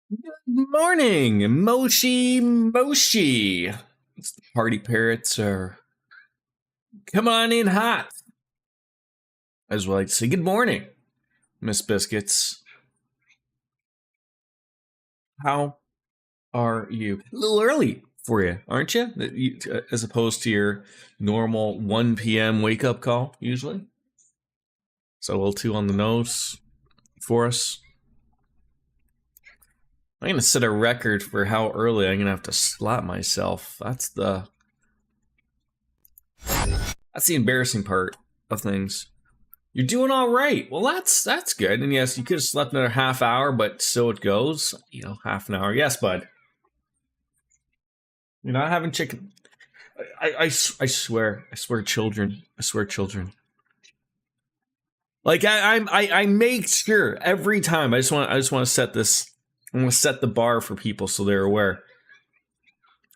Good morning, Moshi Moshi. The party parrots are come on in hot. As well, like to say good morning, Miss Biscuits. How are you? A little early for you, aren't you? As opposed to your normal 1 p.m. wake up call, usually. So a little too on the nose for us. I'm gonna set a record for how early I'm gonna have to slap myself. That's the embarrassing part of things. You're doing all right. Well, that's good. And yes, you could have slept another half hour, but so it goes. You know, half an hour. Yes, bud. You're not having chicken. I swear, children. I swear, children. Like I make sure every time. I just want to set this. I'm going to set the bar for people so they're aware.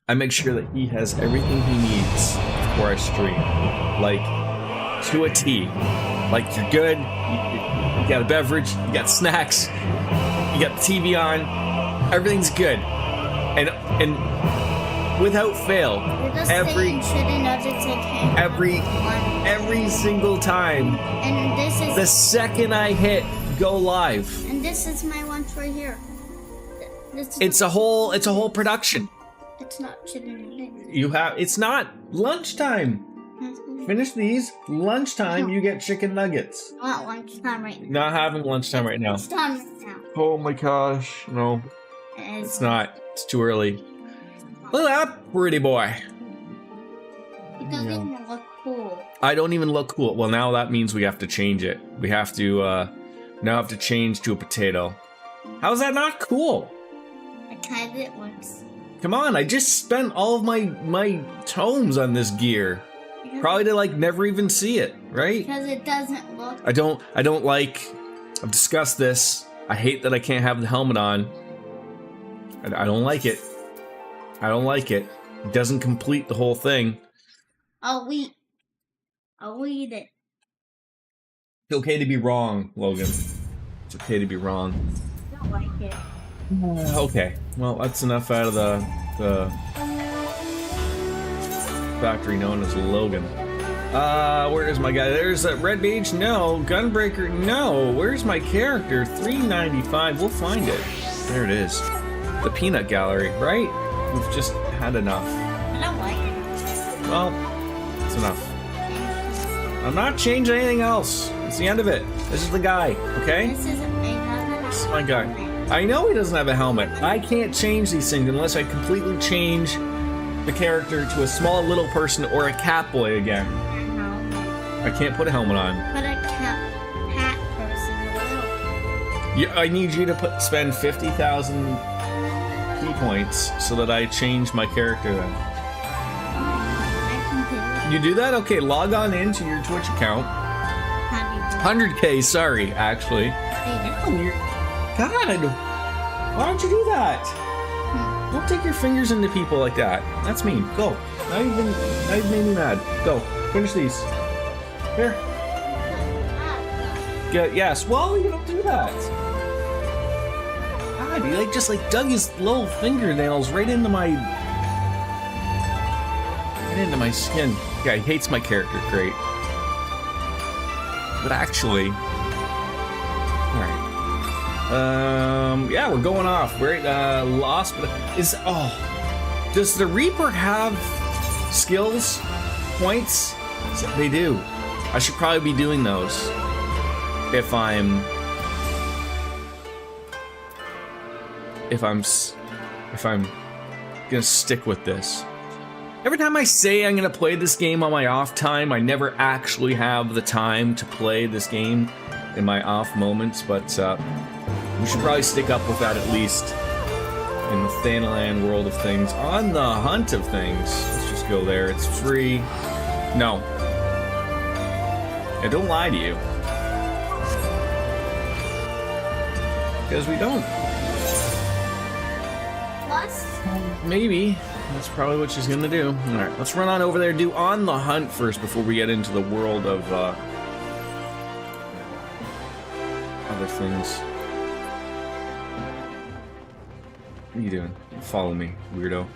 I make sure that he has everything he needs before I stream. Like, to a T. Like, you're good, you got a beverage, you got snacks, you got the TV on, everything's good. And without fail, every single time, and this is the second I hit go live. And this is my lunch right here. It's a whole production. It's not chicken. It's not lunchtime. Finish these. Lunchtime, you get chicken nuggets. Not lunchtime right now. Not having lunchtime right now. Lunchtime right now. Oh my gosh. No. It's not. It's too early. Look at that pretty boy. He doesn't even look cool. I don't even look cool. Well, now that means we have to change it. We have to, now have to change to a potato. How's that not cool? Kind of it looks. Come on, I just spent all of my tomes on this gear. Probably to like never even see it, right? Because it doesn't look. I don't like. I've discussed this. I hate that I can't have the helmet on. I don't like it. I don't like it. It doesn't complete the whole thing. I'll eat it. It's okay to be wrong, Logan. It's okay to be wrong. I don't like it. Okay, well that's enough out of the factory known as Logan. Where is my guy? There's that Red Beach? No. Gunbreaker? No. Where's my character? $3.95. We'll find it. There it is. The Peanut Gallery, right? We've just had enough. I don't like it. Well, it's enough. I'm not changing anything else. It's the end of it. This is the guy, okay? This is my guy. I know he doesn't have a helmet. I can't change these things unless I completely change the character to a small little person or a cat boy again. I can't put a helmet on. But a cat person. Yeah, I need you to spend 50,000 key points so that I change my character then. I can do it. You do that? Okay, log on into your Twitch account. 100K, sorry, actually. God, why don't you do that? Don't take your fingers into people like that. That's mean. Go. Now you've made me mad. Go. Finish these. Here. Yes. Well, you don't do that. God, he just dug his little fingernails right into my skin. Yeah, he hates my character. Great. But actually, all right. Yeah, we're going off. We're at Lost, but does the Reaper have skills points? They do. I should probably be doing those if I'm gonna stick with this. Every time I say I'm gonna play this game on my off time, I never actually have the time to play this game in my off moments, but we should probably stick up with that at least in the Thanalan world of things. On the hunt of things. Let's just go there. It's free. No. And don't lie to you. Because we don't. Plus? Maybe. That's probably what she's gonna do. Alright, let's run on over there and do On the Hunt first before we get into the world of other things. What are you doing? Follow me, weirdo.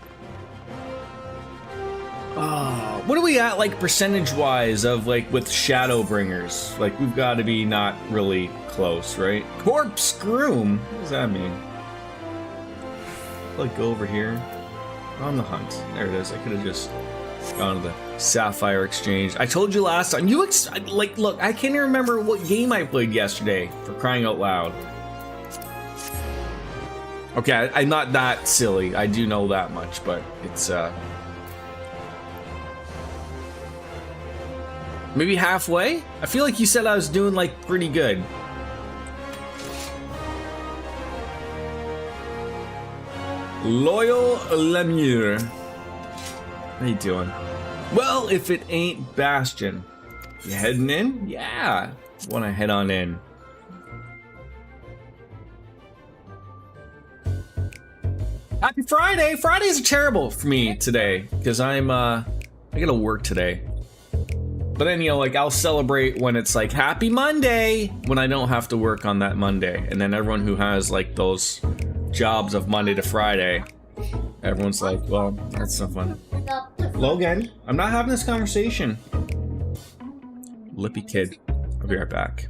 Oh, what are we at, like, percentage-wise of, like, with Shadowbringers? Like, we've got to be not really close, right? Corpse Groom? What does that mean? Like, go over here. On the hunt. There it is. I could have just gone to the Sapphire Exchange. I told you last time. Like, look, I can't even remember what game I played yesterday, for crying out loud. Okay, I'm not that silly. I do know that much, but it's, maybe halfway? I feel like you said I was doing, like, pretty good. Loyal Lemure. How you doing? Well, if it ain't Bastion. You heading in? Yeah. Wanna head on in. Happy Friday! Fridays are terrible for me today, because I gotta work today. But then, you know, like, I'll celebrate when it's like, Happy Monday! When I don't have to work on that Monday. And then everyone who has, like, those jobs of Monday to Friday, everyone's like, well, that's no fun. Logan, I'm not having this conversation. Lippy kid. I'll be right back.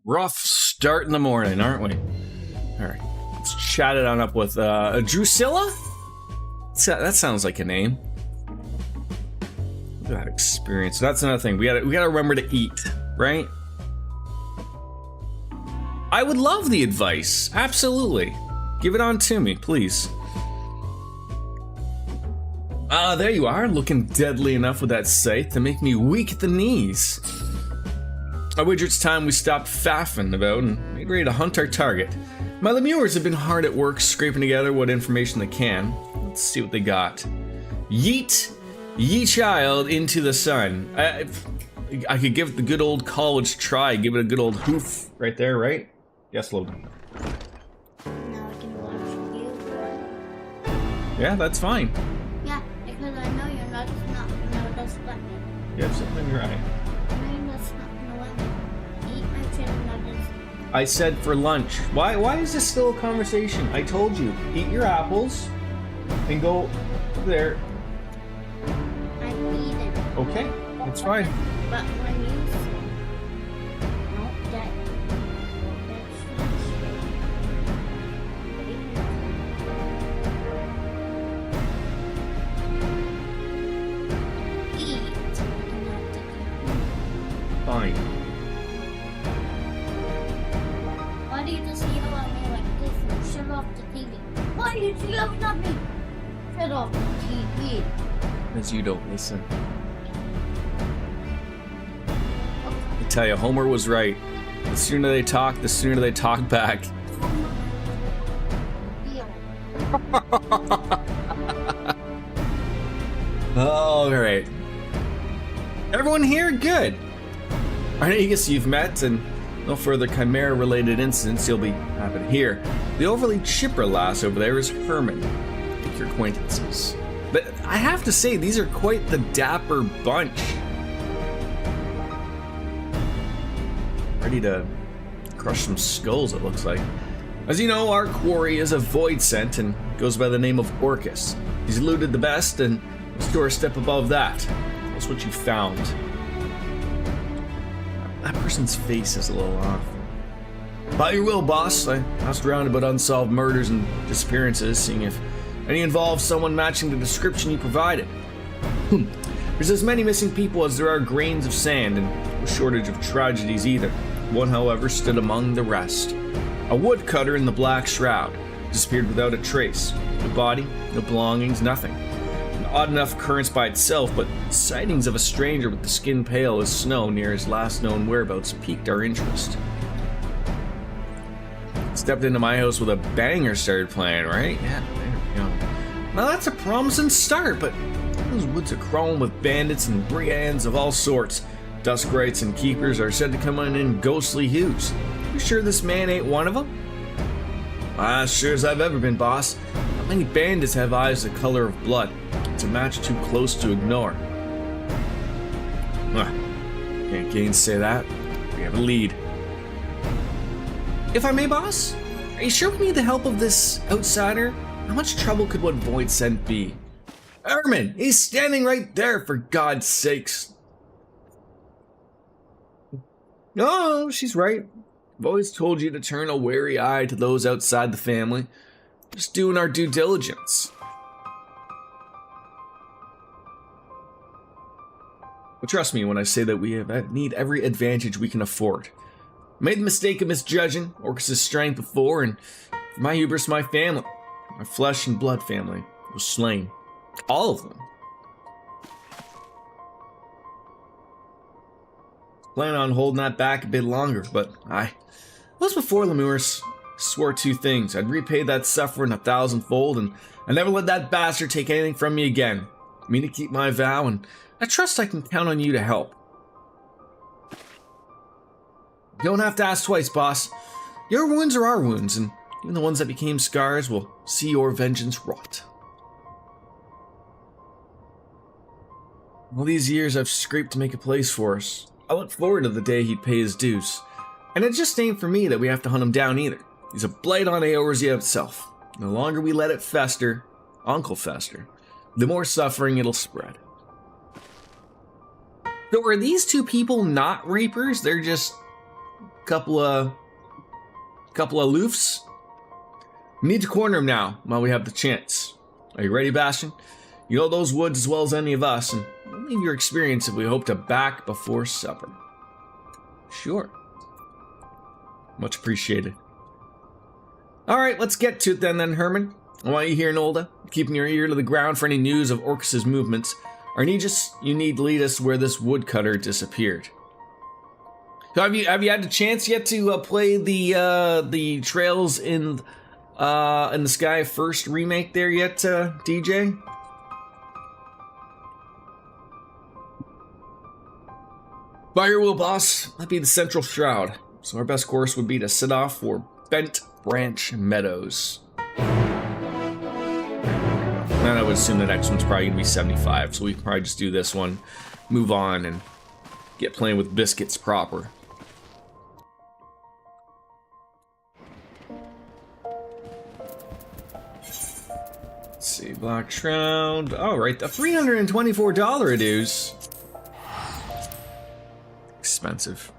Rough start in the morning, aren't we? Alright, let's chat it on up with Drusilla? That sounds like a name. Look at that experience. That's another thing. We gotta remember to eat, right? I would love the advice. Absolutely. Give it on to me, please. Ah, there you are, looking deadly enough with that scythe to make me weak at the knees. I wager it's time we stopped faffing about and made ready to hunt our target. My lemures have been hard at work scraping together what information they can. Let's see what they got. Yeet, ye child, into the sun. I could give it the good old college try, give it a good old hoof right there, right? Yes, Logan. Now I can watch you. Yeah, that's fine. Yeah, because I know you're not just let me. You have something in your eye. I said for lunch. Why is this still a conversation? I told you, eat your apples and go there. I'm eating. Okay, that's fine. But when you don't get Fine. Why do you just yell at me like this and shut off the TV? Why did you yell at me? Shut off the TV. Because you don't listen. I tell you, Homer was right. The sooner they talk, the sooner they talk back. All right. Everyone here? Good. I guess you've met, and no further Chimera-related incidents you'll be happy to hear. The overly chipper lass over there is Herman. Make your acquaintances. But I have to say, these are quite the dapper bunch. Ready to crush some skulls, it looks like. As you know, our quarry is a void scent and goes by the name of Orcus. He's looted the best and was to a step above that. That's what you found. That person's face is a little off. By your will, boss. I asked around about unsolved murders and disappearances, seeing if any involved someone matching the description you provided. There's as many missing people as there are grains of sand, and no shortage of tragedies either. One, however, stood among the rest. A woodcutter in the black shroud. Disappeared without a trace. No body, no belongings, nothing. An odd enough occurrence by itself, but sightings of a stranger with the skin pale as snow near his last known whereabouts piqued our interest. Stepped into my house with a banger started playing, right? Yeah, there we go. Now that's a promising start, but those woods are crawling with bandits and brigands of all sorts. Duskrights and keepers are said to come in ghostly hues. You sure this man ain't one of them? As sure as I've ever been, boss. Not many bandits have eyes the color of blood. It's a match too close to ignore. Can't gainsay that. We have a lead. If I may, boss? Are you sure we need the help of this outsider? How much trouble could one void scent be? Herman! He's standing right there, for God's sakes! No, she's right. I've always told you to turn a wary eye to those outside the family. Just doing our due diligence. But trust me when I say that we need every advantage we can afford. I made the mistake of misjudging Orcus' strength before, and for my hubris, my family, my flesh and blood family, was slain. All of them. Plan on holding that back a bit longer, but I was before Lemurs. Swore two things. I'd repay that suffering 1,000-fold, and I never let that bastard take anything from me again. I mean to keep my vow, and I trust I can count on you to help. You don't have to ask twice, boss. Your wounds are our wounds, and even the ones that became scars will see your vengeance wrought. All these years I've scraped to make a place for us. I look forward to the day he'd pay his dues. And it just ain't for me that we have to hunt him down either. He's a blight on Eorzea itself. The longer we let it fester, Uncle Fester, the more suffering it'll spread. So are these two people not Reapers? They're just a couple of loofs? We need to corner him now while we have the chance. Are you ready, Bastion? You know those woods as well as any of us, and we'll leave your experience if we hope to back before supper. Sure. Much appreciated. Alright, let's get to it then, Herman. I want you here, Nolda, keeping your ear to the ground for any news of Orcus' movements. Arnegis, you need to lead us where this woodcutter disappeared. So have you had the chance yet to play the Trails in the Sky first remake there yet, DJ? By your will, boss, that'd be the central shroud. So our best course would be to set off for Bent Branch Meadows. And I would assume the next one's probably gonna be 75, so we can probably just do this one, move on, and get playing with biscuits proper. Let's see, Black Shroud. All right, the $324 it is. Expensive.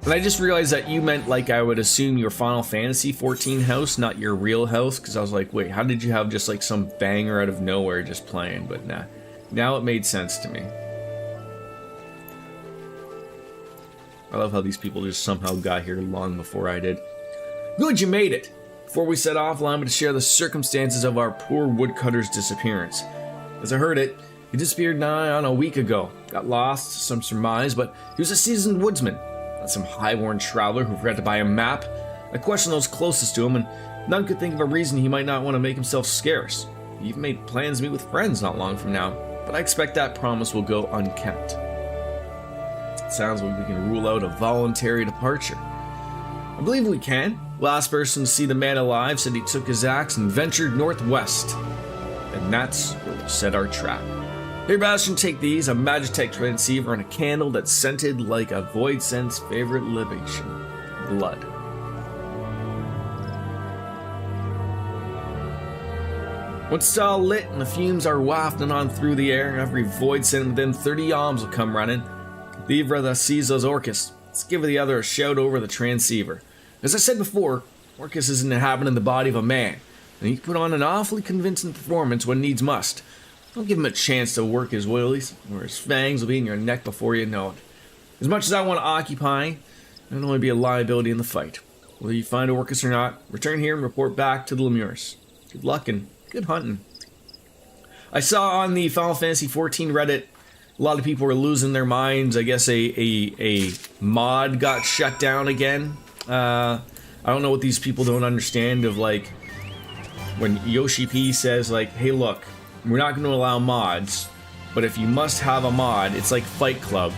And I just realized that you meant like I would assume your Final Fantasy 14 house, not your real house, because I was like, wait, how did you have just like some banger out of nowhere just playing? But nah, now it made sense to me. I love how these people just somehow got here long before I did. Good, you made it! Before we set off, allow me to share the circumstances of our poor woodcutter's disappearance. As I heard it, he disappeared nigh on a week ago. Got lost, some surmise, but he was a seasoned woodsman. Not some high-born traveler who forgot to buy a map. I questioned those closest to him, and none could think of a reason he might not want to make himself scarce. He even made plans to meet with friends not long from now, but I expect that promise will go unkept. It sounds like we can rule out a voluntary departure. I believe we can. Last person to see the man alive said he took his axe and ventured northwest. And that's where we'll set our trap. Here, Bastion, take these, a Magitech transceiver and a candle that's scented like a Void Sense favorite libation, blood. Once it's all lit and the fumes are wafting on through the air, every Void Scent within 30 yalms will come running. Thiever that sees those Orcus, let's give the other a shout over the transceiver. As I said before, Orcus is inhabiting the body of a man, and he can put on an awfully convincing performance when needs must. Don't give him a chance to work his willies, or his fangs will be in your neck before you know it. As much as I want to occupy, I'll only be a liability in the fight. Whether you find Orcus or not, return here and report back to the Lemures. Good luck and good hunting. I saw on the Final Fantasy XIV Reddit, a lot of people were losing their minds. I guess a mod got shut down again. I don't know what these people don't understand of, like, when Yoshi P says, like, hey look, we're not going to allow mods, but if you must have a mod, it's like Fight Club.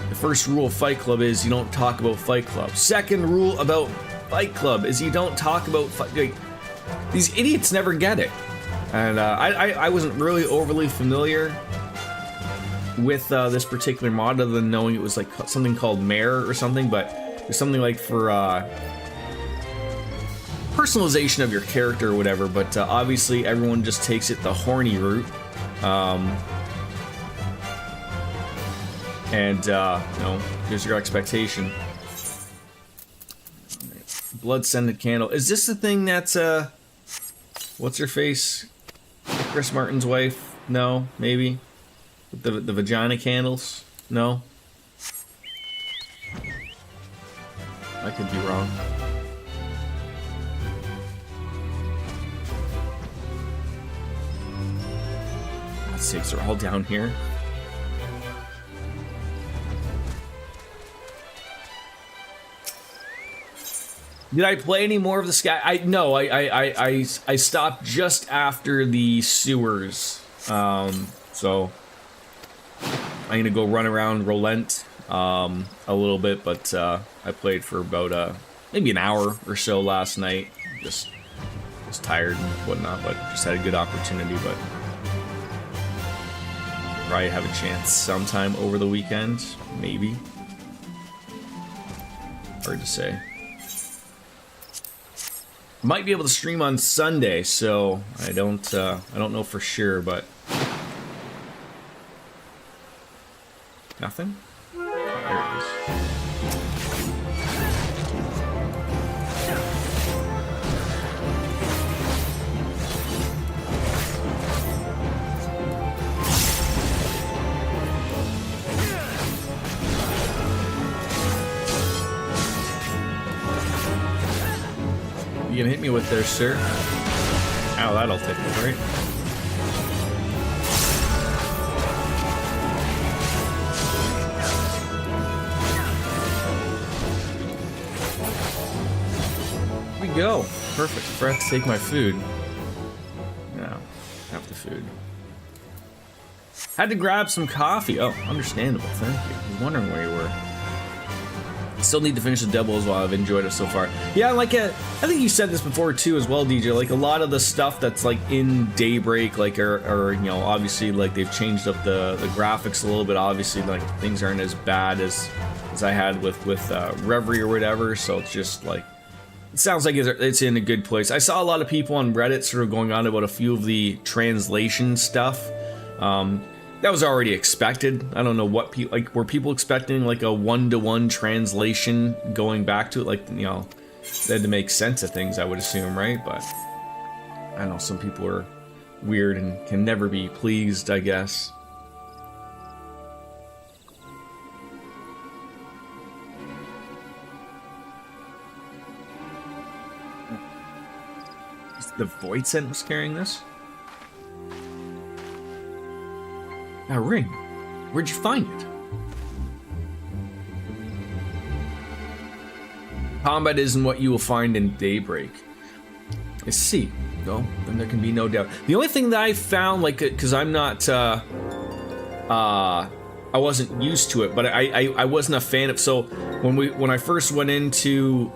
The first rule of Fight Club is you don't talk about Fight Club. Second rule about Fight Club is you don't talk about like, these idiots never get it. And I wasn't really overly familiar with this particular mod, other than knowing it was like something called Mare or something, but there's something like for personalization of your character or whatever, but obviously everyone just takes it the horny route. And you know, here's your expectation. Blood-scented candle. Is this the thing that's what's her face? Chris Martin's wife? No, maybe. With the vagina candles? No. I could be wrong. God's sakes, they're all down here. Did I play any more of the Sky? No, I stopped just after the sewers. So I'm gonna go run around Rolent a little bit, but I played for about maybe an hour or so last night. Just was tired and whatnot, but just had a good opportunity. But probably have a chance sometime over the weekend, maybe. Hard to say. Might be able to stream on Sunday, so I don't know for sure, but nothing. There it is. You gonna hit me with there, sir? Ow, that'll tickle, right? Here we go. Perfect. Forgot to take my food. No, have the food. Had to grab some coffee. Oh, understandable. Thank you. I was wondering where you were. Still need to finish the double as well. I've enjoyed it so far. Yeah, like I think you said this before too as well, DJ. Like a lot of the stuff that's like in Daybreak, like or you know, obviously like they've changed up the graphics a little bit. Obviously, like things aren't as bad as I had with Reverie or whatever. So it's just like it sounds like it's in a good place. I saw a lot of people on Reddit sort of going on about a few of the translation stuff. That was already expected. I don't know what people like. Were people expecting like a 1-to-1 translation going back to it? Like, you know, they had to make sense of things, I would assume, right? But I don't know. Some people are weird and can never be pleased, I guess. The Void Scent was carrying this? A ring. Where'd you find it? Combat isn't what you will find in Daybreak. I see. No, then there can be no doubt. The only thing that I found, like, because I'm not, I wasn't used to it, but I wasn't a fan of. So when I first went into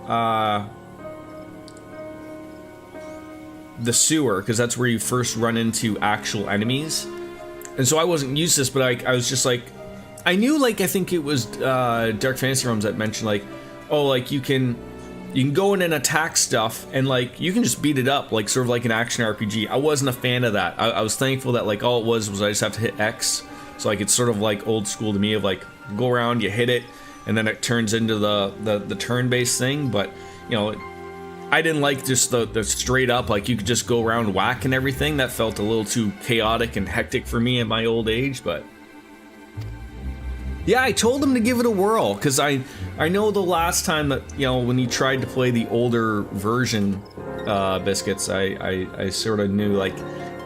the sewer, because that's where you first run into actual enemies. And so I wasn't used to this, but I was just like, I knew, like, I think it was Dark Fantasy Realms that mentioned, like, oh, like, you can go in and attack stuff, and, like, you can just beat it up, like, sort of like an action RPG. I wasn't a fan of that. I was thankful that, like, all it was I just have to hit X. So, like, it's sort of, like, old school to me of, like, go around, you hit it, and then it turns into the turn-based thing. But, you know, I didn't like just the straight up, like, you could just go around whacking everything. That felt a little too chaotic and hectic for me at my old age, but... yeah, I told him to give it a whirl, because I know the last time that, you know, when he tried to play the older version Biscuits, I sort of knew, like,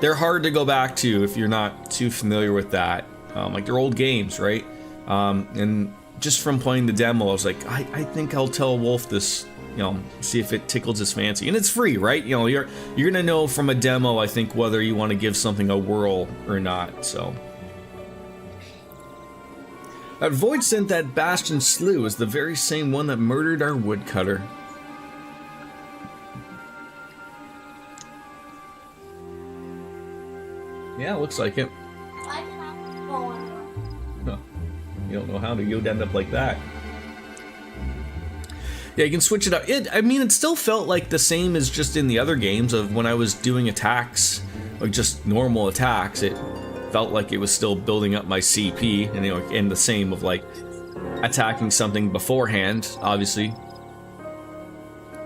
they're hard to go back to if you're not too familiar with that. Like, they're old games, right? And just from playing the demo, I was like, I think I'll tell Wolf this, you know, see if it tickles his fancy. And it's free, right? You know, you're gonna know from a demo, I think, whether you want to give something a whirl or not, so... That void scent that Bastion slew is the very same one that murdered our woodcutter. Yeah, looks like it. I cannot go on. Huh. You don't know how you'd end up like that. Yeah, you can switch it up. I mean, it still felt like the same as just in the other games of when I was doing attacks, like just normal attacks. It felt like it was still building up my CP, and, you know, and the same of, like, attacking something beforehand, obviously.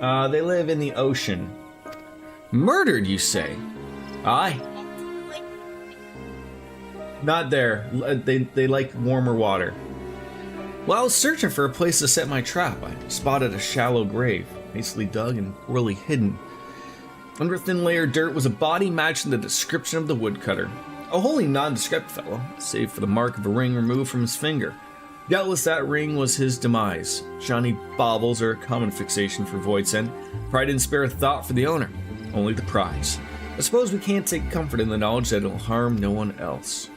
They live in the ocean. Murdered, you say? Aye. Not there. They like warmer water. While I was searching for a place to set my trap, I spotted a shallow grave, hastily dug and poorly hidden. Under a thin layer of dirt was a body matching the description of the woodcutter. A wholly nondescript fellow, save for the mark of a ring removed from his finger. Doubtless that ring was his demise. Shiny baubles are a common fixation for Voidsent. Pride didn't spare a thought for the owner, only the prize. I suppose we can't take comfort in the knowledge that it'll harm no one else.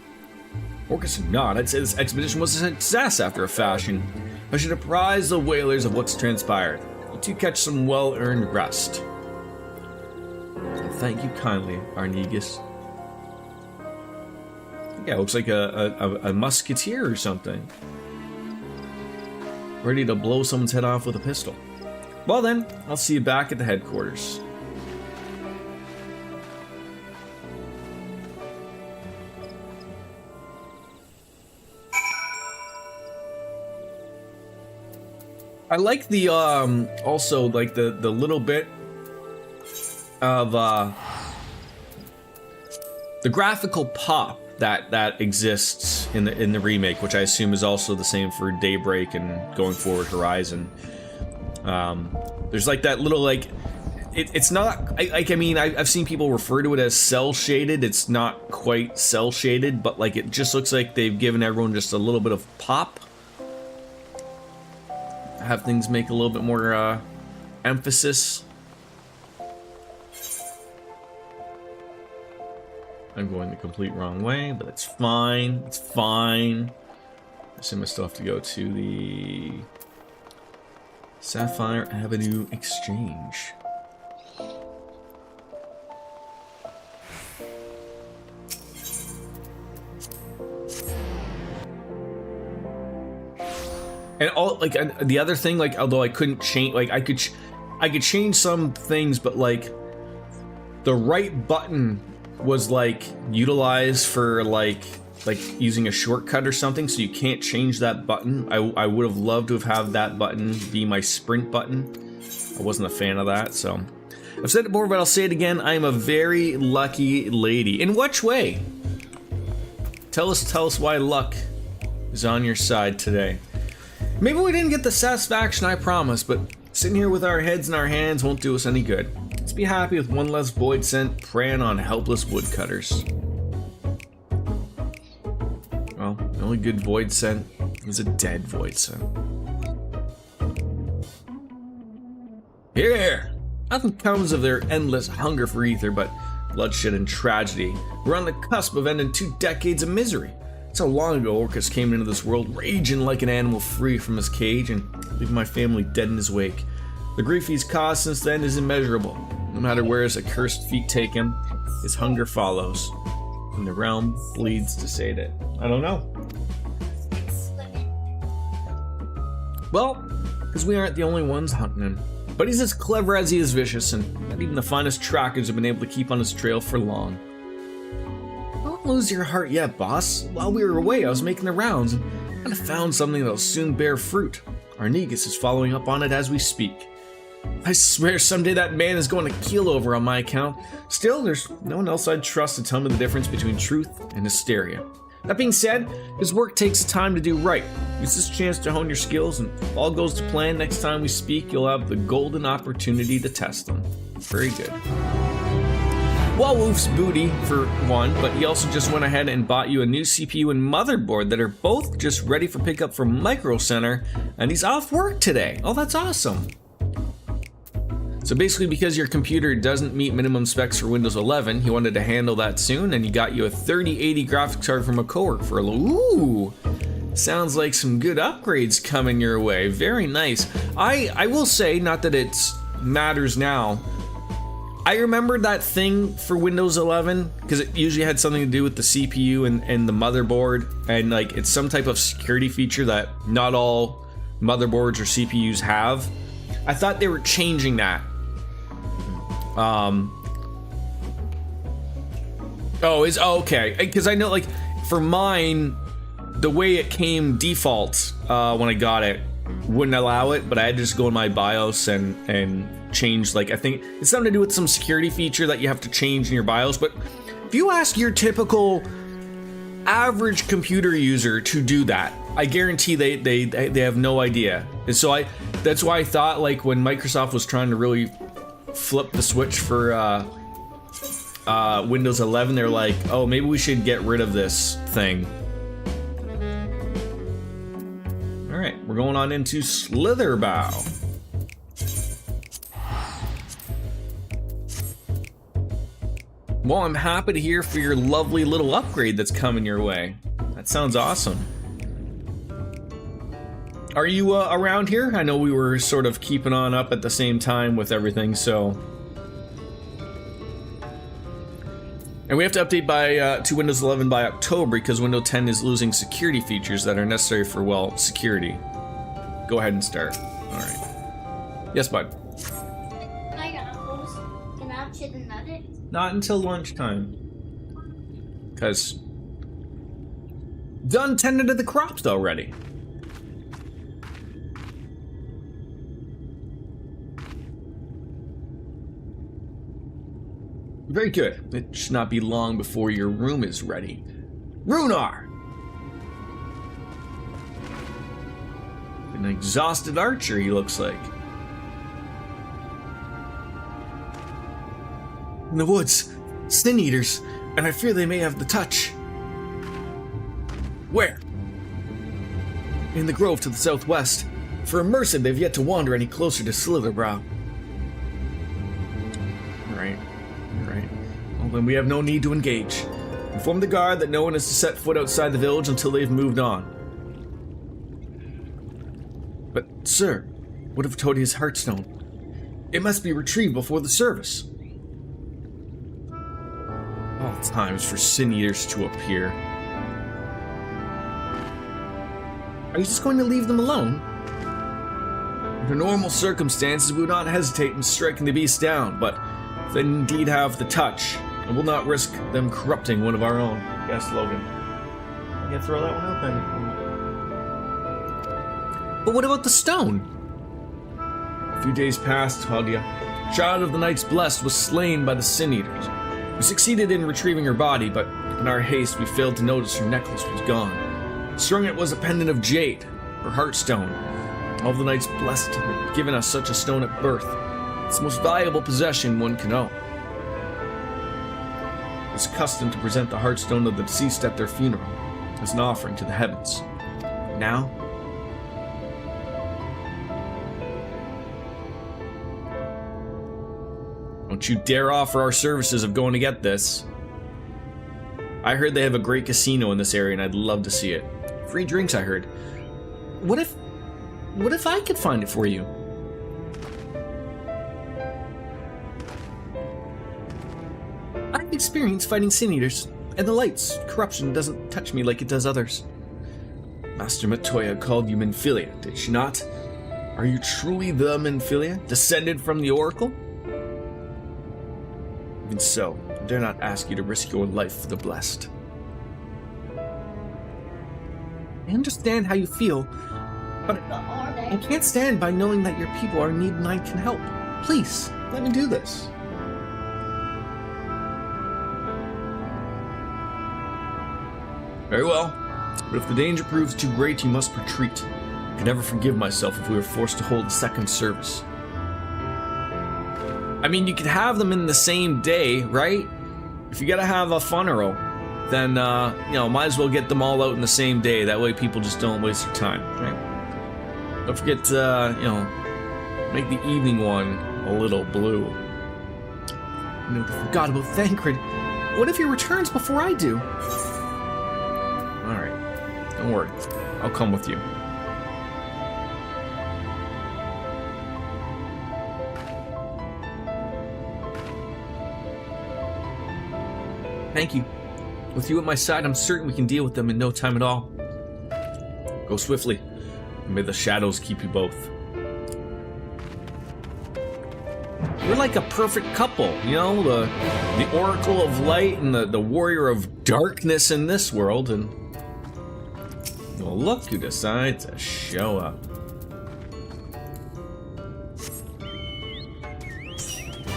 Orcus or not, I'd say this expedition was a success after a fashion. I should apprise the whalers of what's transpired. You two catch some well-earned rest. Thank you kindly, Arnegus. Yeah, it looks like a musketeer or something. Ready to blow someone's head off with a pistol. Well then, I'll see you back at the headquarters. I like the, also, like, the little bit of, the graphical pop that exists in the remake, which I assume is also the same for Daybreak and going forward Horizon. There's like that little, like, it's not, I mean, I've seen people refer to it as cell shaded. It's not quite cell shaded, but like it just looks like they've given everyone just a little bit of pop. Have things make a little bit more emphasis. I'm going the complete wrong way, but it's fine. It's fine. I assume I still have to go to the Sapphire Avenue Exchange. And all, like, the other thing, like, although I couldn't change, like, I could change some things, but like the right button was like utilized for like using a shortcut or something, so you can't change that button. I would have loved to have that button be my sprint button. I wasn't a fan of that, so I've said it before, but I'll say it again. I am a very lucky lady. In which way? Tell us why luck is on your side today. Maybe we didn't get the satisfaction I promised, but sitting here with our heads in our hands won't do us any good. Let's be happy with one less void scent preying on helpless woodcutters. Well, the only good void scent is a dead void scent. Here! Nothing comes of their endless hunger for ether but bloodshed and tragedy. We're on the cusp of ending 2 decades of misery. That's how long ago Orcus came into this world, raging like an animal free from his cage and leaving my family dead in his wake. The grief he's caused since then is immeasurable. No matter where his accursed feet take him, his hunger follows, and the realm bleeds to sate it. I don't know. Well, because we aren't the only ones hunting him. But he's as clever as he is vicious, and not even the finest trackers have been able to keep on his trail for long. Don't lose your heart yet, boss. While we were away, I was making the rounds, and I found something that'll soon bear fruit. Our Negus is following up on it as we speak. I swear someday that man is going to keel over on my account. Still, there's no one else I'd trust to tell me the difference between truth and hysteria. That being said, his work takes time to do right. Use this chance to hone your skills, and if all goes to plan, next time we speak, you'll have the golden opportunity to test them. Very good. Well, Wolf's booty, for one, but he also just went ahead and bought you a new CPU and motherboard that are both just ready for pickup from Micro Center, and he's off work today. Oh, that's awesome. So basically, because your computer doesn't meet minimum specs for Windows 11, he wanted to handle that soon, and he got you a 3080 graphics card from a coworker for a little. Ooh, sounds like some good upgrades coming your way. Very nice. I will say, not that it matters now, I remembered that thing for Windows 11 because it usually had something to do with the CPU and the motherboard, and like it's some type of security feature that not all motherboards or CPUs have. I thought they were changing that. Okay, because I know, like, for mine, the way it came default when I got it wouldn't allow it, but I had to just go in my BIOS and change, like, I think it's something to do with some security feature that you have to change in your BIOS. But if you ask your typical average computer user to do that, I guarantee they have no idea. And so that's why I thought, like, when Microsoft was trying to really flip the switch for Windows 11, they're like, oh, maybe we should get rid of this thing. All right, we're going on into Slitherbow. Well, I'm happy to hear for your lovely little upgrade that's coming your way. That sounds awesome. Are you around here? I know we were sort of keeping on up at the same time with everything, so... And we have to update to Windows 11 by October because Windows 10 is losing security features that are necessary for, well, security. Go ahead and start. All right. Yes, bud. Not until lunchtime. Because... done tending to the crops already. Very good. It should not be long before your room is ready. Runar! An exhausted archer, he looks like. In the woods, sin eaters, and I fear they may have the touch. Where? In the grove to the southwest. For immersive, they've yet to wander any closer to Slitherbrow. Right. Well, then we have no need to engage. Inform the guard that no one is to set foot outside the village until they've moved on. But, sir, what of Todia's Heartstone? It must be retrieved before the service. All times for sin eaters to appear. Are you just going to leave them alone? Under normal circumstances, we would not hesitate in striking the beast down, but if they indeed have the touch, I will not risk them corrupting one of our own. Yes, Logan. I'm gonna throw that one out then. But what about the stone? A few days passed, Claudia. Child of the Knights Blessed was slain by the Sin Eaters. We succeeded in retrieving her body, but in our haste we failed to notice her necklace was gone. Strung it was a pendant of jade, her heartstone. All of the Knights Blessed had given us such a stone at birth. It's the most valuable possession one can own. It's custom to present the heartstone of the deceased at their funeral as an offering to the heavens. Now, don't you dare offer our services of going to get this. I heard they have a great casino in this area and I'd love to see it. Free drinks, I heard. What if I could find it for you? experience fighting Sin Eaters, and the light's corruption doesn't touch me like it does others. Master Matoya called you Minfilia, did she not? Are you truly the Minfilia, descended from the Oracle? Even so, I dare not ask you to risk your life for the blessed. I understand how you feel, but I can't stand by knowing that your people are in need and I can help. Please, let me do this. Very well, but if the danger proves too great, you must retreat. I could never forgive myself if we were forced to hold a second service. I mean, you could have them in the same day, right? If you gotta have a funeral, then, might as well get them all out in the same day. That way people just don't waste their time, right? Don't forget to, make the evening one a little blue. No, I forgot about Thancred. What if he returns before I do? Alright, don't worry. I'll come with you. Thank you. With you at my side, I'm certain we can deal with them in no time at all. Go swiftly, and may the shadows keep you both. We're like a perfect couple, the Oracle of Light and the Warrior of Darkness in this world, and well, look who decides to show up.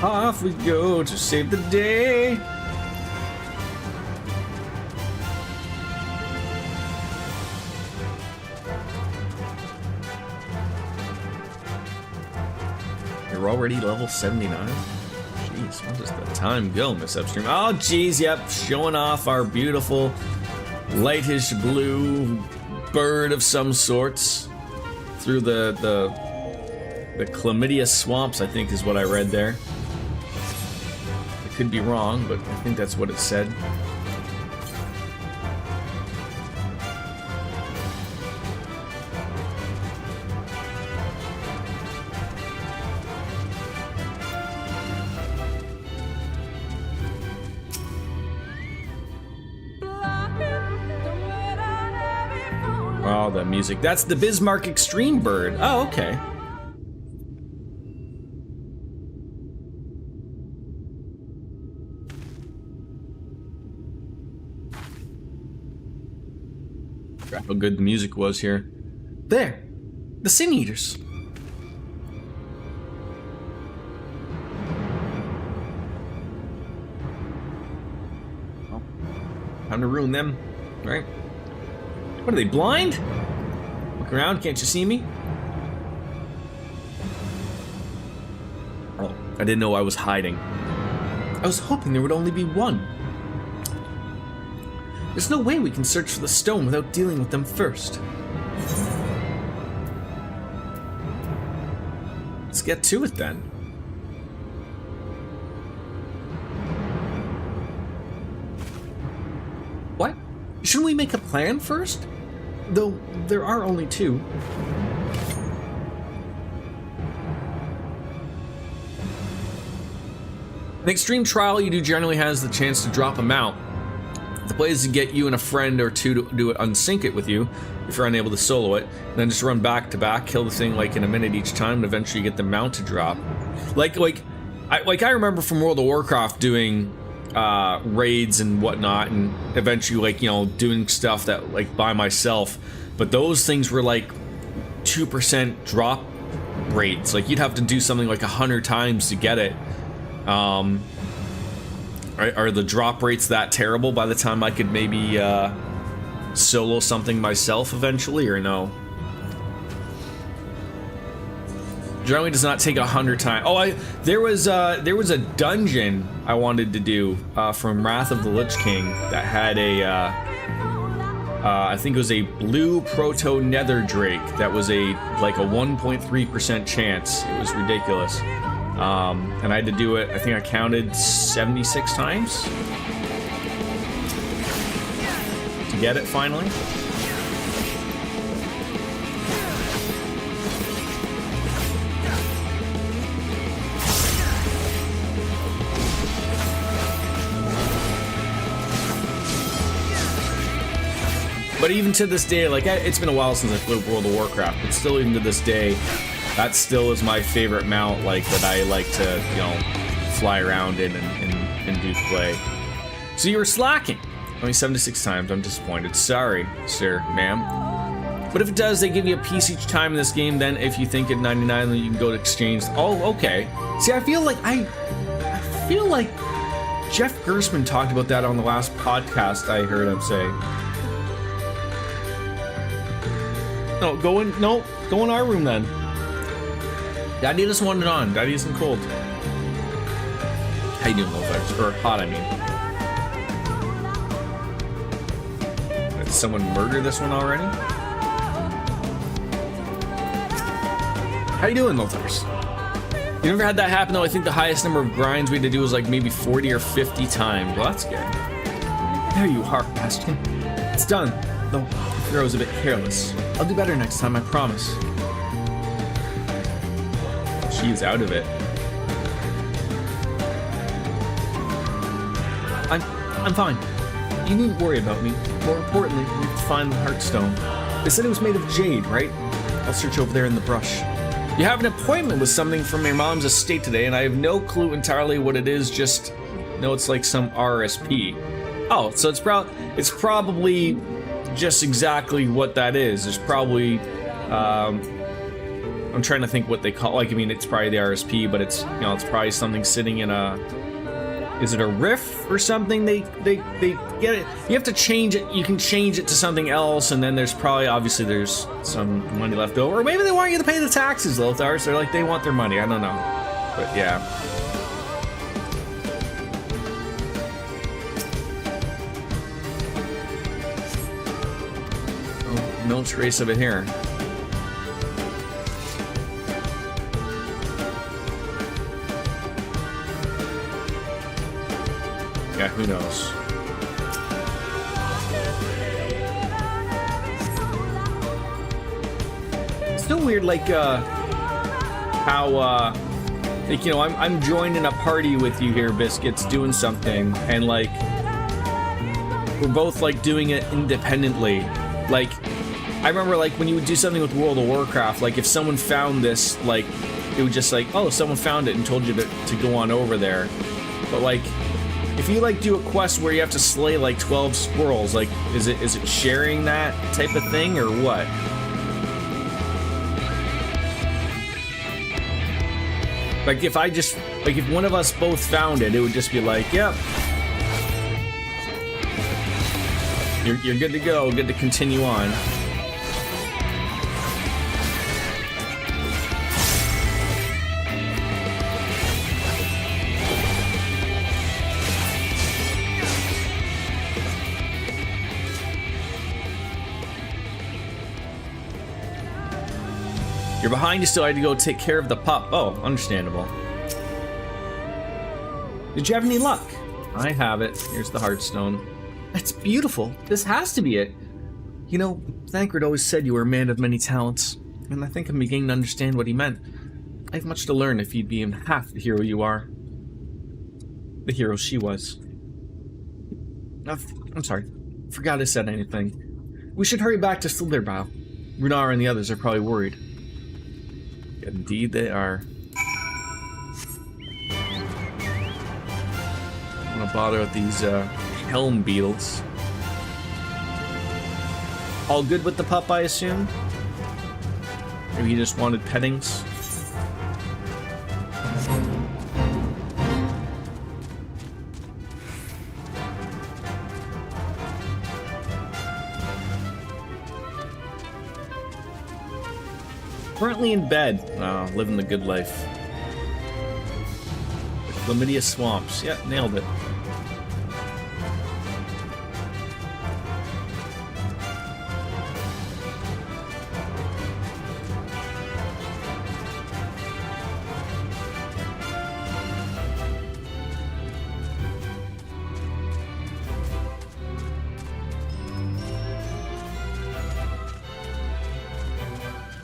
Off we go to save the day. You're already level 79? Jeez, where does the time go, Miss Upstream? Oh, jeez, yep, showing off our beautiful lightish blue bird of some sorts through the chlamydia swamps, I think is what I read there. I could be wrong, but I think that's what it said. Oh, the music. That's the Bismarck Extreme Bird. Oh, okay. Forgot how good the music was here. There! The Sin Eaters! Well, time to ruin them, right? What are they, blind? Look around, can't you see me? Oh, I didn't know I was hiding. I was hoping there would only be one. There's no way we can search for the stone without dealing with them first. Let's get to it then. What? Shouldn't we make a plan first? Though there are only two. An extreme trial you do generally has the chance to drop a mount. The play is to get you and a friend or two to do it, unsync it with you if you're unable to solo it, and then just run back to back, kill the thing like in a minute each time, and eventually get the mount to drop. I remember from World of Warcraft doing raids and whatnot, and eventually doing stuff that by myself, but those things were 2% drop rates. You'd have to do something 100 times to get it. Are the drop rates that terrible by the time I could maybe solo something myself eventually, or no? Generally does not take 100 times. Oh, there was a dungeon I wanted to do from Wrath of the Lich King that had a I think it was a blue proto nether drake that was a 1.3% chance. It was ridiculous. And I had to do it, I think I counted 76 times to get it finally. But even to this day, like, it's been a while since I played World of Warcraft, but still, even to this day, that still is my favorite mount, like, that I like to, you know, fly around in and do play. So you were slacking. Only 76 times. I'm disappointed. Sorry, sir, ma'am. But if it does, they give you a piece each time in this game. Then, if you think at 99, then you can go to exchange. Oh, okay. See, I feel like Jeff Gersman talked about that on the last podcast I heard him say. No, go in our room then. Daddy doesn't want it on. Daddy isn't cold. How you doing, Lothar? Or hot, I mean. Did someone murder this one already? How you doing, Lothars? You never had that happen though? I think the highest number of grinds we had to do was like maybe 40 or 50 times. Well, that's good. There you are, Bastion. It's done. Though the hero was a bit careless. I'll do better next time, I promise. She's out of it. I'm fine. You needn't worry about me. More importantly, we have to find the Heartstone. They said it was made of jade, right? I'll search over there in the brush. You have an appointment with something from your mom's estate today, and I have no clue entirely what it is, just know it's like some RSP. Oh, so it's probably just exactly what that is. There's probably, I'm trying to think what they call, like, I mean, it's probably the RSP, but it's, you know, it's probably something sitting in a, is it a riff or something? They get it. You have to change it. You can change it to something else, and then there's probably, obviously, there's some money left over. Or maybe they want you to pay the taxes, Lothar. So they're like, they want their money. I don't know. But yeah. Oh, no trace of it here. Yeah, who knows? It's still weird, like, how, like, you know, I'm joining a party with you here, Biscuits, doing something, and, like, we're both, like, doing it independently. Like, I remember, like, when you would do something with World of Warcraft, like, if someone found this, like, it would just, like, oh, someone found it and told you to go on over there. But, like, if you, like, do a quest where you have to slay, like, 12 squirrels, like, is it sharing that type of thing, or what? Like, if I just, like, if one of us both found it, it would just be like, yep. You're good to go, good to continue on. You're behind, you still had to go take care of the pup. Oh, understandable. Did you have any luck? I have it. Here's the Heartstone. That's beautiful. This has to be it. You know, Thancred always said you were a man of many talents, and I think I'm beginning to understand what he meant. I have much to learn if you'd be even half the hero you are. The hero she was. I'm sorry. Forgot I said anything. We should hurry back to Slitherbow. Runar and the others are probably worried. Indeed they are. I'm gonna bother with these helm beetles. All good with the pup, I assume? Maybe he just wanted pettings? Currently in bed. Oh, living the good life. Chlamydia swamps. Yeah, nailed it.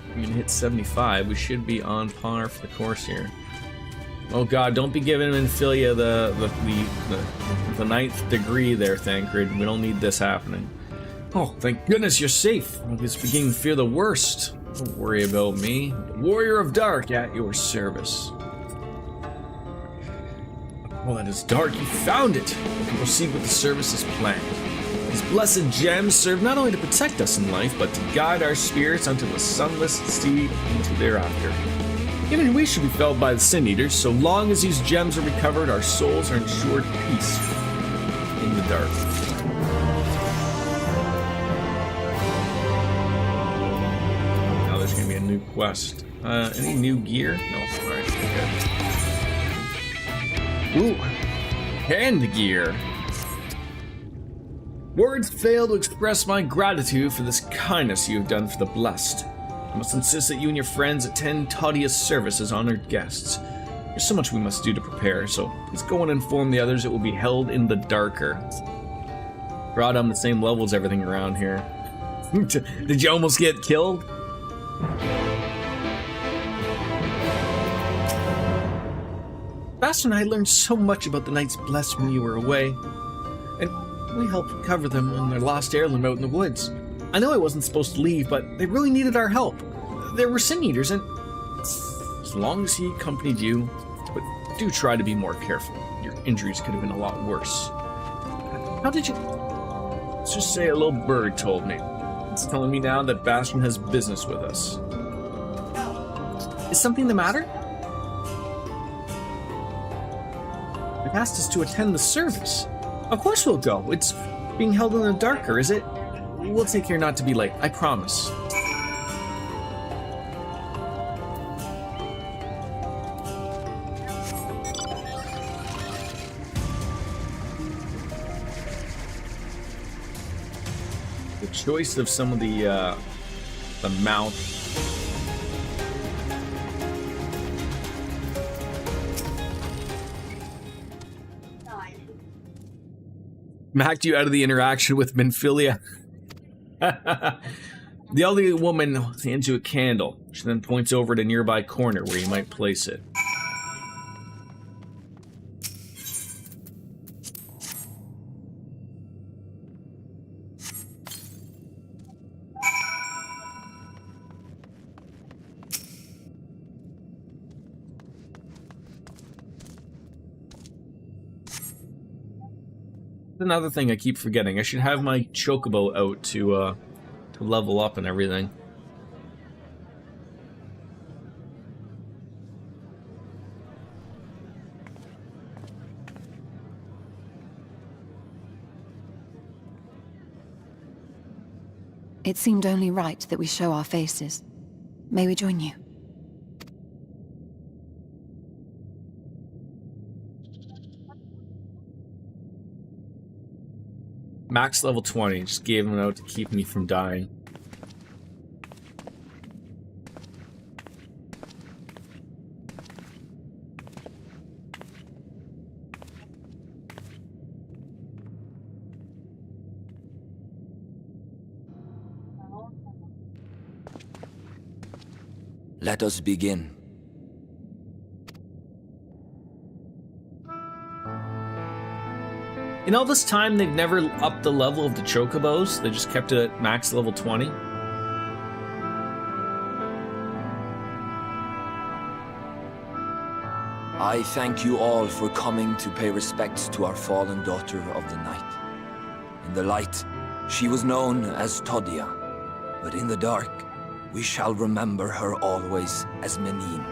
We're gonna hit 75. We should be on par for the course here. Oh god, don't be giving Infilia the 9th degree there, Thancred. We don't need this happening. Oh, thank goodness you're safe. I was beginning to fear the worst. Don't worry about me. The Warrior of Dark at your service. Well, it is dark. You found it. We can proceed with the service as planned. These blessed gems serve not only to protect us in life, but to guide our spirits unto the sunless sea into thereafter. Even we should be felled by the Sin Eaters. So long as these gems are recovered, our souls are ensured peace in the dark. Now there's going to be a new quest. Any new gear? No. Alright, good. Ooh. Hand gear. Words fail to express my gratitude for this kindness you have done for the blessed. I must insist that you and your friends attend Tadia's service as honored guests. There's so much we must do to prepare, so please go and inform the others it will be held in the darker. Brought on the same level as everything around here. Did you almost get killed? Bastard and I learned so much about the Knights Blessed when you were away. And we helped recover them in their lost heirloom out in the woods. I know I wasn't supposed to leave, but they really needed our help. There were Sin Eaters, and as long as he accompanied you, but do try to be more careful. Your injuries could have been a lot worse. How did you... Let's just say a little bird told me. It's telling me now that Bastion has business with us. Is something the matter? They've asked us to attend the service. Of course we'll go. It's being held in the darker, is it? We'll take care not to be late, I promise. The choice of some of the mount. Macked you out of the interaction with Minfilia. The elderly woman hands you a candle. She then points over to a nearby corner where you might place it. Another thing I keep forgetting. I should have my chocobo out to level up and everything. It seemed only right that we show our faces. May we join you? Max level 20, just gave him out to keep me from dying. Let us begin. In all this time, they've never upped the level of the chocobos. They just kept it at max level 20. I thank you all for coming to pay respects to our fallen daughter of the night. In the light, she was known as Todia, but in the dark, we shall remember her always as Menin.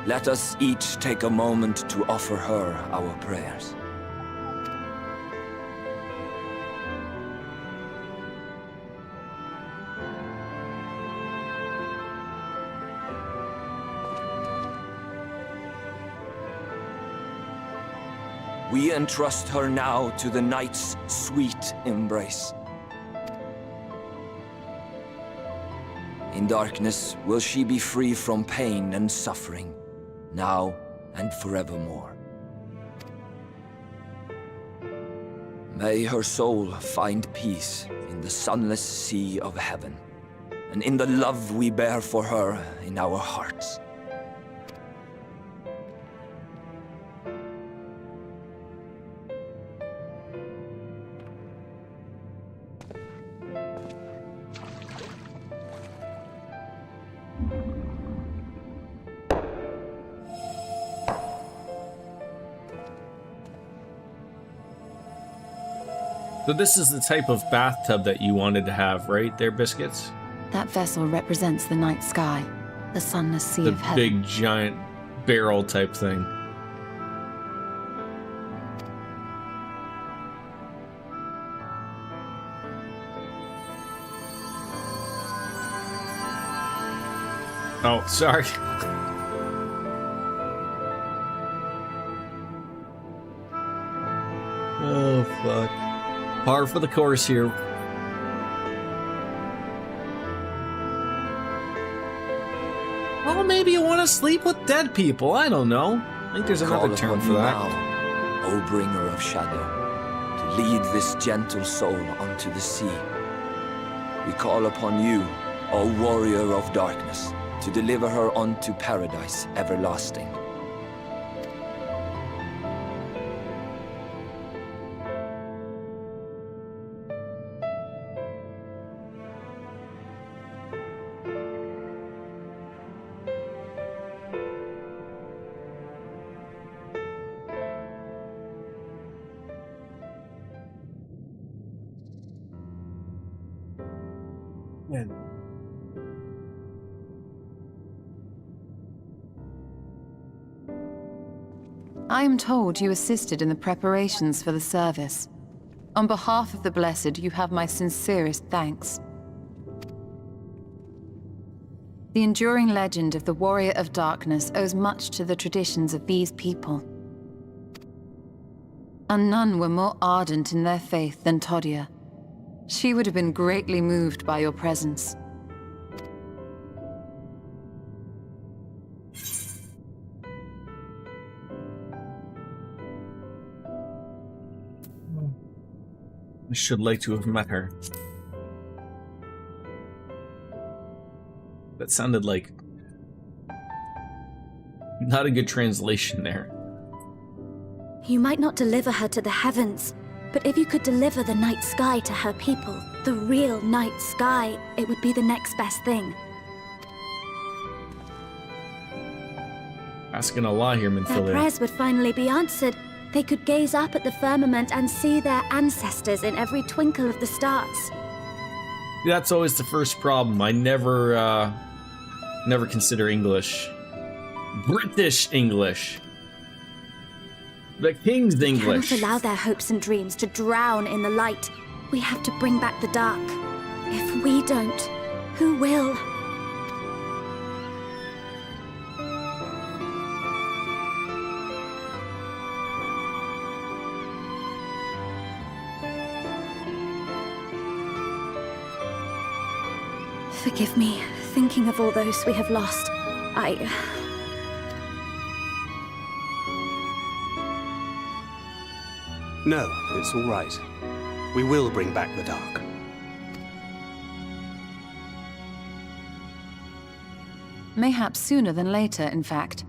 Let us each take a moment to offer her our prayers. We entrust her now to the night's sweet embrace. In darkness will she be free from pain and suffering, now and forevermore. May her soul find peace in the sunless sea of heaven, and in the love we bear for her in our hearts. So this is the type of bathtub that you wanted to have, right there, Biscuits? That vessel represents the night sky, the sunless sea The of heaven. big, giant barrel type thing. Oh, sorry. Oh, fuck. Par for the course here. Well, maybe you want to sleep with dead people. I don't know. I think there's another Call term upon for you that. now, O bringer of shadow, to lead this gentle soul onto the sea. We call upon you, O warrior of darkness, to deliver her unto paradise everlasting. I am told you assisted in the preparations for the service. On behalf of the Blessed, you have my sincerest thanks. The enduring legend of the Warrior of Darkness owes much to the traditions of these people. And none were more ardent in their faith than Todia. She would have been greatly moved by your presence. I should like to have met her. That sounded like not a good translation there. You might not deliver her to the heavens, but if you could deliver the night sky to her people, the real night sky, it would be the next best thing. Asking a lot here, Their Minfilia. prayers would finally be answered. They could gaze up at the firmament and see their ancestors in every twinkle of the stars. That's always the first problem. I never consider English. British English. The King's English. We cannot allow their hopes and dreams to drown in the light. We have to bring back the dark. If we don't, who will? Forgive me, thinking of all those we have lost. No, it's all right. We will bring back the dark. Mayhaps sooner than later, in fact.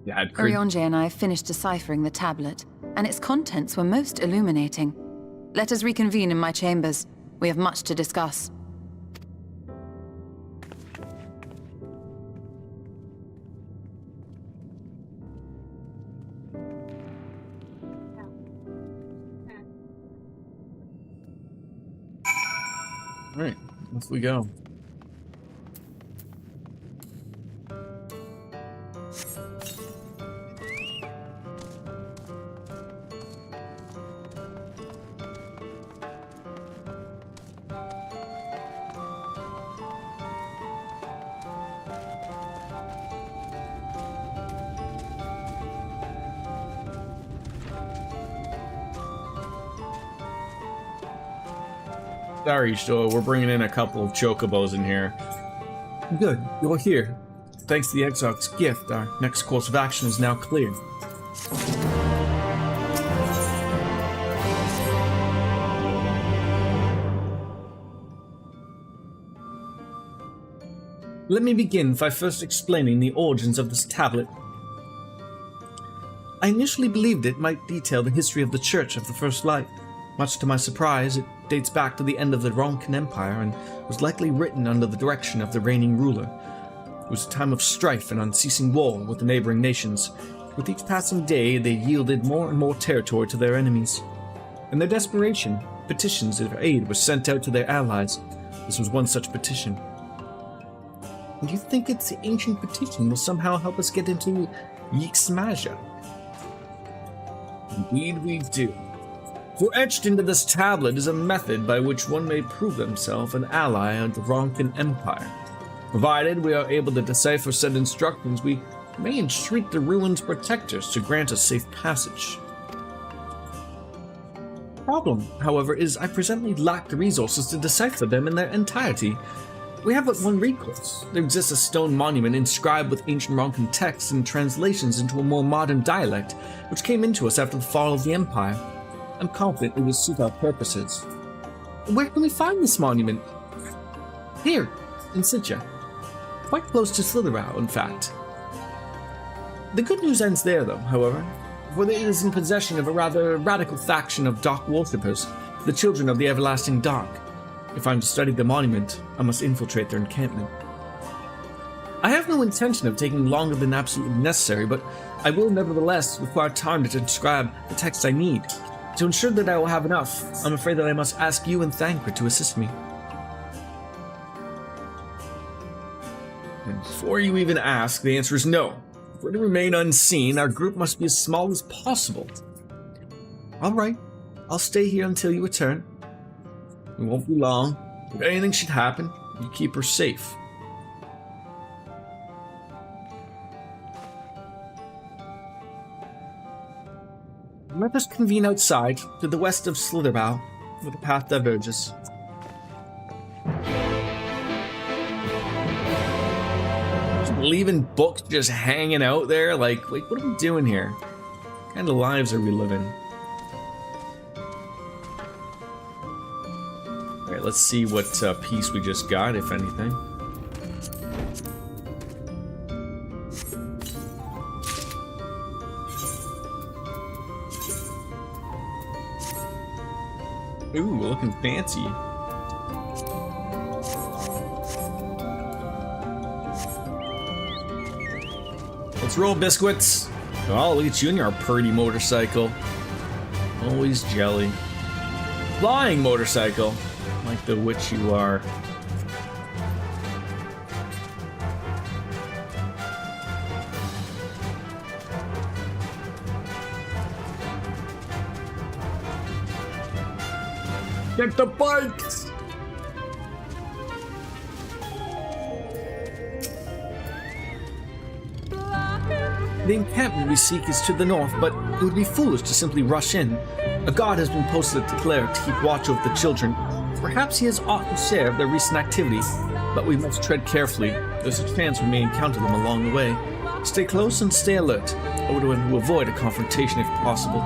Yeah, Orionje and I finished deciphering the tablet, and its contents were most illuminating. Let us reconvene in my chambers. We have much to discuss. All right, off we go. Sorry, so we're bringing in a couple of chocobos in here. Good, you're here. Thanks to the Exarch's gift, our next course of action is now clear. Let me begin by first explaining the origins of this tablet. I initially believed it might detail the history of the Church of the First Light. Much to my surprise, it dates back to the end of the Ronkan Empire and was likely written under the direction of the reigning ruler. It was a time of strife and unceasing war with the neighboring nations. With each passing day, they yielded more and more territory to their enemies. In their desperation, petitions of aid were sent out to their allies. This was one such petition. Do you think it's the ancient petition will somehow help us get into Yixmaja? Indeed we do. For etched into this tablet is a method by which one may prove himself an ally of the Ronkan Empire. Provided we are able to decipher said instructions, we may entreat the ruin's protectors to grant us safe passage. The problem, however, is I presently lack the resources to decipher them in their entirety. We have but one recourse. There exists a stone monument inscribed with ancient Ronkan texts and translations into a more modern dialect, which came into us after the fall of the Empire. I'm confident it will suit our purposes. Where can we find this monument? Here, in Sitja. Quite close to Slitherau, in fact. The good news ends there, though, however, for it is in possession of a rather radical faction of dark worshippers, the Children of the Everlasting Dark. If I'm to study the monument, I must infiltrate their encampment. I have no intention of taking longer than absolutely necessary, but I will nevertheless require time to transcribe the text I need. To ensure that I will have enough, I'm afraid that I must ask you and Thancred to assist me. And before you even ask, the answer is no. If we're to remain unseen, our group must be as small as possible. Alright, I'll stay here until you return. It won't be long. If anything should happen, you keep her safe. Let us convene outside, to the west of Slitherbow, where the path diverges. Just leaving books just hanging out there? Like, what are we doing here? What kind of lives are we living? Alright, let's see what piece we just got, if anything. Ooh, looking fancy. Let's roll, biscuits. Oh, look at you and your pretty motorcycle. Always jelly. Flying motorcycle. Like the witch you are. Get the bikes! The encampment we seek is to the north, but it would be foolish to simply rush in. A guard has been posted at the Clare to keep watch over the children. Perhaps he has aught to share of their recent activity, but we must tread carefully. There's a chance we may encounter them along the way. Stay close and stay alert, or to avoid a confrontation if possible.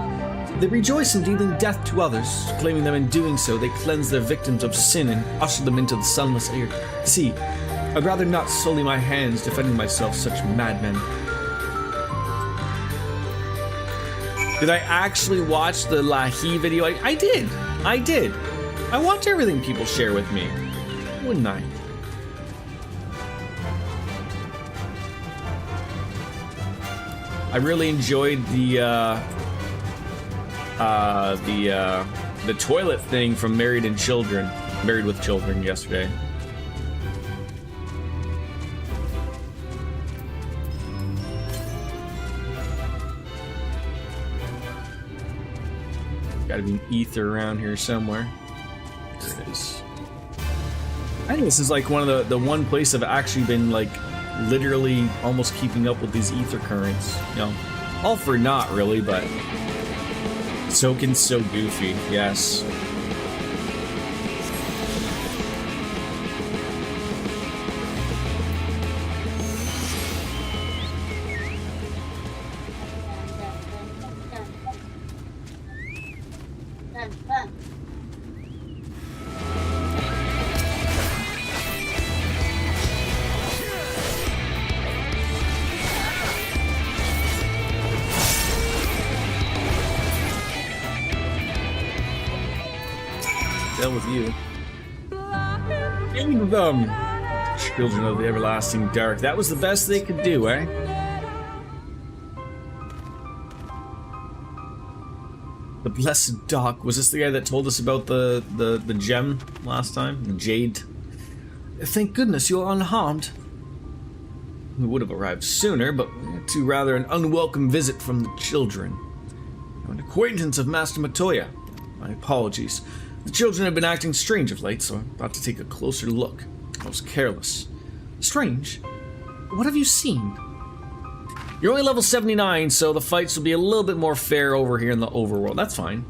They rejoice in dealing death to others, claiming that in doing so they cleanse their victims of sin and usher them into the sunless air. See, I'd rather not sully my hands defending myself such madmen. Did I actually watch the Lahi video? I did. I watch everything people share with me. Wouldn't I? I really enjoyed the toilet thing from Married with Children yesterday. Gotta be an ether around here somewhere. There it is. I think this is like one of the one place I've actually been like literally almost keeping up with these ether currents. You know, all for naught really, but Soken's so goofy, yes. With you. Aim them! Children of the Everlasting Dark. That was the best they could do, eh? The blessed Doc. Was this the guy that told us about the gem last time? The jade? Thank goodness you're unharmed. We would have arrived sooner, but to rather an unwelcome visit from the children. I'm an acquaintance of Master Matoya. My apologies. The children have been acting strange of late, so I thought to take a closer look. I was careless. Strange? What have you seen? You're only level 79, so the fights will be a little bit more fair over here in the overworld. That's fine.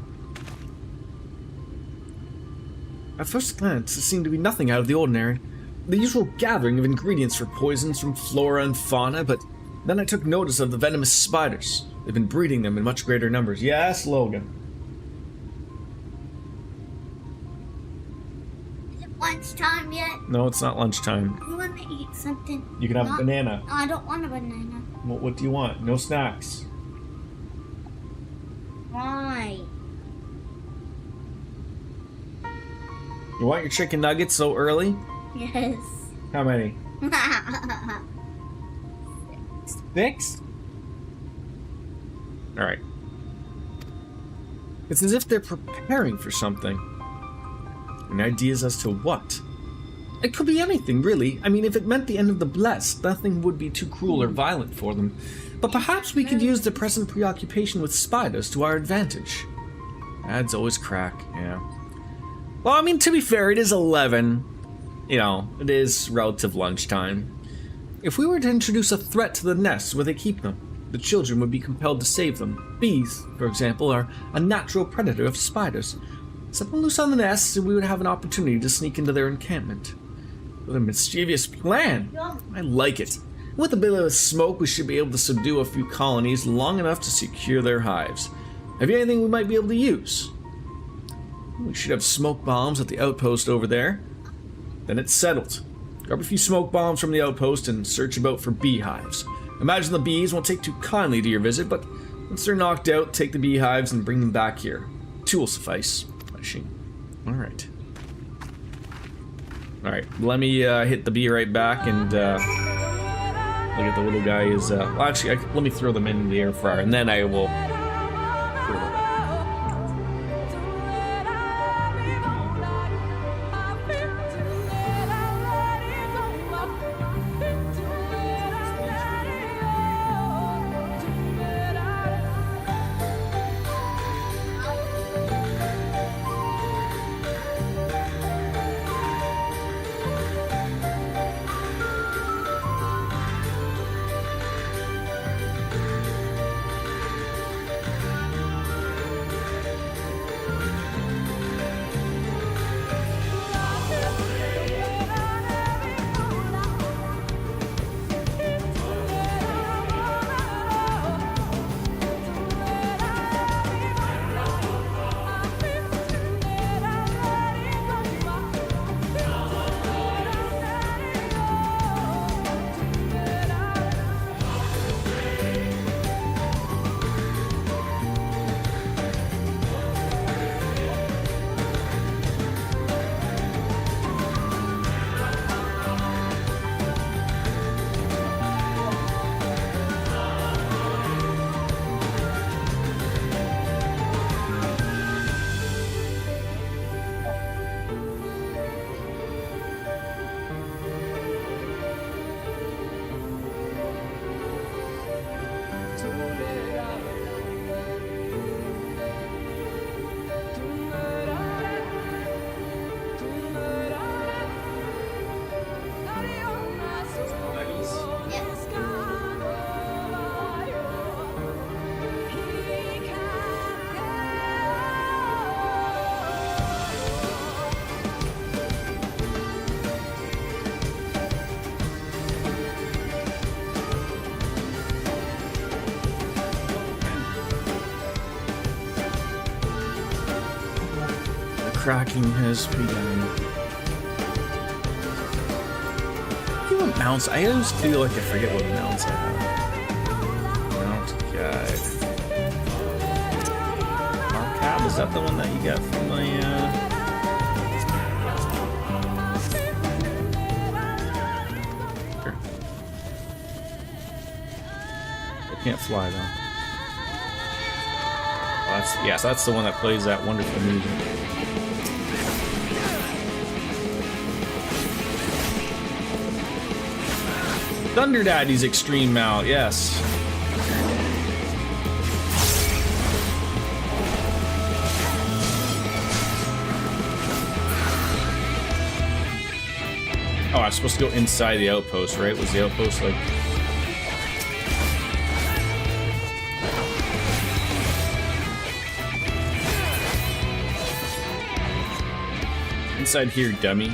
At first glance, it seemed to be nothing out of the ordinary. The usual gathering of ingredients for poisons from flora and fauna, but then I took notice of the venomous spiders. They've been breeding them in much greater numbers. Yes, Logan. Is it lunchtime yet? No, it's not lunchtime. You want to eat something? You can have a banana. No, I don't want a banana. What do you want? No snacks. Why? You want your chicken nuggets so early? Yes. How many? 6? Alright. It's as if they're preparing for something. And ideas as to what? It could be anything, really. I mean, if it meant the end of the blessed, nothing would be too cruel or violent for them. But perhaps we could use the present preoccupation with spiders to our advantage. Ads always crack, yeah. Well, I mean, to be fair, it is 11. You know, it is relative lunchtime. If we were to introduce a threat to the nests where they keep them, the children would be compelled to save them. Bees, for example, are a natural predator of spiders. Set them loose on the nests, and we would have an opportunity to sneak into their encampment. What a mischievous plan. I like it. With a bit of smoke, we should be able to subdue a few colonies long enough to secure their hives. Have you anything we might be able to use? We should have smoke bombs at the outpost over there. Then it's settled. Grab a few smoke bombs from the outpost and search about for beehives. Imagine the bees won't take too kindly to your visit, but once they're knocked out, take the beehives and bring them back here. 2 will suffice. Alright. Alright, let me hit the bee right back and look at the little guy is... well, actually, let me throw them in the air fryer, and then I will... Cracking has begun. What mounts? I always feel like I forget what mounts I have. Mount guide. Arcab, is that the one that you get from the Sure. I can't fly though. Oh, That's the one that plays that wonderful music. Thunder Daddy's extreme mount, yes. Oh, I was supposed to go inside the outpost, right? Was the outpost like... Inside here, dummy.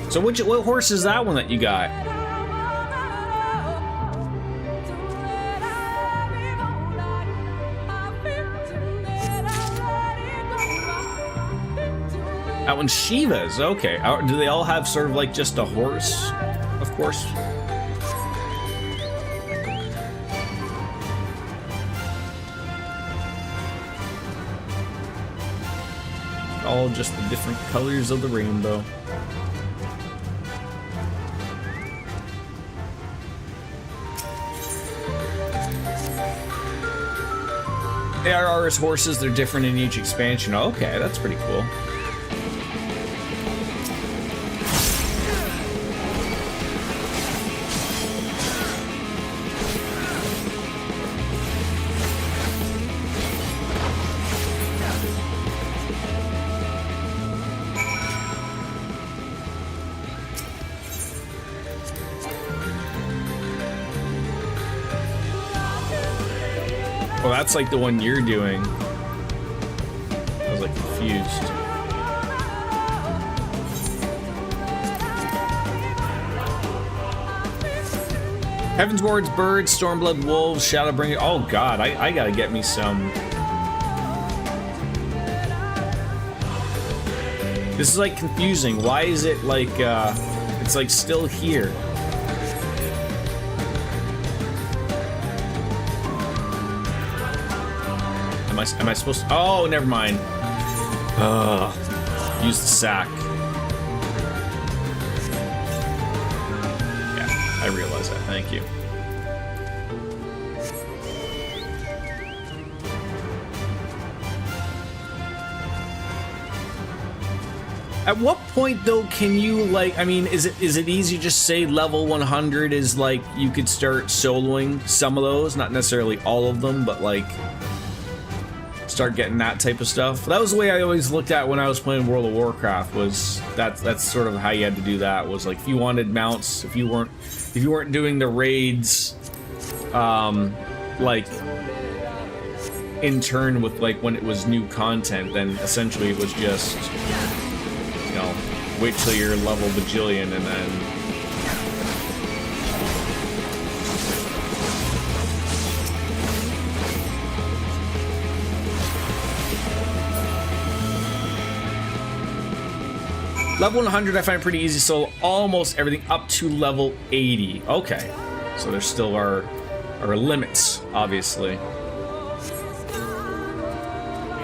So what horse is that one that you got? That one's Shiva's, okay. Do they all have sort of like just a horse, of course? All just the different colors of the rainbow. ARR's horses, they're different in each expansion. Okay, that's pretty cool. Well, that's like the one you're doing. I was like confused. Heaven's Ward's birds, Stormblood wolves, Shadowbringers. Oh god, I gotta get me some. This is like confusing. Why is it like it's like still here? Am I supposed to? Oh, never mind. Use the sack. Yeah, I realize that. Thank you. At what point though can you like? I mean, is it easy to just say level 100 is like you could start soloing some of those, not necessarily all of them, but like. Start getting that type of stuff. That was the way I always looked at when I was playing World of Warcraft. Was that's sort of how you had to do that. Was like if you wanted mounts, if you weren't doing the raids, like in turn with like when it was new content, then essentially it was just wait till you're level bajillion and then. Level 100 I find pretty easy, so almost everything up to level 80. Okay, so there still are limits, obviously.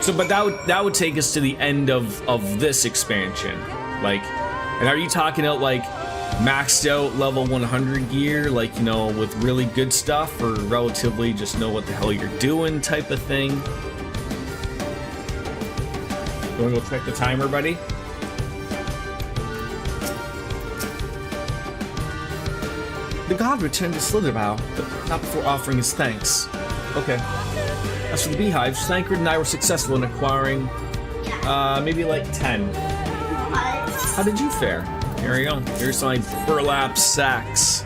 So, but that would take us to the end of this expansion. Like, and are you talking about like maxed out level 100 gear, like with really good stuff, or relatively just know what the hell you're doing type of thing? You wanna go check the timer, buddy? The god returned to Slitherbow, but not before offering his thanks. Okay. As for the beehives, Thancred and I were successful in acquiring, maybe like 10. How did you fare? Here we go. Here's my burlap sacks.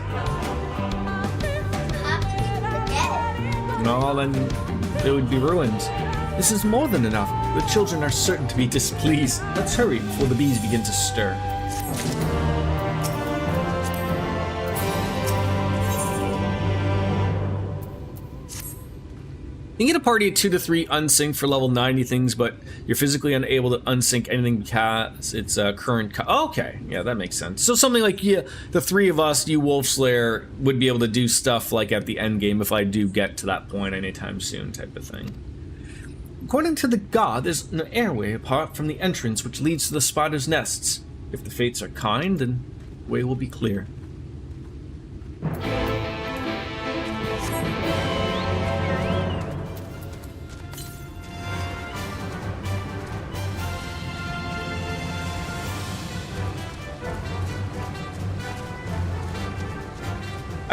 No, then they would be ruined. This is more than enough. The children are certain to be displeased. Let's hurry before the bees begin to stir. You can get a party of 2 to 3 unsynced for level 90 things, but you're physically unable to unsync anything because it's a current. Okay, yeah, that makes sense. So something like the 3 of us, you Wolfslayer, would be able to do stuff like at the end game if I do get to that point anytime soon, type of thing. According to the god, there's an airway apart from the entrance which leads to the spiders' nests. If the fates are kind, then the way will be clear.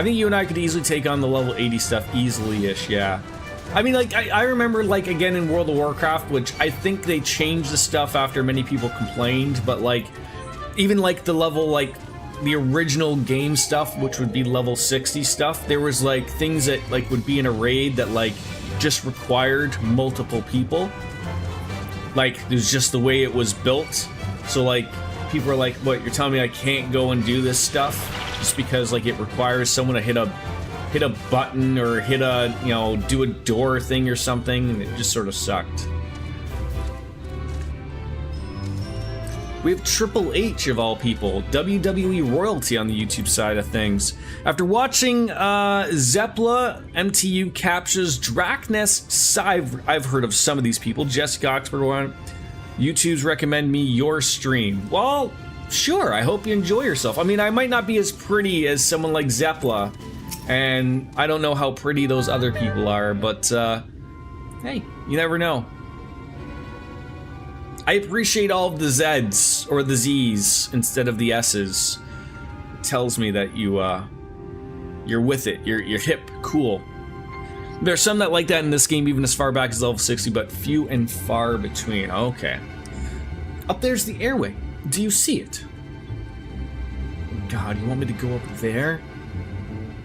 I think you and I could easily take on the level 80 stuff easily-ish, yeah. I mean, like, I remember, like, again in World of Warcraft, which I think they changed the stuff after many people complained, but, like, even, like, the level, like, the original game stuff, which would be level 60 stuff, there was, like, things that, like, would be in a raid that, like, just required multiple people. Like, it was just the way it was built. So, like, people are like, what, you're telling me I can't go and do this stuff just because, like, it requires someone to hit a button or hit a, you know, do a door thing or something, and it just sort of sucked. We have Triple H, of all people, WWE royalty on the YouTube side of things. After watching Zeppla, MTU captures Drakness, I've heard of some of these people. Jessica Oxford one. YouTube's recommend me your stream. Well, sure, I hope you enjoy yourself. I mean, I might not be as pretty as someone like Zeppla, and I don't know how pretty those other people are, but hey, you never know. I appreciate all of the Z's or the Z's instead of the S's. It tells me that you're with it. You're hip, cool. There's some that like that in this game, even as far back as level 60, but few and far between. Okay. Up there's the airway. Do you see it? God, you want me to go up there?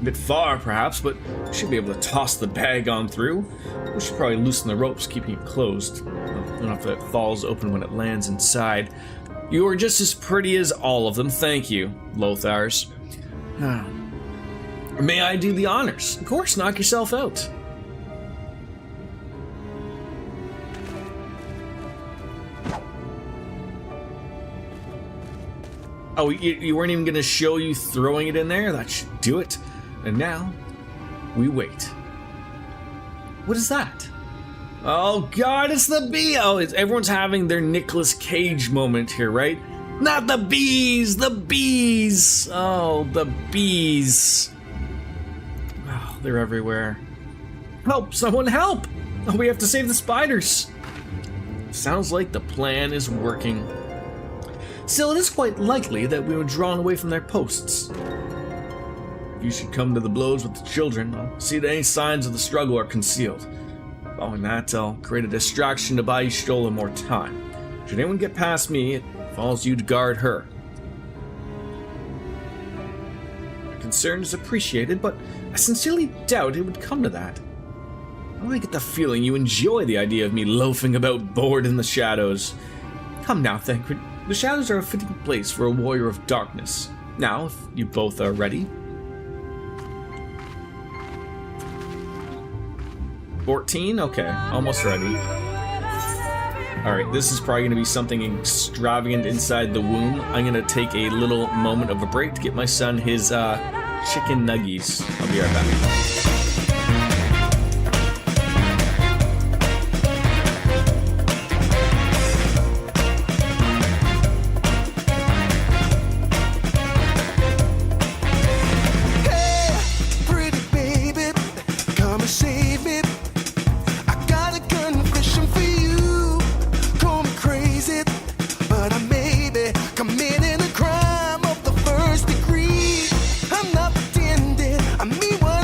A bit far, perhaps, but we should be able to toss the bag on through. We should probably loosen the ropes, keeping it closed. I don't know if it falls open when it lands inside. You are just as pretty as all of them, thank you, Lothars. May I do the honors? Of course, knock yourself out. Oh, you weren't even going to show you throwing it in there? That should do it. And now, we wait. What is that? Oh God, it's the bee! Oh, everyone's having their Nicolas Cage moment here, right? Not the bees! The bees! Oh, the bees. Oh, they're everywhere. Help! Someone help! Oh, we have to save the spiders. Sounds like the plan is working. Still, it is quite likely that we were drawn away from their posts. If you should come to the blows with the children, I'll see that any signs of the struggle are concealed. Following that, I'll create a distraction to buy you Stola more time. Should anyone get past me, it falls you to guard her. Your concern is appreciated, but I sincerely doubt it would come to that. I only get the feeling you enjoy the idea of me loafing about bored in the shadows. Come now, Thancred. The shadows are a fitting place for a warrior of darkness. Now, if you both are ready. 14? Okay, almost ready. Alright, this is probably going to be something extravagant inside the womb. I'm going to take a little moment of a break to get my son his chicken nuggies. I'll be right back.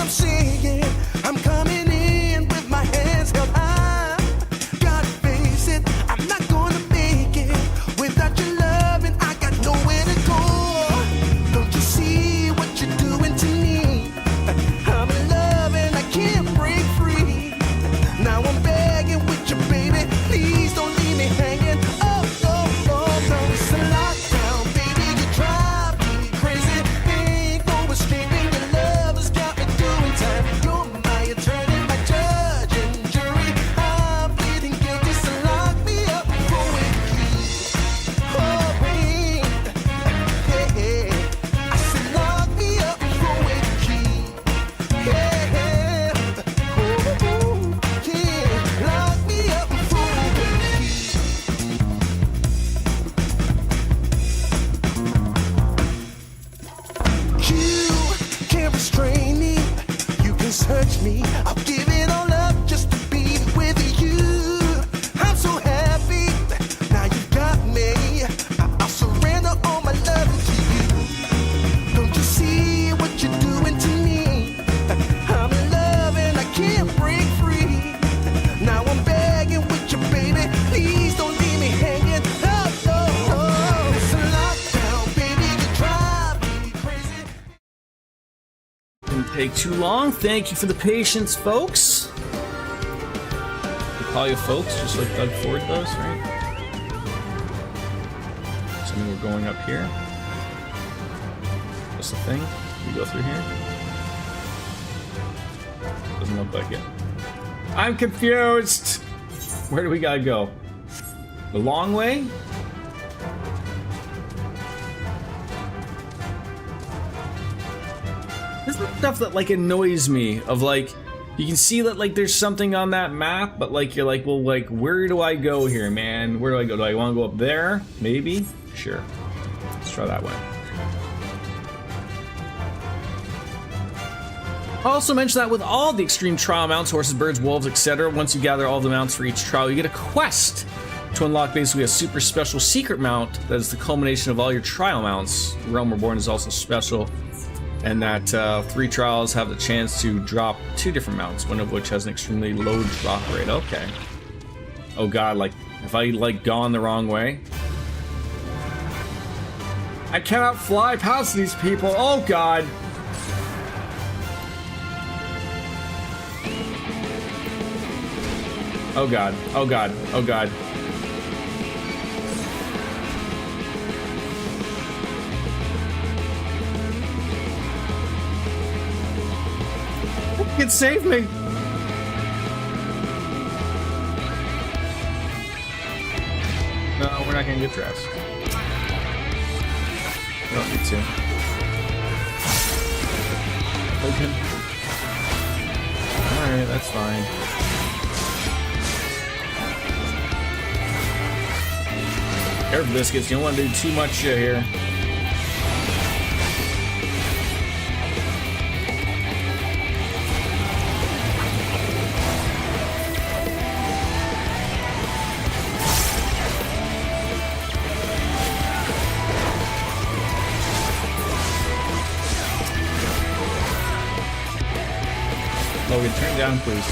Saying take too long. Thank you for the patience, folks. We call you folks, just like Doug Ford does, right? So we're going up here. What's the thing? We go through here? Doesn't look like it. I'm confused! Where do we gotta go? The long way? This is the stuff that like annoys me of like you can see that like there's something on that map, but like you're like, well, like where do I go here, man? Where do I go? Do I want to go up there? Maybe? Sure. Let's try that way. I'll also mention that with all the extreme trial mounts, horses, birds, wolves, etc., once you gather all the mounts for each trial, you get a quest to unlock basically a super special secret mount that is the culmination of all your trial mounts. Realm Reborn is also special, and that 3 trials have the chance to drop 2 different mounts, one of which has an extremely low drop rate. Okay. Oh god, like, if I, like, gone the wrong way? I cannot fly past these people! Oh god! Oh god, oh god, oh god. You can save me! No, we're not gonna get dressed. We don't need to. Hogan. Alright, that's fine. Careful, biscuits. You don't want to do too much shit here. Logan, turn it down, please.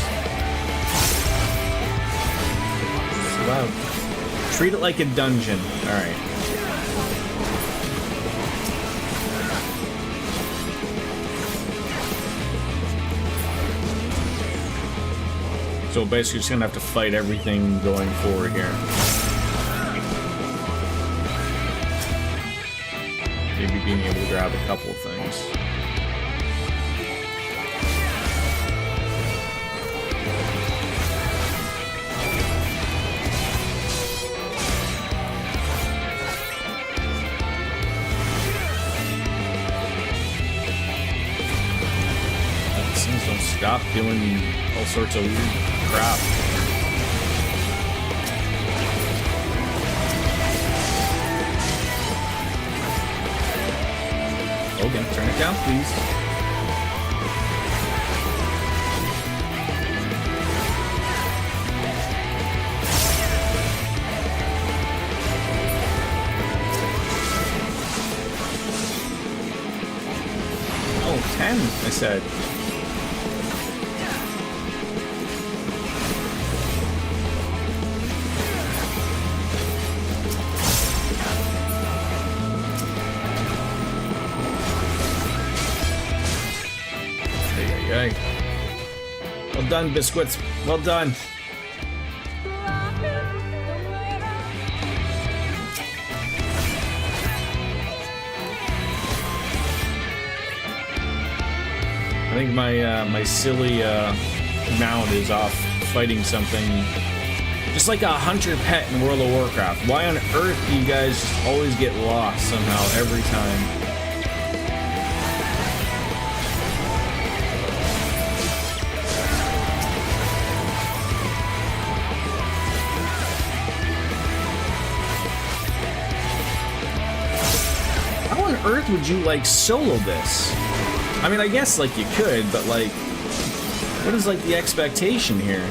It's loud. Treat it like a dungeon. Alright. So basically, you're just gonna have to fight everything going forward here. Maybe being able to grab a couple of things. Stop doing all sorts of weird crap. Logan, turn it down, please. Oh, 10, I said. Well done, biscuits. Well done. I think my silly mount is off fighting something just like a hunter pet in World of Warcraft. Why on earth do you guys just always get lost somehow every time? Earth would you like solo this? I mean, I guess like you could, but like what is like the expectation here?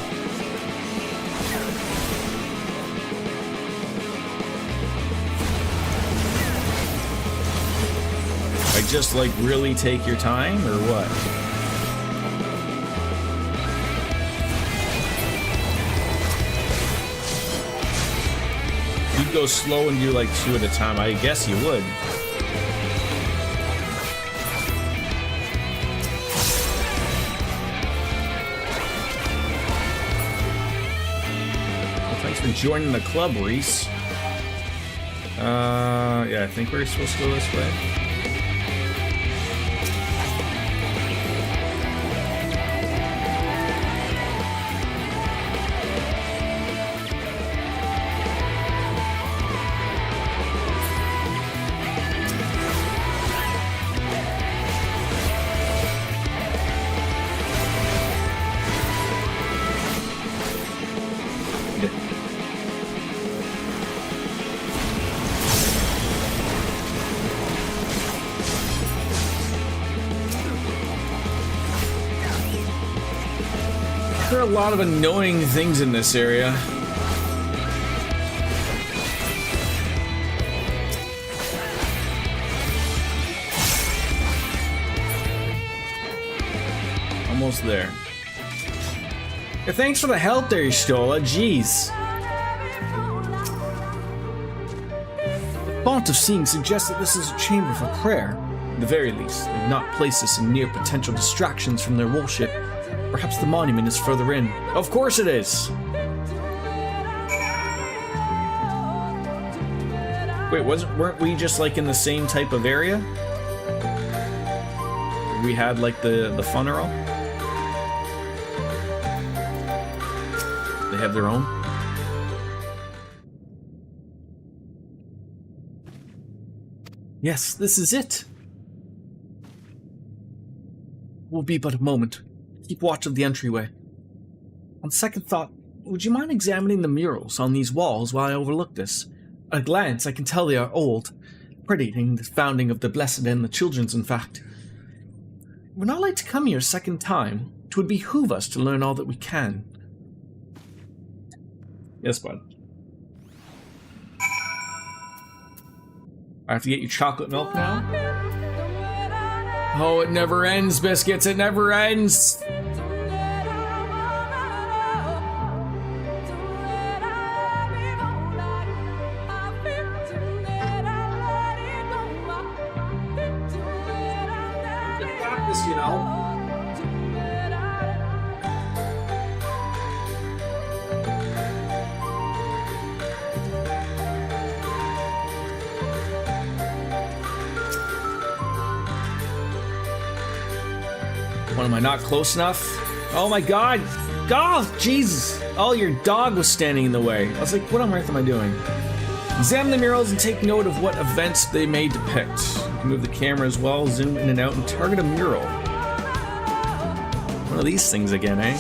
Like just like really take your time or what? You'd go slow and do like 2 at a time. I guess you would. joining the club, Reese. Yeah, I think we're supposed to go this way. There are a lot of annoying things in this area. Almost there. Yeah, thanks for the help there, Stola. Jeez. The font of seeing suggests that this is a chamber for prayer. At the very least, they have not placed us in near potential distractions from their worship. Perhaps the monument is further in. Of course it is! Wait, weren't we just like in the same type of area? We had like the funeral? They have their own? Yes, this is it! Will be but a moment. Keep watch of the entryway. On second thought, would you mind examining the murals on these walls while I overlook this? At a glance, I can tell they are old, predating the founding of the Blessed and the Children's, in fact. We're not like to come here a second time. It would behoove us to learn all that we can. Yes, bud. I have to get you chocolate milk now? Oh, it never ends, biscuits. It never ends. Practice, you know. What, am I not close enough? Oh my god! Oh, Jesus! Oh, your dog was standing in the way. I was like, what on earth am I doing? Examine the murals and take note of what events they may depict. Move the camera as well, zoom in and out, and target a mural. One of these things again, eh?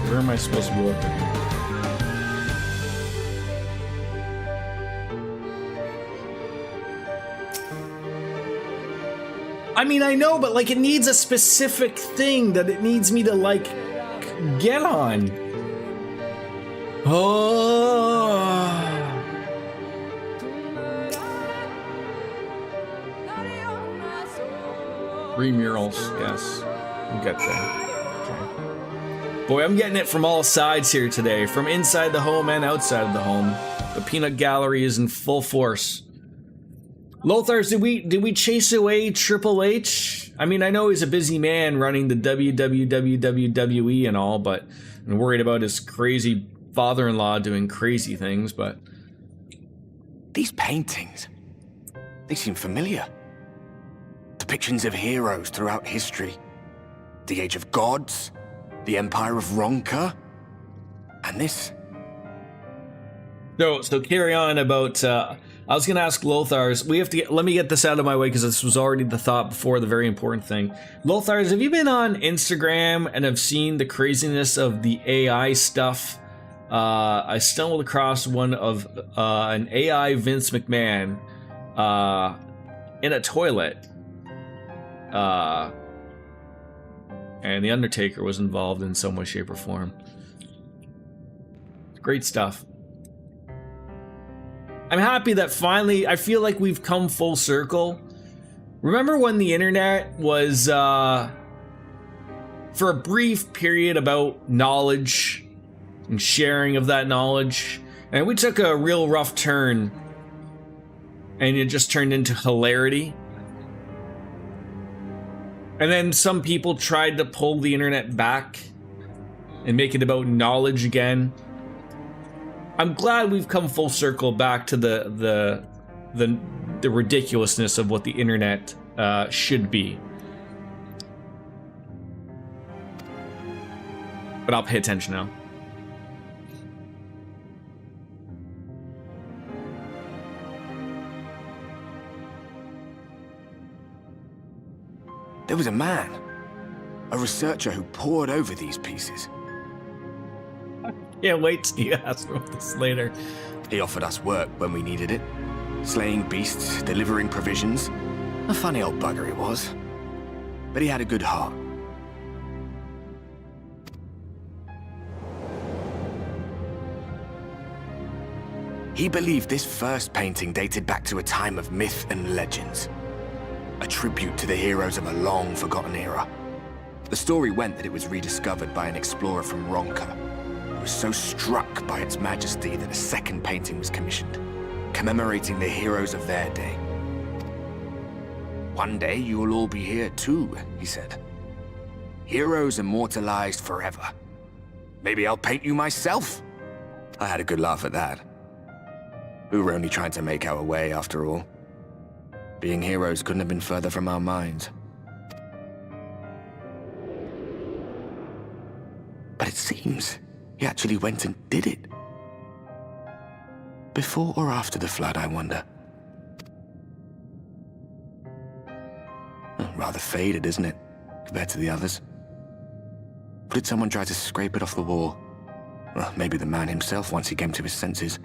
Where am I supposed to be looking? I mean, I know, but like it needs a specific thing that it needs me to like get on. Oh. Three murals, yes. We'll get there. Boy, I'm getting it from all sides here today, from inside the home and outside of the home. The peanut gallery is in full force. Lothars, did we chase away Triple H? I mean, I know he's a busy man running the WWE and all, but I'm worried about his crazy father-in-law doing crazy things, but... These paintings, they seem familiar. Depictions of heroes throughout history. The Age of Gods, the Empire of Ronka, and this. So carry on about, I was going to ask Lothars, let me get this out of my way because this was already the thought before the very important thing. Lothars, have you been on Instagram and have seen the craziness of the AI stuff? I stumbled across one of an AI Vince McMahon in a toilet. And The Undertaker was involved in some way, shape, or form. Great stuff. I'm happy that finally, I feel like we've come full circle. Remember when the internet was, for a brief period about knowledge and sharing of that knowledge, and we took a real rough turn, and it just turned into hilarity. And then some people tried to pull the internet back and make it about knowledge again. I'm glad we've come full circle back to the ridiculousness of what the internet should be. But I'll pay attention now. There was a man, a researcher who pored over these pieces. Can't wait till you ask about this later. He offered us work when we needed it. Slaying beasts, delivering provisions. A funny old bugger he was. But he had a good heart. He believed this first painting dated back to a time of myth and legends. A tribute to the heroes of a long-forgotten era. The story went that it was rediscovered by an explorer from Ronka, who was so struck by its majesty that a second painting was commissioned, commemorating the heroes of their day. One day you will all be here too, he said. Heroes immortalized forever. Maybe I'll paint you myself. I had a good laugh at that. We were only trying to make our way after all. Being heroes couldn't have been further from our minds. But it seems he actually went and did it. Before or after the flood, I wonder. Rather faded, isn't it, compared to the others? Or did someone try to scrape it off the wall? Well, maybe the man himself once he came to his senses.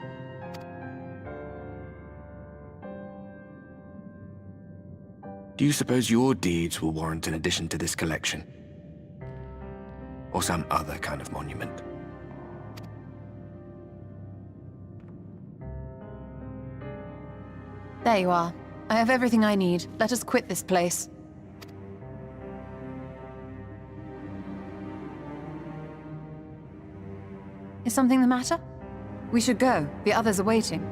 Do you suppose your deeds will warrant an addition to this collection? Or some other kind of monument? There you are. I have everything I need. Let us quit this place. Is something the matter? We should go. The others are waiting.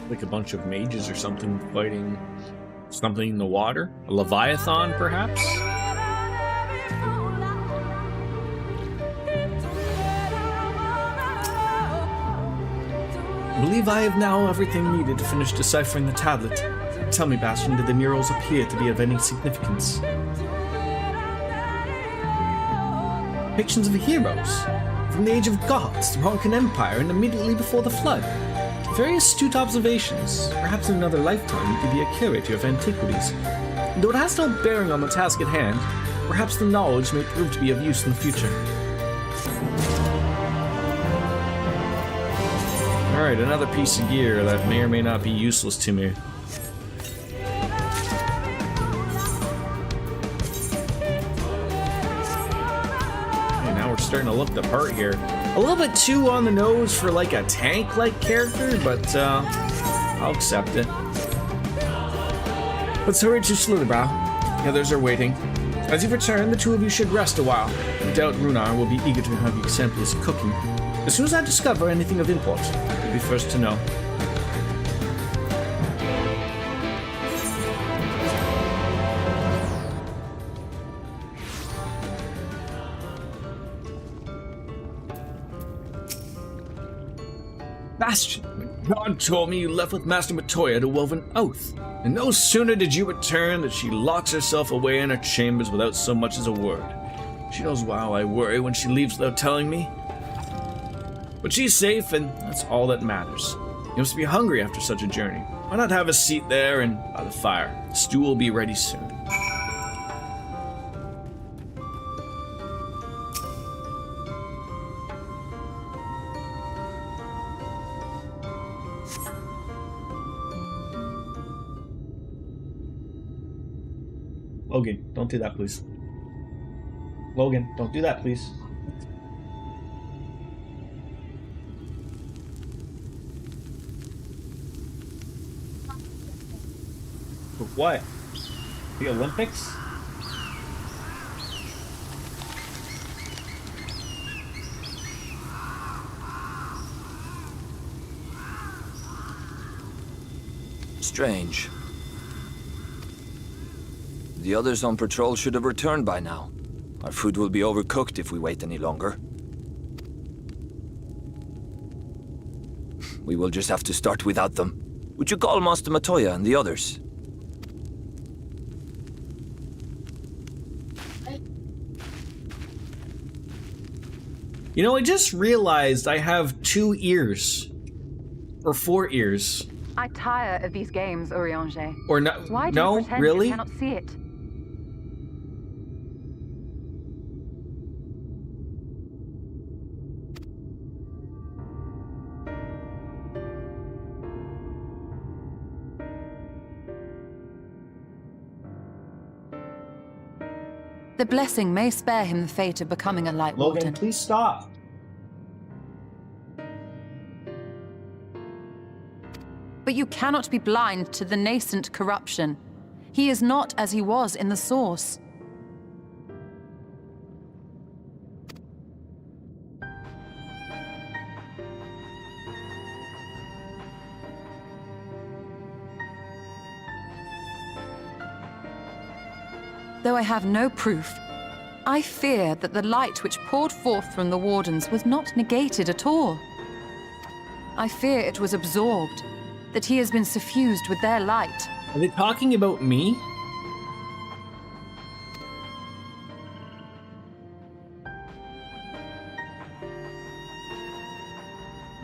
Like a bunch of mages or something fighting something in the water? A leviathan, perhaps? I believe I have now everything needed to finish deciphering the tablet. Tell me, Bastion, did the murals appear to be of any significance? Depictions of heroes from the Age of Gods, the Ronkan Empire, and immediately before the Flood. Very astute observations. Perhaps in another lifetime you could be a curator of antiquities. Though it has no bearing on the task at hand, perhaps the knowledge may prove to be of use in the future. Alright, another piece of gear that may or may not be useless to me. Okay, now we're starting to look the part here. A little bit too on the nose for like a tank-like character, but I'll accept it. Let's hurry to Slitterbrow. The others are waiting. As you return, the two of you should rest a while. No doubt Runar will be eager to have you sample his cooking. As soon as I discover anything of import, you'll be first to know. Bastion, God told me you left with Master Matoya to wove an oath, and no sooner did you return than she locks herself away in her chambers without so much as a word. She knows how I worry when she leaves without telling me. But she's safe, and that's all that matters. You must be hungry after such a journey. Why not have a seat there and by the fire? The stew will be ready soon. Logan, don't do that, please. Logan, don't do that, please. For what? The Olympics? Strange. The others on patrol should have returned by now. Our food will be overcooked if we wait any longer. We will just have to start without them. Would you call Master Matoya and the others? You know, I just realized I have 2 ears. Or 4 ears. I tire of these games, Urianger. Or no, Why do no, you pretend really? you cannot see it? The blessing may spare him the fate of becoming a light Logan, warden. please stop. But you cannot be blind to the nascent corruption. He is not as he was in the source. Though I have no proof, I fear that the light which poured forth from the wardens was not negated at all. I fear it was absorbed, that he has been suffused with their light. Are they talking about me?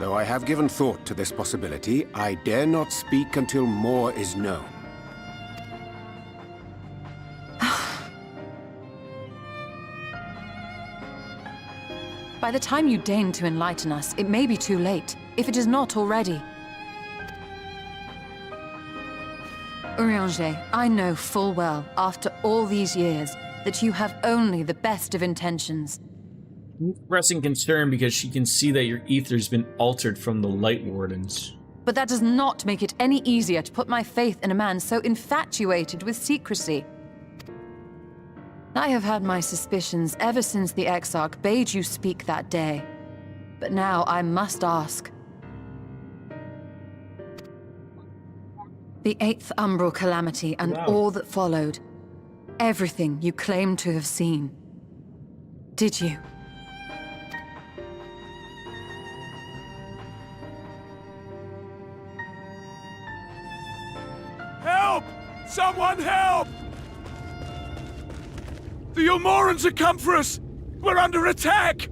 Though I have given thought to this possibility, I dare not speak until more is known. By the time you deign to enlighten us, it may be too late, if it is not already. Urianger, I know full well, after all these years, that you have only the best of intentions. Expressing concern because she can see that your ether's been altered from the Light Wardens. But that does not make it any easier to put my faith in a man so infatuated with secrecy. I have had my suspicions ever since the Exarch bade you speak that day. But now I must ask. The 8th Umbral Calamity and all that followed. Everything you claim to have seen. Did you? Help! Someone help! The Ilmorans have come for us! We're under attack!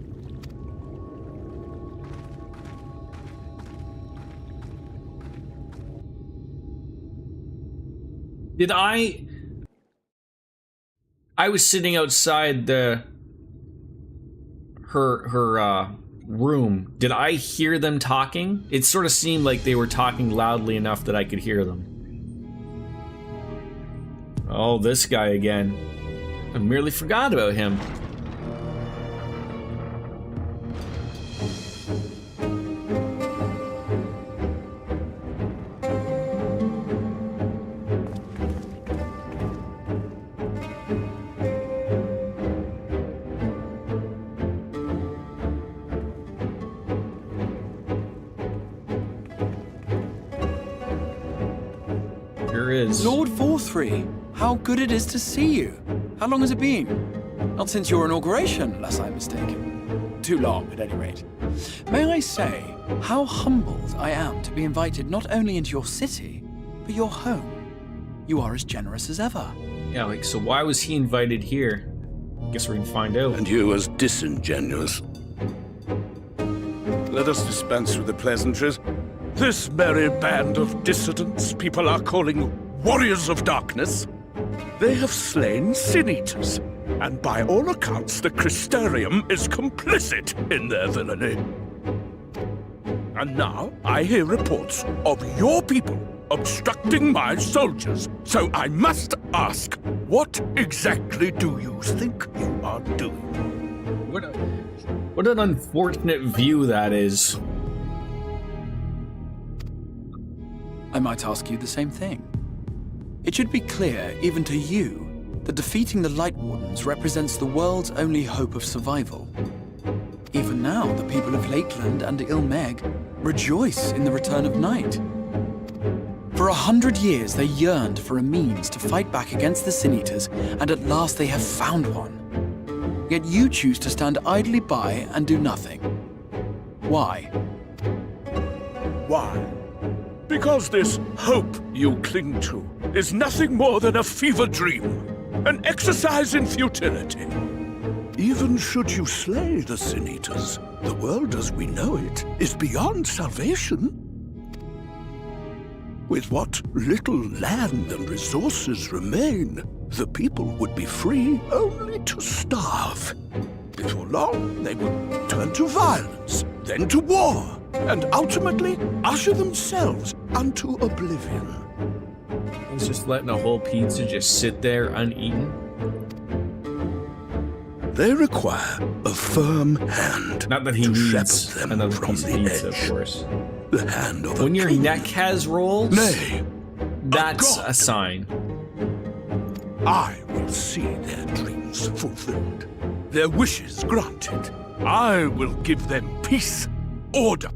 Did I was sitting outside her room. Did I hear them talking? It sort of seemed like they were talking loudly enough that I could hear them. Oh, this guy again. I merely forgot about him. Here is Lord Forthry, how good it is to see you. How long has it been? Not since your inauguration, unless I'm mistaken. Too long, at any rate. May I say, how humbled I am to be invited not only into your city, but your home. You are as generous as ever. Yeah, like, so why was he invited here? Guess we're gonna find out. And you as disingenuous. Let us dispense with the pleasantries. This merry band of dissidents people are calling Warriors of Darkness. They have slain Sin-Eaters, and by all accounts the Crystarium is complicit in their villainy. And now I hear reports of your people obstructing my soldiers. So I must ask, what exactly do you think you are doing? What an unfortunate view that is. I might ask you the same thing. It should be clear, even to you, that defeating the Light Wardens represents the world's only hope of survival. Even now, the people of Lakeland and Ilmeg rejoice in the return of night. For 100 years, they yearned for a means to fight back against the Sin Eaters, and at last they have found one. Yet you choose to stand idly by and do nothing. Why? Why? Because this hope you cling to is nothing more than a fever dream, an exercise in futility. Even should you slay the Sin Eaters, the world as we know it is beyond salvation. With what little land and resources remain, the people would be free only to starve. Before long, they would turn to violence, then to war, and ultimately usher themselves unto oblivion. He's just letting a whole pizza just sit there uneaten. They require a firm hand. Not that he to needs shepherd them another from piece of the pizza, edge. of course. The hand of When a your king. neck has rolls, Nay, that's god. a sign. I will see their dreams fulfilled, their wishes granted. I will give them peace, order.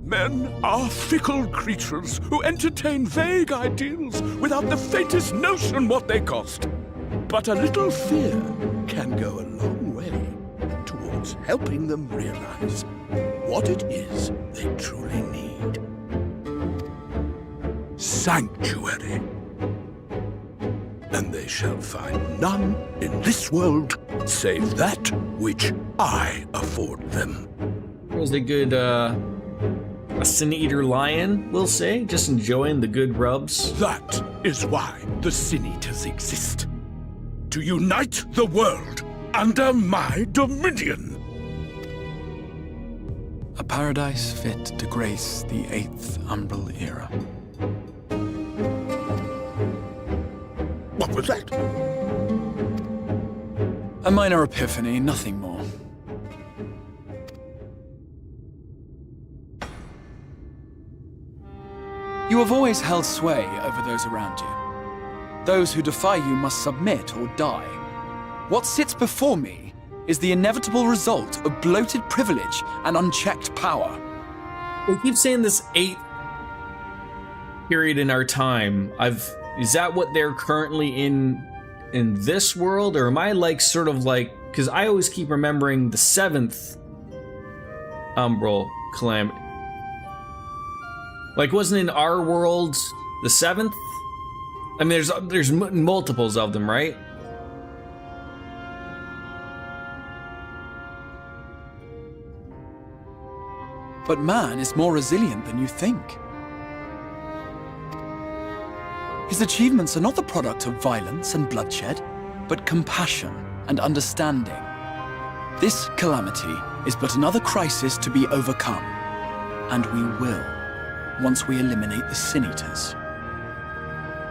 Men are fickle creatures who entertain vague ideals without the faintest notion what they cost. But a little fear can go a long way towards helping them realize what it is they truly need. Sanctuary. And they shall find none in this world save that which I afford them. Was a good, a Sin Eater lion, we'll say, just enjoying the good rubs. That is why the Sin Eaters exist. To unite the world under my dominion. A paradise fit to grace the 8th Umbral era. What was that? A minor epiphany, nothing more. You have always held sway over those around you. Those who defy you must submit or die. What sits before me is the inevitable result of bloated privilege and unchecked power. We keep saying this 8th period in our time. Is that what they're currently in this world, or am I like sort of like, because I always keep remembering the 7th Umbral Calamity. Like, wasn't in our world the 7th? I mean, there's multiples of them, right? But man is more resilient than you think. His achievements are not the product of violence and bloodshed, but compassion and understanding. This calamity is but another crisis to be overcome, and we will, once we eliminate the Sin Eaters.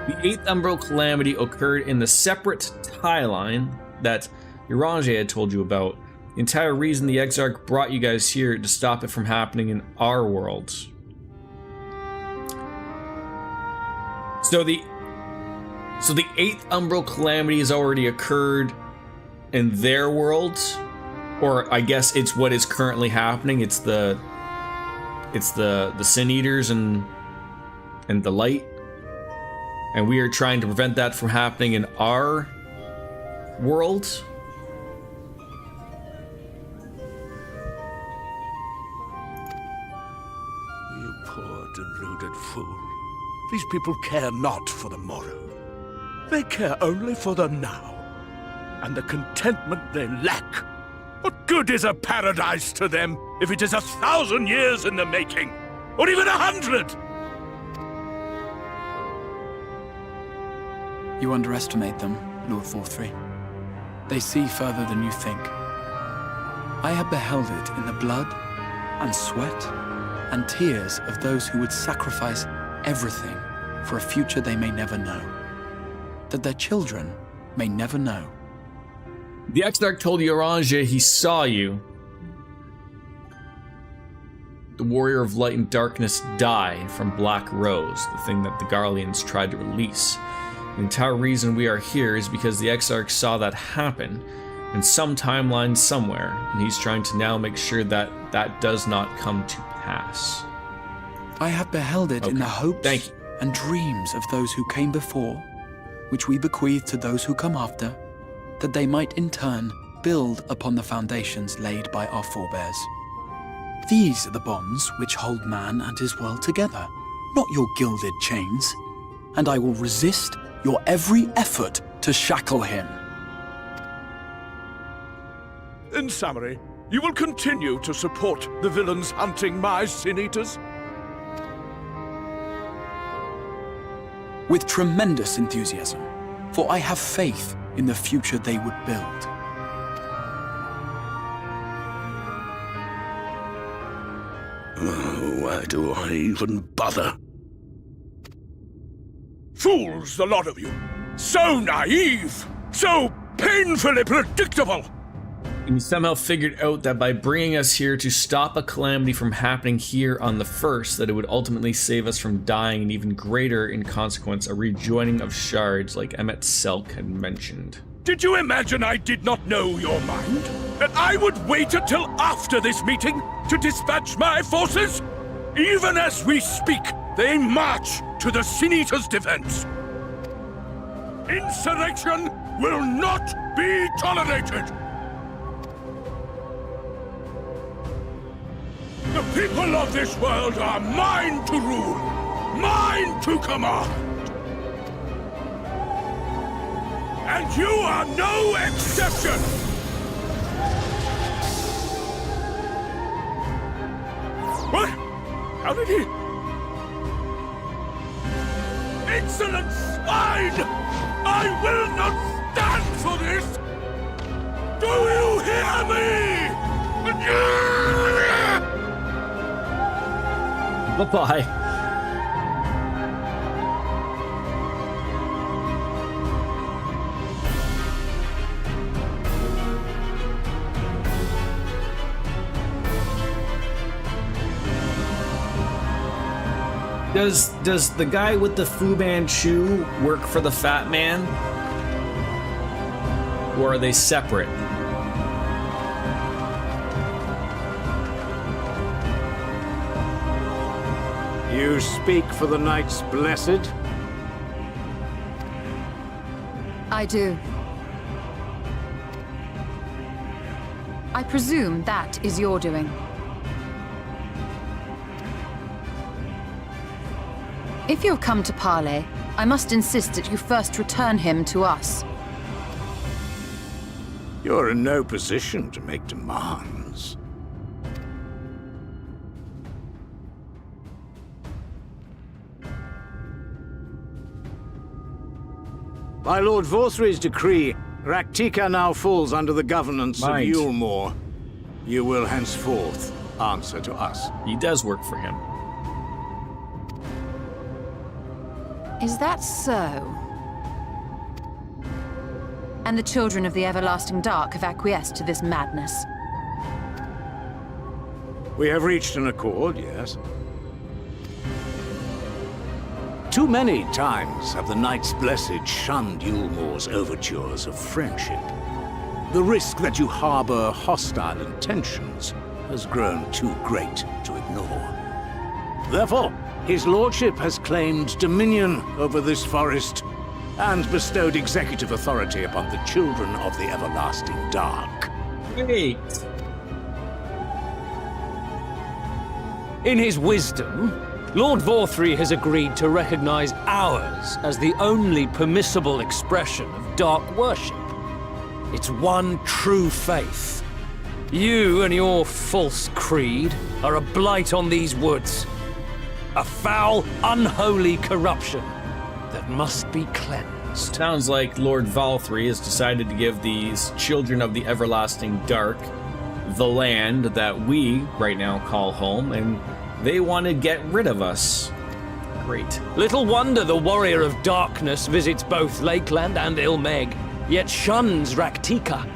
The 8th Umbral Calamity occurred in the separate tie line that Urange had told you about. The entire reason the Exarch brought you guys here to stop it from happening in our world. So the 8th Umbral Calamity has already occurred in their world, or I guess it's what is currently happening. It's the Sin Eaters and the light, and we are trying to prevent that from happening in our world. You poor deluded fool. These people care not for the morrow. They care only for the now, and the contentment they lack. What good is a paradise to them if it is 1,000 years in the making, or even 100? You underestimate them, Lord Forthry. They see further than you think. I have beheld it in the blood and sweat and tears of those who would sacrifice everything for a future they may never know, that their children may never know. The Exarch told Orange he saw you, the warrior of light and darkness, die from Black Rose, the thing that the Garleans tried to release. The entire reason we are here is because the Exarch saw that happen in some timeline somewhere, and he's trying to now make sure that that does not come to pass. I have beheld it in the hopes Thank you. and dreams of those who came before, which we bequeath to those who come after, that they might in turn build upon the foundations laid by our forebears. These are the bonds which hold man and his world together, not your gilded chains, and I will resist your every effort to shackle him. In summary, you will continue to support the villains hunting my Sin-Eaters? With tremendous enthusiasm, for I have faith in the future they would build. Why do I even bother? Fools, the lot of you! So naive! So painfully predictable! And you somehow figured out that by bringing us here to stop a calamity from happening here on the first, that it would ultimately save us from dying, and even greater in consequence, a rejoining of shards like Emmet Selk had mentioned. Did you imagine I did not know your mind? That I would wait until after this meeting to dispatch my forces? Even as we speak, they march to the Sin-Eaters' defense. Insurrection will not be tolerated! The people of this world are mine to rule, mine to command. And you are no exception! What? How did he... Insolent swine! I will not stand for this! Do you hear me? Bye-bye. Does the guy with the Fu Manchu work for the fat man? Or are they separate? You speak for the Knights Blessed? I do. I presume that is your doing. If you have come to parley, I must insist that you first return him to us. You're in no position to make demands. By Lord Vorthry's decree, Raktika now falls under the governance of Yulmore. You will henceforth answer to us. He does work for him. Is that so? And the children of the Everlasting Dark have acquiesced to this madness? We have reached an accord, yes. Too many times have the Knights Blessed shunned Yulmore's overtures of friendship. The risk that you harbor hostile intentions has grown too great to ignore. Therefore, his lordship has claimed dominion over this forest and bestowed executive authority upon the children of the Everlasting Dark. Wait. In his wisdom, Lord Vorthry has agreed to recognize ours as the only permissible expression of dark worship. It's one true faith. You and your false creed are a blight on these woods. A foul, unholy corruption that must be cleansed. Sounds like Lord Valthry has decided to give these children of the Everlasting Dark the land that we right now call home, and they want to get rid of us. Great. Little wonder the Warrior of Darkness visits both Lakeland and Ilmeg, yet shuns Raktika.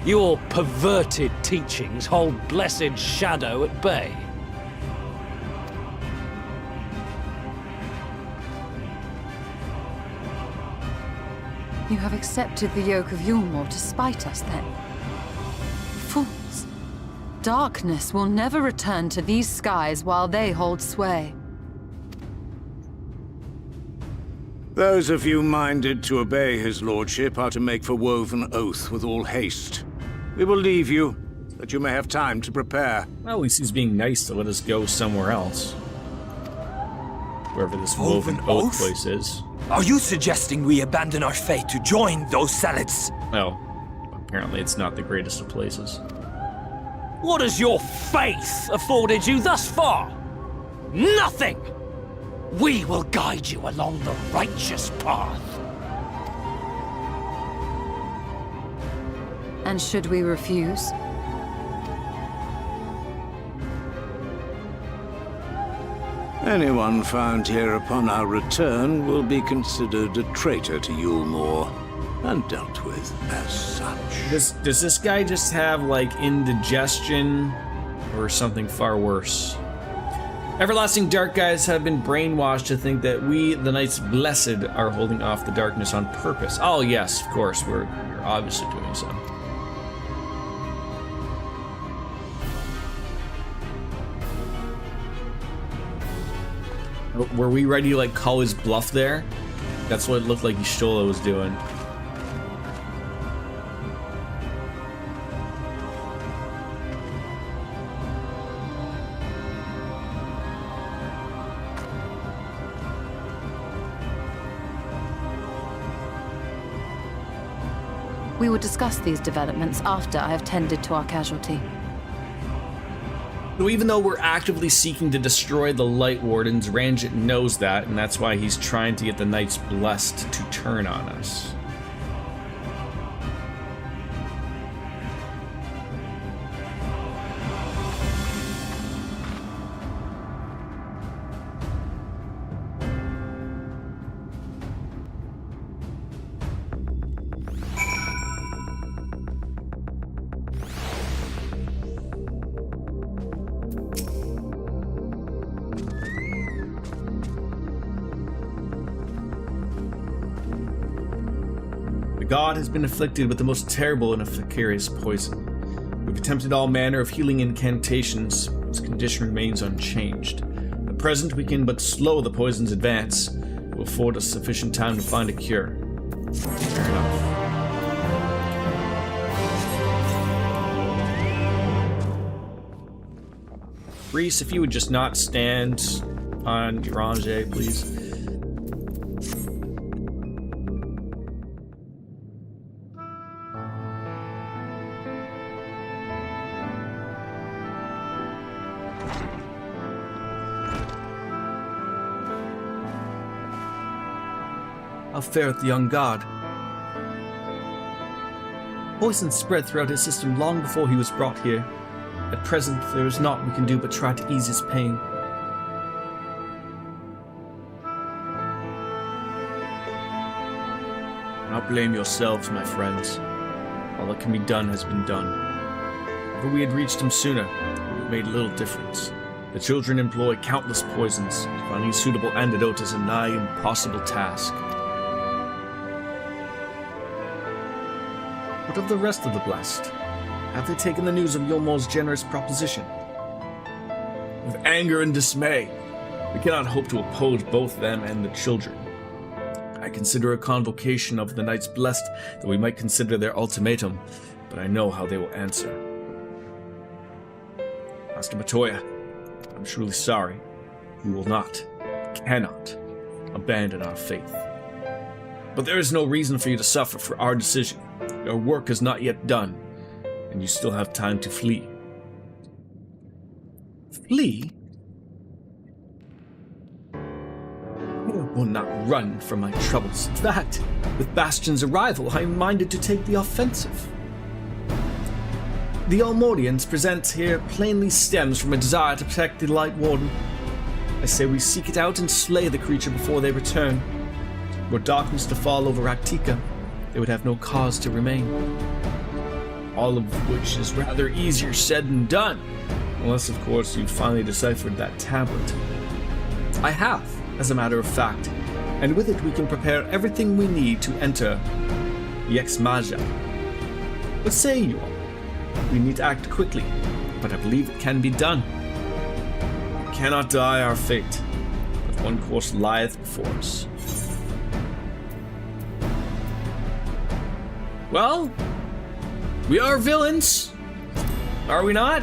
Your perverted teachings hold blessed Shadow at bay. You have accepted the yoke of Yulmore to spite us, then? Fools. Darkness will never return to these skies while they hold sway. Those of you minded to obey his lordship are to make for woven oath with all haste. We will leave you, that you may have time to prepare. Well, at least he's being nice to let us go somewhere else. Wherever this woven oath place is. Are you suggesting we abandon our fate to join those zealots? Well, apparently it's not the greatest of places. What has your faith afforded you thus far? Nothing! We will guide you along the righteous path. And should we refuse? Anyone found here upon our return will be considered a traitor to Yulmore, and dealt with as such. Does this guy just have, like, indigestion or something far worse? Everlasting Dark guys have been brainwashed to think that we, the Knights Blessed, are holding off the darkness on purpose. Oh yes, of course, we're obviously doing so. Were we ready to, like, call his bluff there? That's what it looked like Y'shtola was doing. We will discuss these developments after I have tended to our casualty. So even though we're actively seeking to destroy the Light Wardens, Ranjit knows that, and that's why he's trying to get the Knights Blessed to turn on us. God has been afflicted with the most terrible and efficacious poison. We've attempted all manner of healing incantations. His condition remains unchanged. At present, we can but slow the poison's advance. It will afford us sufficient time to find a cure. Fair enough. Reese, if you would just not stand on Duranje, please. How fareth the young god? Poison spread throughout his system long before he was brought here. At present, there is naught we can do but try to ease his pain. Do not blame yourselves, my friends. All that can be done has been done. If we had reached him sooner, it would have made little difference. The children employ countless poisons. Finding a suitable antidote is a nigh impossible task. What of the rest of the Blessed? Have they taken the news of Yulmore's generous proposition? With anger and dismay, we cannot hope to oppose both them and the children. I consider a convocation of the Knights Blessed that we might consider their ultimatum, but I know how they will answer. Master Matoya, I'm truly sorry. We will not, cannot, abandon our faith. But there is no reason for you to suffer for our decision. Your work is not yet done, and you still have time to flee. Flee? I will not run from my troubles. In fact, with Bastion's arrival, I am minded to take the offensive. The Almodians present here plainly stems from a desire to protect the Light Warden. I say we seek it out and slay the creature before they return. Were darkness to fall over Actica, they would have no cause to remain. All of which is rather easier said than done, unless of course you've finally deciphered that tablet. I have, as a matter of fact, and with it we can prepare everything we need to enter the Ex Magia. What say you all? We need to act quickly, but I believe it can be done. We cannot die our fate, but one course lieth before us. Well, we are villains, are we not?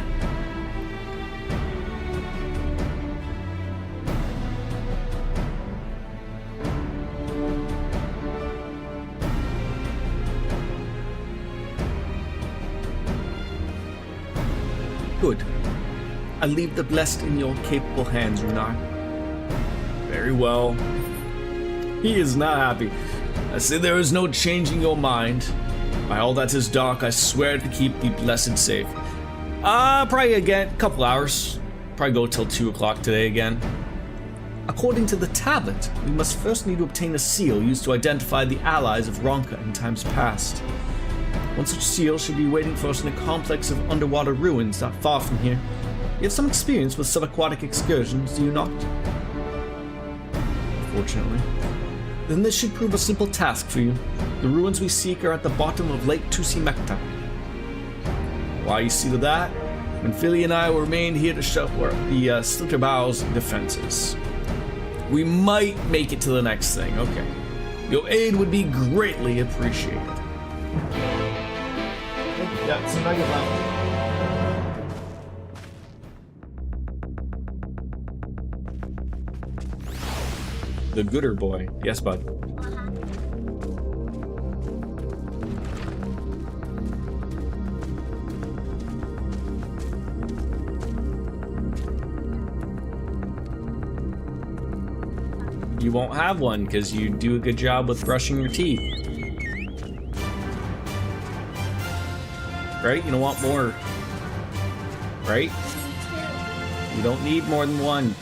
Good. I leave the blessed in your capable hands, Runar. Very well. He is not happy. I say there is no changing your mind. By all that is dark, I swear to keep the blessed safe. Probably again, a couple hours. Probably go till 2 o'clock today again. According to the tablet, we must first need to obtain a seal used to identify the allies of Ronka in times past. One such seal should be waiting for us in a complex of underwater ruins not far from here. You have some experience with subaquatic excursions, do you not? Unfortunately. Then this should prove a simple task for you. The ruins we seek are at the bottom of Lake Tusimekta. While you see to that, when Philly and I will remain here to shut the Slitterbow's defenses. We might make it to the next thing, okay. Your aid would be greatly appreciated. Yeah, so now you're left. The gooder boy. Yes, bud. You won't have one because you do a good job with brushing your teeth. Right? You don't want more. Right? You don't need more than one.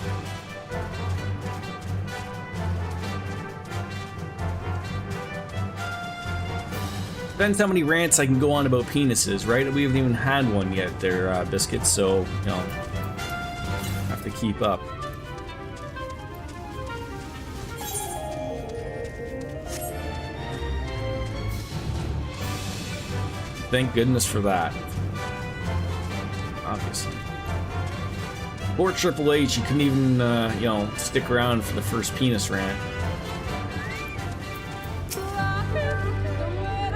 Depends how many rants I can go on about penises, right? We haven't even had one yet there, Biscuits, so, you know, have to keep up. Thank goodness for that. Obviously. Poor Triple H, he couldn't even, you know, stick around for the first penis rant.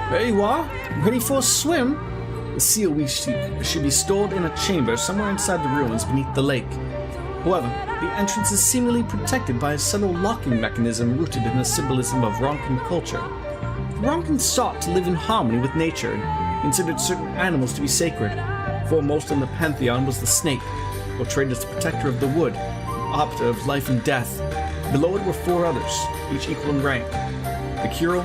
There you are, ready for a swim. The seal we seek should be stored in a chamber somewhere inside the ruins beneath the lake. However, the entrance is seemingly protected by a subtle locking mechanism rooted in the symbolism of Ronkan culture. The Ronkans sought to live in harmony with nature and considered certain animals to be sacred. Foremost in the pantheon was the snake, portrayed as the protector of the wood, the arbiter of life and death. Below it were 4 others, each equal in rank: the Curel,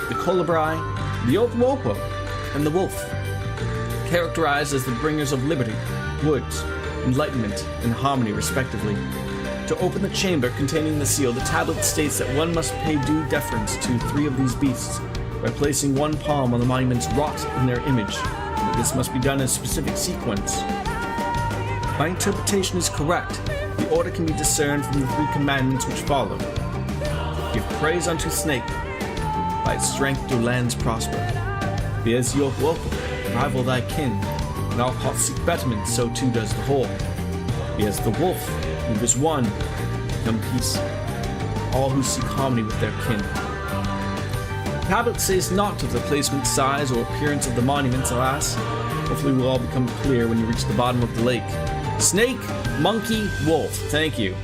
the Colibri, the Opopo, and the Wolf, characterized as the bringers of liberty, woods, enlightenment, and harmony respectively. To open the chamber containing the seal, the tablet states that one must pay due deference to 3 of these beasts by placing one palm on the monuments wrought in their image, and that this must be done in a specific sequence. My interpretation is correct. The order can be discerned from the 3 commandments which follow. Give praise unto snake. By its strength do lands prosper. Be as your welcome, rival thy kin. And all hearts seek betterment, so too does the whole. Be as the wolf, move as one, become peace. All who seek harmony with their kin. The tablet says not of the placement, size, or appearance of the monuments, alas. Hopefully will all become clear when you reach the bottom of the lake. Snake, monkey, wolf. Thank you.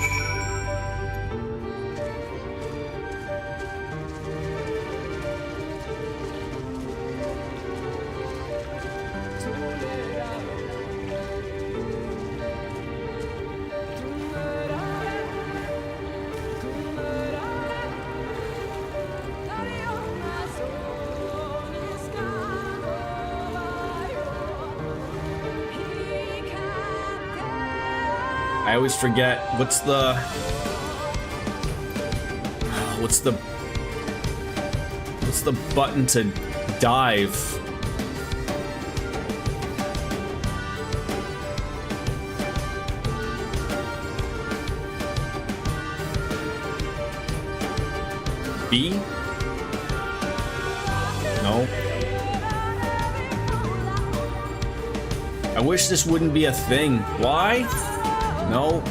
I always forget what's the button to dive? B? No. I wish this wouldn't be a thing. Why? No.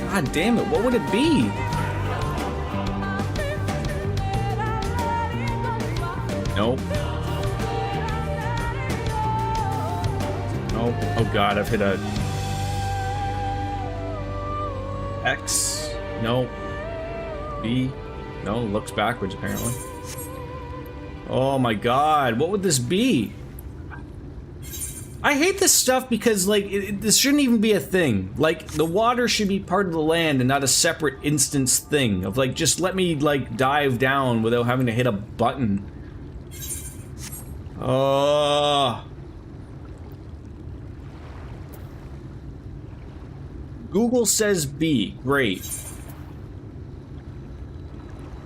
God damn it, what would it be? Nope. Nope. Oh god, I've hit a X. No. B. No, looks backwards apparently. Oh my god, what would this be? I hate this stuff because, like, this shouldn't even be a thing. Like, the water should be part of the land and not a separate instance thing. Of, like, just let me, like, dive down without having to hit a button. Oh. Google says B. Great.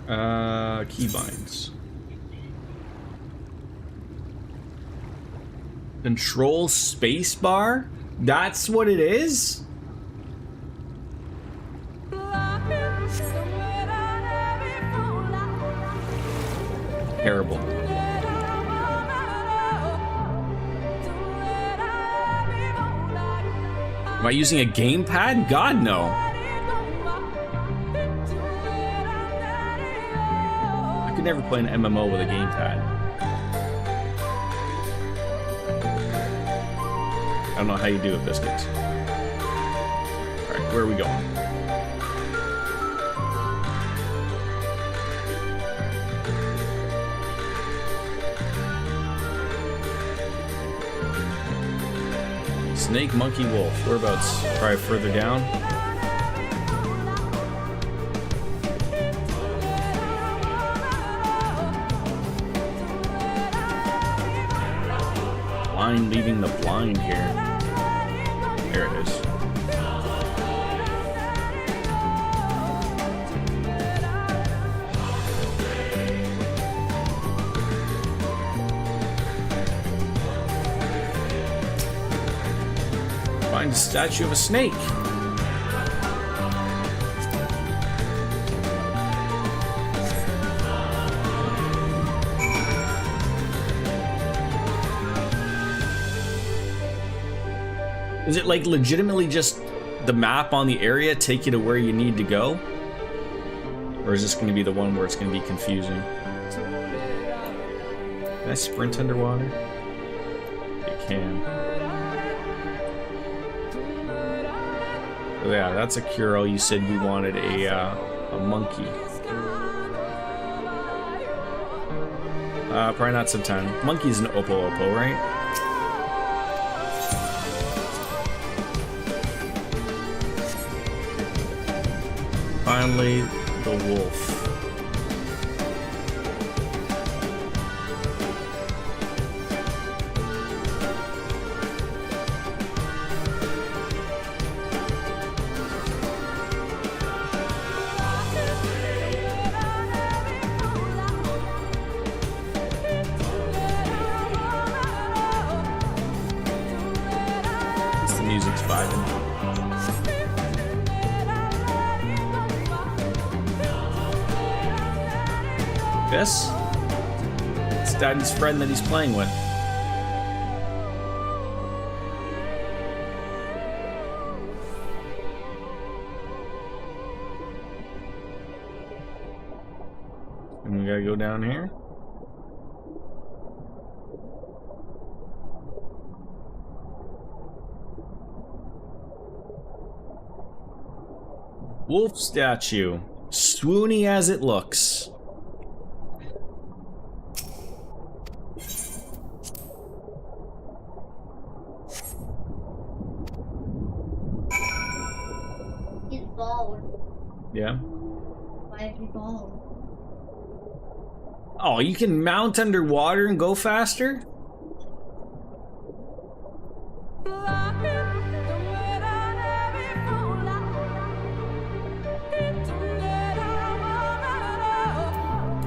Keybinds. Control spacebar? That's what it is? Terrible. Am I using a gamepad? God, no. I could never play an MMO with a gamepad. I don't know how you do it, Biscuits. Alright, where are we going? Snake, monkey, wolf. Whereabouts? Probably further down. Blind leaving the blind here. There it is. Find a statue of a snake. Is it like legitimately just the map on the area take you to where you need to go? Or is this going to be the one where it's going to be confusing? Can I sprint underwater? You can. Oh yeah, that's a Kuro. You said we wanted a monkey. Probably not sometime. Monkey's an Oppo, right? Finally, the wolf. The music's vibing. This? It's Daddy's friend that he's playing with. And we gotta go down here. Wolf statue. Swoony as it looks. Yeah. Why is he bald? Oh, you can mount underwater and go faster?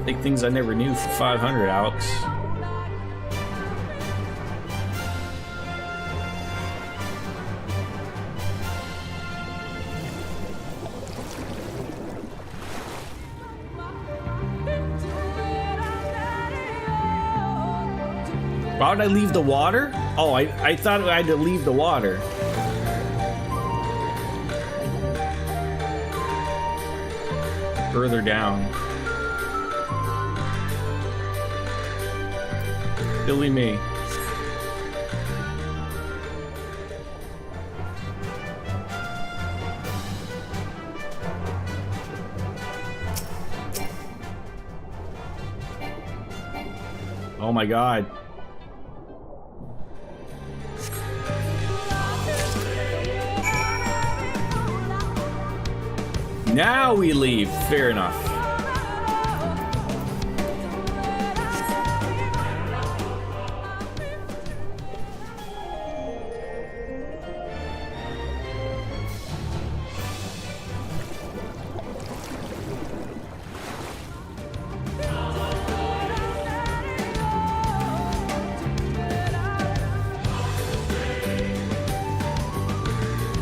Take things I never knew for 500, Alex. Why would I leave the water? Oh, I thought I had to leave the water. Further down. Silly me. Oh my god. Now we leave. Fair enough.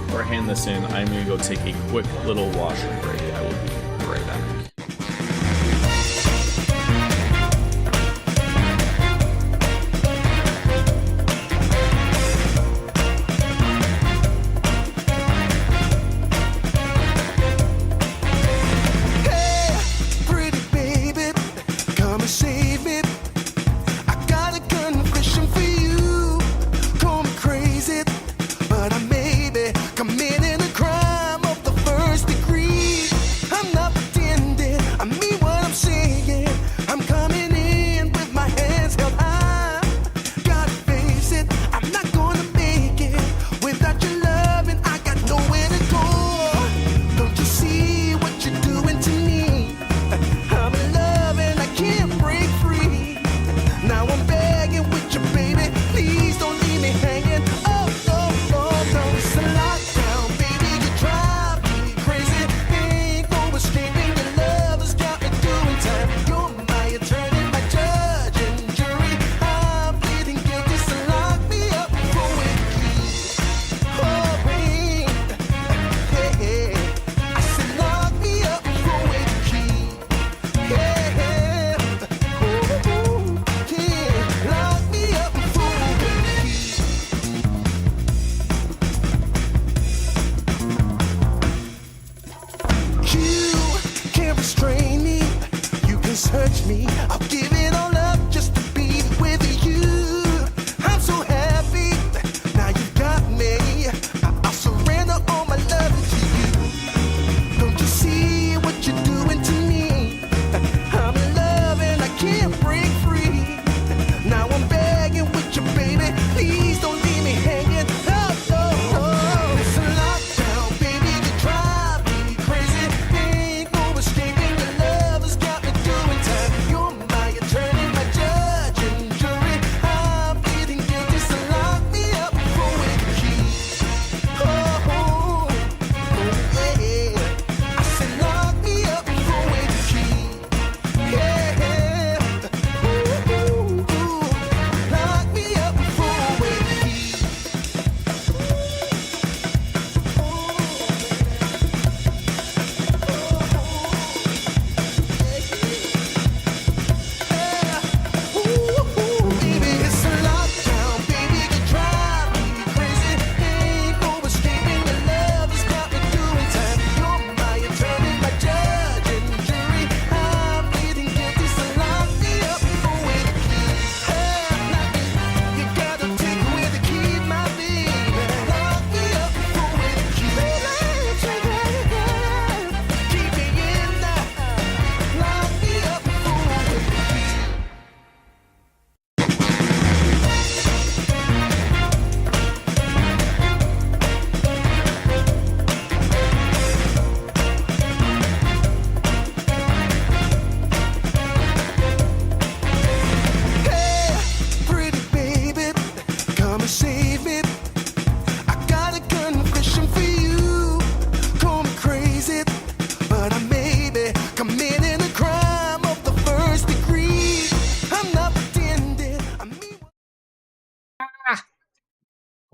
Before I hand this in, I'm gonna go take a quick little washroom break. I will be right back. Pretty baby, come and save me. I got a confession for you. Call me crazy, but I may be committing a crime of the first degree.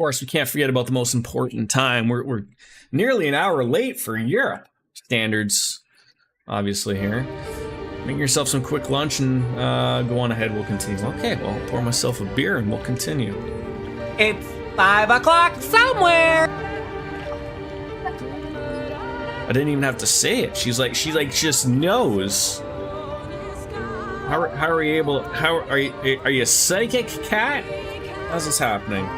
course, we can't forget about the most important time. We're nearly an hour late for Europe standards, obviously, here. Make yourself some quick lunch and go on ahead. We'll continue. Okay, well, I'll pour myself a beer and we'll continue. It's 5 o'clock somewhere! I didn't even have to say it. She just knows. How are you able? Are you a psychic, cat? How's this happening?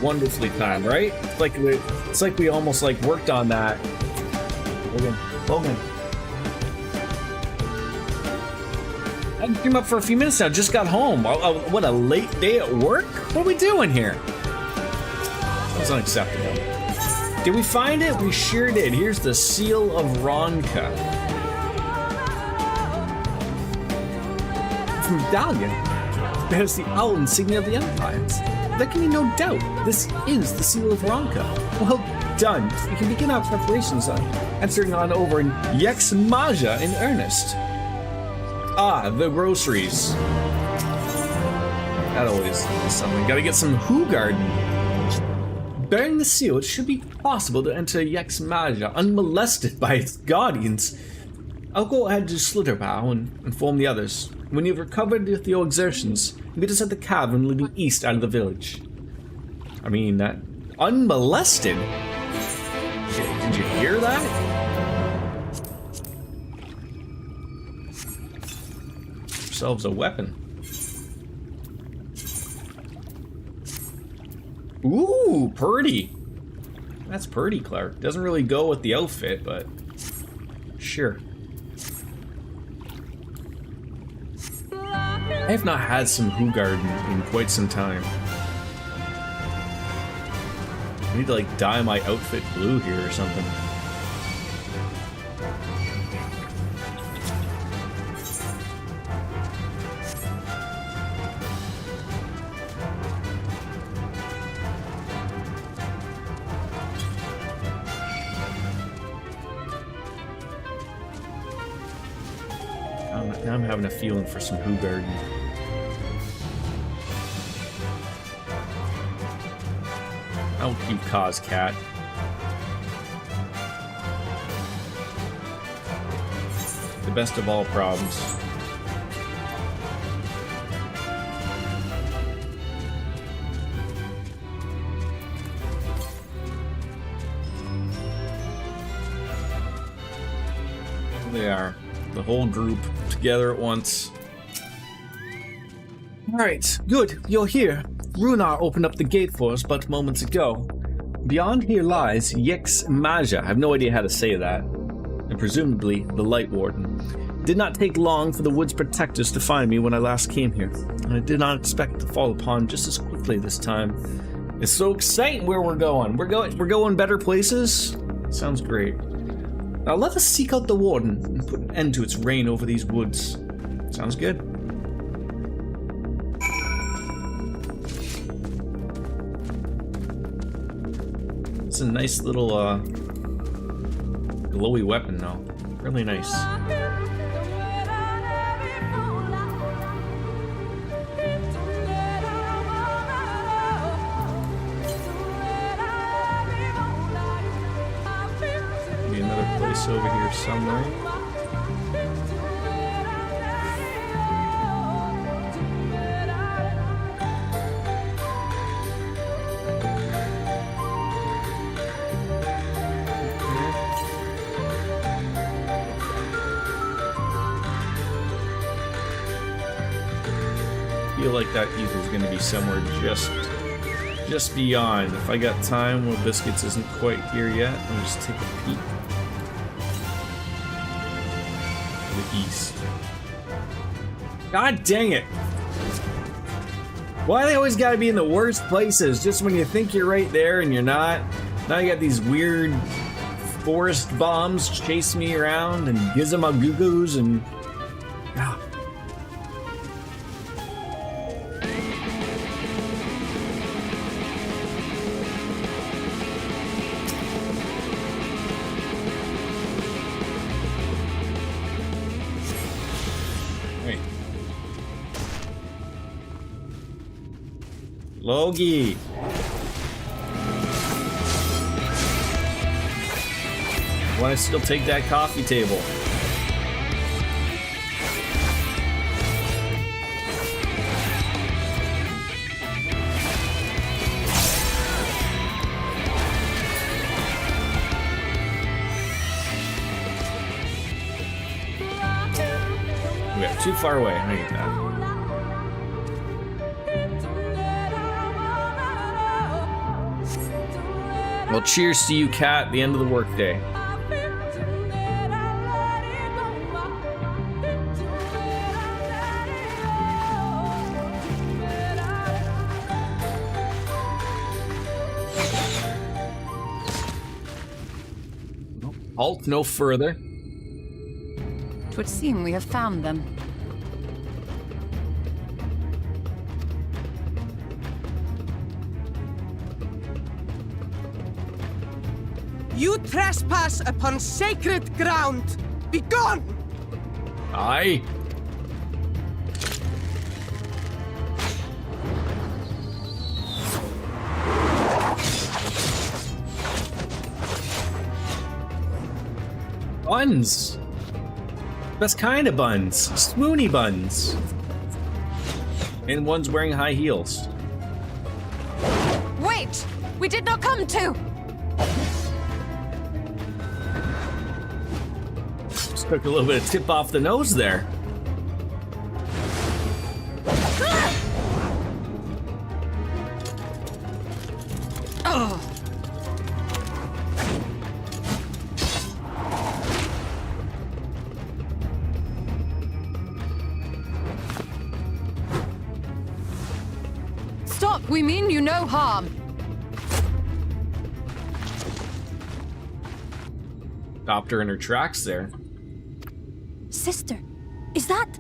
Wonderfully timed, right? It's like we almost like worked on that. Logan. I came up for a few minutes now. Just got home. What a late day at work. What are we doing here? That's unacceptable. Did we find it? We sure did. Here's the Seal of Ronka. From Medallion. Bears the owl insignia of the Empires. There can be no doubt. This is the Seal of Ronka. Well done. We can begin our preparations on entering on over in Yex Maja in earnest. Ah, the groceries. That always is something. Gotta get some Hoogarden. Bearing the seal, it should be possible to enter Yex Maja unmolested by its guardians. I'll go ahead to Slitterbow and inform the others. When you've recovered with your exertions, meet us at the cavern leading east out of the village. I mean, that unmolested? Did you hear that? Ourselves a weapon. Ooh, pretty. That's pretty, Clark. Doesn't really go with the outfit, but sure. I have not had some Hoogarden in quite some time. I need to like dye my outfit blue here or something. Now I'm having a feeling for some Hoogarden. How cute cause, cat. The best of all problems. Here they are. The whole group together at once. Alright, good, you're here. Runar opened up the gate for us but moments ago. Beyond here lies Yex Maja. I have no idea how to say that. And presumably the Light Warden. Did not take long for the Wood's protectors to find me when I last came here. And I did not expect to fall upon just as quickly this time. It's so exciting where we're going. We're going better places. Sounds great. Now let us seek out the Warden and put an end to its reign over these woods. Sounds good. It's a nice little glowy weapon though. Really nice. Maybe another place over here somewhere. I feel like that ether is going to be somewhere just beyond. If I got time, well, Biscuits isn't quite here yet. I'll just take a peek. To the east. God dang it! Why they always gotta be in the worst places? Just when you think you're right there and you're not. Now you got these weird forest bombs chasing me around and gizamagoogos and... Ah. Logie. Want to still take that coffee table? We got too far away. I get that. Well, cheers to you, Kat, at the end of the workday. Halt no further. It would seem we have found them. You trespass upon sacred ground! Begone! Aye. Buns. Best kind of buns. Swoony buns. And one's wearing high heels. Wait! We did not come to! Just took a little bit of tip off the nose there. Oh. Stop! We mean you no harm. Stopped her in her tracks there. Sister, is that...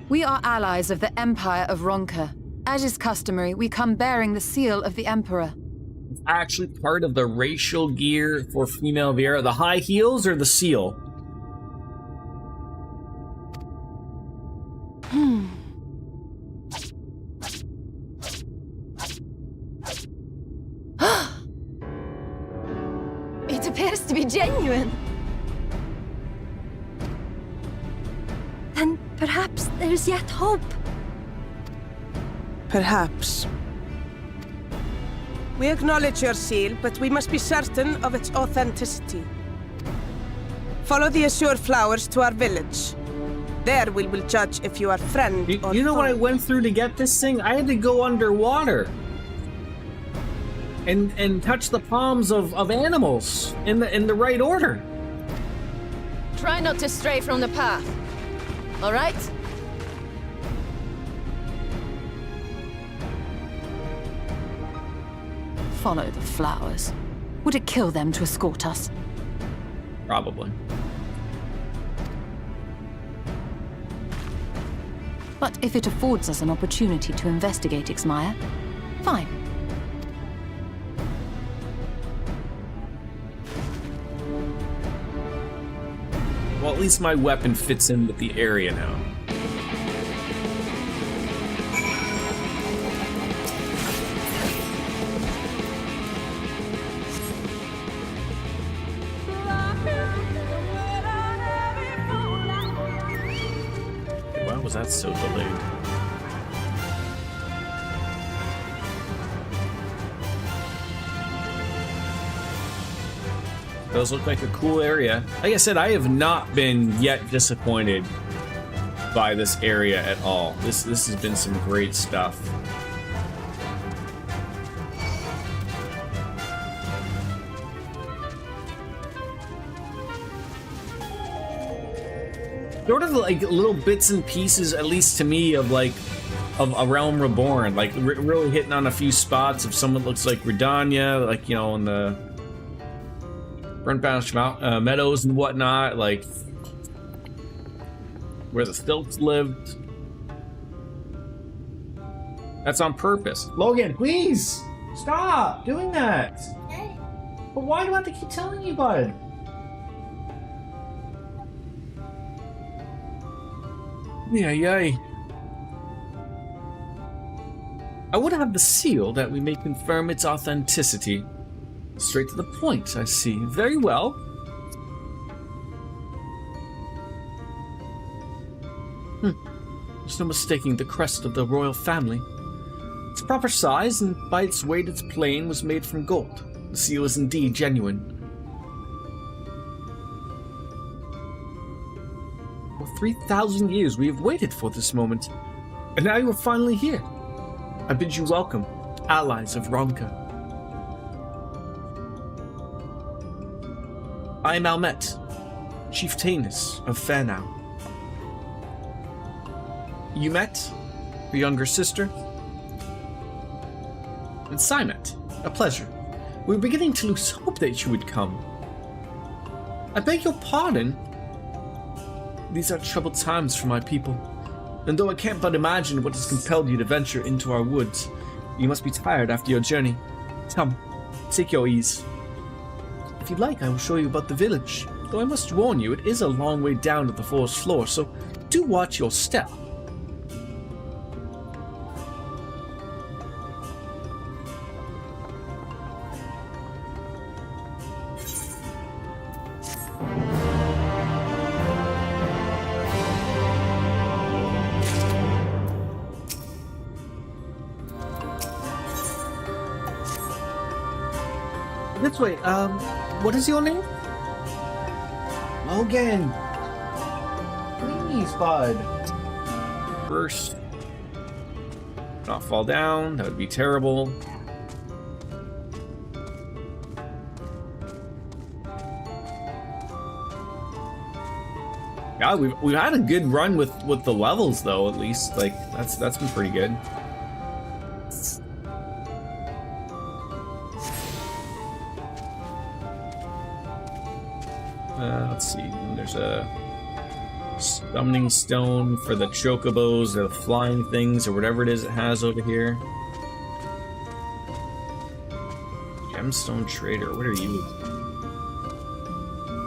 We are allies of the Empire of Ronka. As is customary, we come bearing the seal of the Emperor. It's actually part of the racial gear for female Viera. The high heels or the seal? It appears to be genuine. Then perhaps there's yet hope. Perhaps. We acknowledge your seal, but we must be certain of its authenticity. Follow the azure flowers to our village. There we will judge if you are friend or You know foe. what I went through to get this thing? I had to go underwater. And touch the palms of animals in the right order. Try not to stray from the path. All right? Follow the flowers. Would it kill them to escort us? Probably. But if it affords us an opportunity to investigate Ixmaya, fine. Well, at least my weapon fits in with the area now. Why was that so delayed? Those look like a cool area. Like I said, I have not been yet disappointed by this area at all. This has been some great stuff. Sort of like little bits and pieces, at least to me, of like of A Realm Reborn. Like really hitting on a few spots of someone looks like Redania, like, you know, in the Burnt-Banished meadows and whatnot, like where the Stilts lived. That's on purpose. Logan, please stop doing that. Okay. But why do I have to keep telling you, bud? Yay. I would have the seal that we may confirm its authenticity. Straight to the point, I see. Very well. There's no mistaking the crest of the royal family. Its proper size, and by its weight its plane, was made from gold. The seal is indeed genuine. For 3,000 years we have waited for this moment, and now you are finally here. I bid you welcome, allies of Ronka. I am Almet, Chieftainess of Fanau. You met her younger sister, and Simet. A pleasure. We were beginning to lose hope that you would come. I beg your pardon. These are troubled times for my people, and though I can't but imagine what has compelled you to venture into our woods, you must be tired after your journey. Come, take your ease. If you'd like, I will show you about the village, though I must warn you, it is a long way down to the forest floor, so do watch your step. This way, what is your name? Logan! Please, bud. First. Not fall down, that would be terrible. Yeah, we've had a good run with the levels though, at least. Like, that's been pretty good. Let's see, there's a summoning stone for the chocobos, or the flying things, or whatever it is it has over here. Gemstone trader, what are you?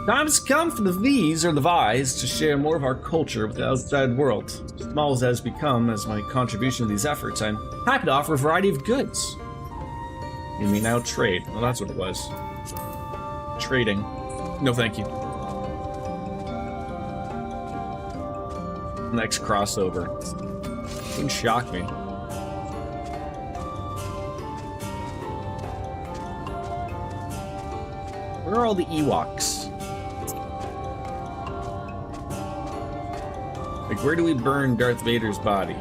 Time's come for the V's, or the Vi's, to share more of our culture with the outside world. Small as that has become as my contribution to these efforts, I'm happy to offer a variety of goods. You mean now trade? Well, that's what it was. Trading. No, thank you. Next crossover. Wouldn't shock me. Where are all the Ewoks? Like, where do we burn Darth Vader's body?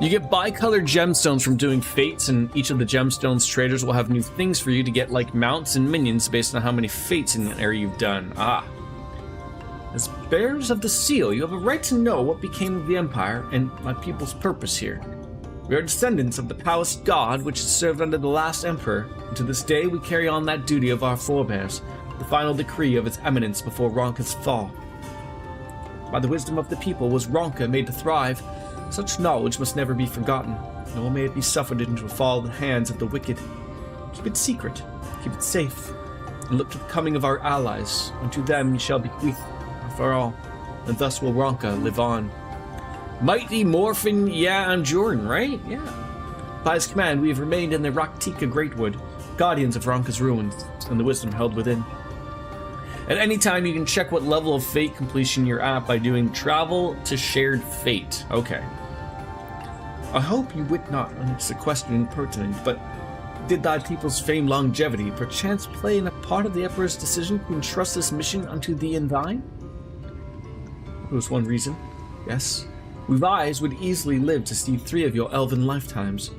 You get bicolored gemstones from doing fates, and each of the gemstones traders will have new things for you to get, like mounts and minions based on how many fates in an area you've done. Ah. As bearers of the seal, you have a right to know what became of the Empire and my people's purpose here. We are descendants of the palace god which served under the last emperor, and to this day we carry on that duty of our forebears, the final decree of its eminence before Ronka's fall. By the wisdom of the people was Ronka made to thrive. Such knowledge must never be forgotten, nor may it be suffered into fall in the hands of the wicked. Keep it secret, keep it safe, and look to the coming of our allies. Unto them ye shall bequeath for all, and thus will Ronka live on. Mighty Morphin, yeah, and Jordan, right? Yeah. By his command, we have remained in the Raktika Greatwood, guardians of Ronka's ruins, and the wisdom held within. At any time, you can check what level of fate completion you're at by doing travel to shared fate. Okay. I hope you wit not, and it's a question impertinent, but did thy people's famed longevity perchance play in a part of the Emperor's decision to entrust this mission unto thee and thine? There was one reason, yes. We Vais would easily live to see 3 of your elven lifetimes.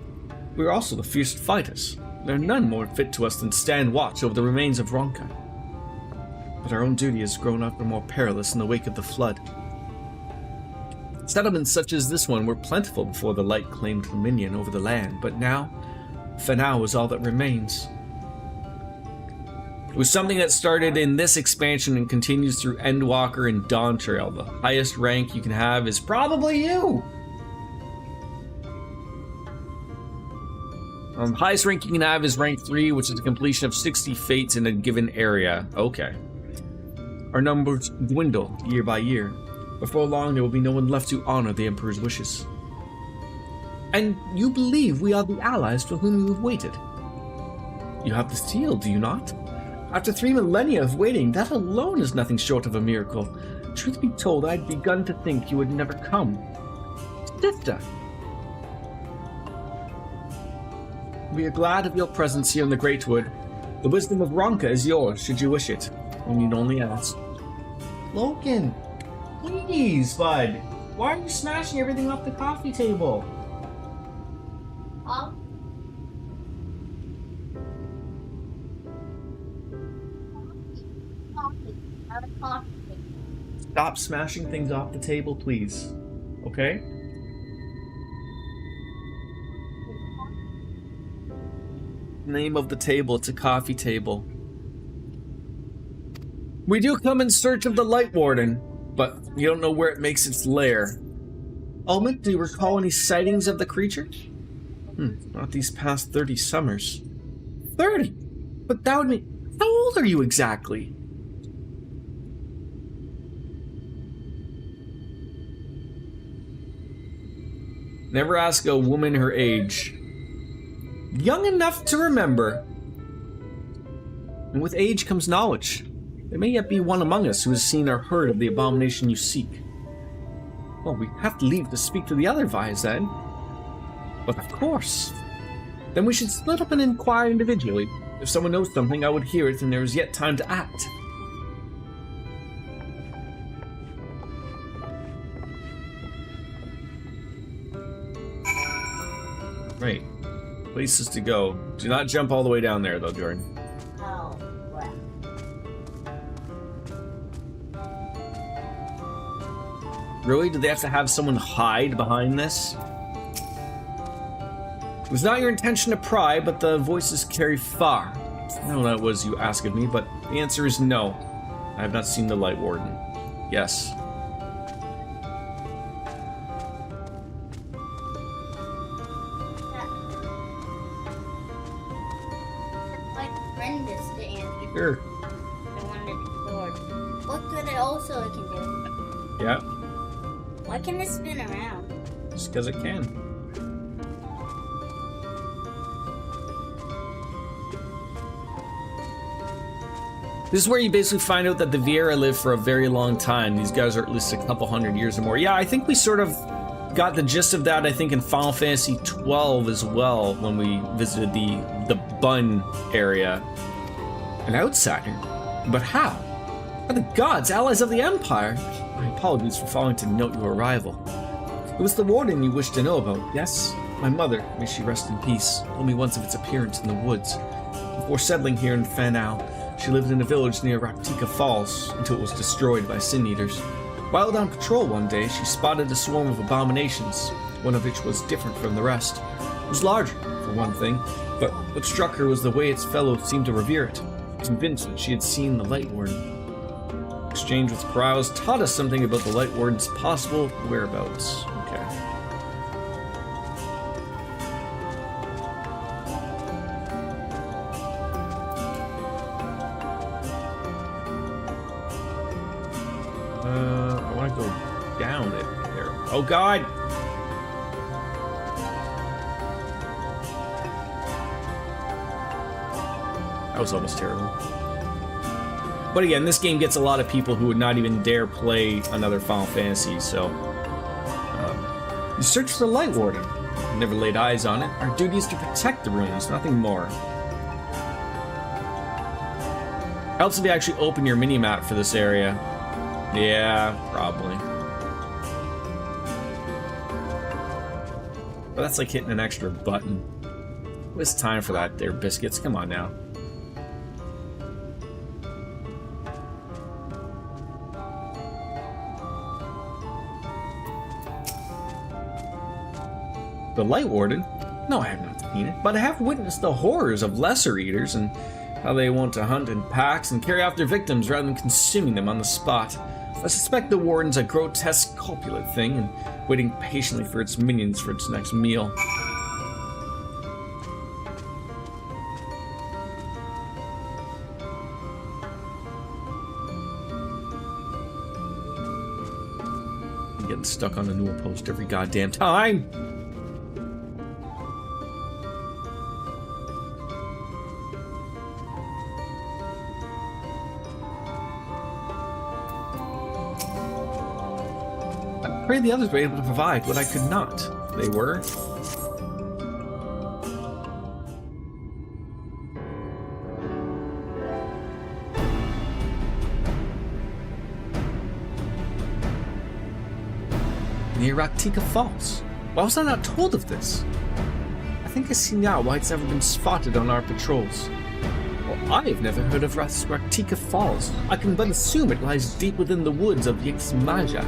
We are also the fierce fighters. There are none more fit to us than stand watch over the remains of Ronka. But our own duty has grown up and more perilous in the wake of the flood. Settlements such as this one were plentiful before the light claimed dominion over the land, but now, Fanau is all that remains. It was something that started in this expansion and continues through Endwalker and Dawntrail. The highest rank you can have is probably you! Highest rank you can have is rank 3, which is the completion of 60 fates in a given area. Okay. Our numbers dwindle year by year. Before long, there will be no one left to honor the Emperor's wishes. And you believe we are the allies for whom you have waited? You have the seal, do you not? After 3 millennia of waiting, that alone is nothing short of a miracle. Truth be told, I'd begun to think you would never come. Sister! We are glad of your presence here in the Great Wood. The wisdom of Ronka is yours, should you wish it. You need only ask. Logan! Please, bud! Why are you smashing everything off the coffee table? Huh? Coffee. Stop smashing things off the table, please. Okay? Name of the table, it's a coffee table. We do come in search of the Light Warden, but you don't know where it makes its lair. Ulmit, do you recall any sightings of the creature? Not these past 30 summers. 30? But that would mean... How old are you exactly? Never ask a woman her age. Young enough to remember. And with age comes knowledge. There may yet be one among us who has seen or heard of the abomination you seek. Well, we have to leave to speak to the other Vyas then. But of course. Then we should split up and inquire individually. If someone knows something, I would hear it, and there is yet time to act. Right. Places to go. Do not jump all the way down there, though, Jordan. Oh, crap. Really? Do they have to have someone hide behind this? It was not your intention to pry, but the voices carry far. I don't know what that was you ask of me, but the answer is no. I have not seen the Light Warden. Yes. My friend is the answer. Sure. The one that ignored. Look good it also it can do. Yeah. Why can it spin around? Just because it can. This is where you basically find out that the Vieira lived for a very long time. These guys are at least a couple hundred years or more. Yeah, I think we sort of got the gist of that, I think, in Final Fantasy XII as well, when we visited the Bun area. An outsider? But how? Are the gods allies of the Empire? My apologies for failing to note your arrival. It was the Warden you wished to know about, yes? My mother, may she rest in peace, told me once of its appearance in the woods. Before settling here in Fanau, she lived in a village near Raktika Falls until it was destroyed by sin eaters. While on patrol one day, she spotted a swarm of abominations, one of which was different from the rest. It was larger, for one thing, but what struck her was the way its fellows seemed to revere it, convinced that she had seen the Light Warden. Exchange with Carouse taught us something about the Light Warden's possible whereabouts. Okay. I want to go down it there. Oh God! That was almost terrible. But again, this game gets a lot of people who would not even dare play another Final Fantasy, so... you search for the Light Warden. You never laid eyes on it. Our duty is to protect the ruins, nothing more. Helps if you actually open your mini-map for this area. Yeah, probably. But that's like hitting an extra button. It's time for that there, Biscuits. Come on now. The Light Warden? No, I have not seen it, but I have witnessed the horrors of lesser eaters and how they want to hunt in packs and carry off their victims rather than consuming them on the spot. I suspect the Warden's a grotesque, copulate thing and waiting patiently for its minions for its next meal. I'm getting stuck on a newel post every goddamn time. I pray the others were able to provide what I could not. They were. Near Raktika Falls. Why was I not told of this? I think I see now why it's never been spotted on our patrols. Well, I've never heard of Raktika Falls. I can but assume it lies deep within the woods of Yixmaja.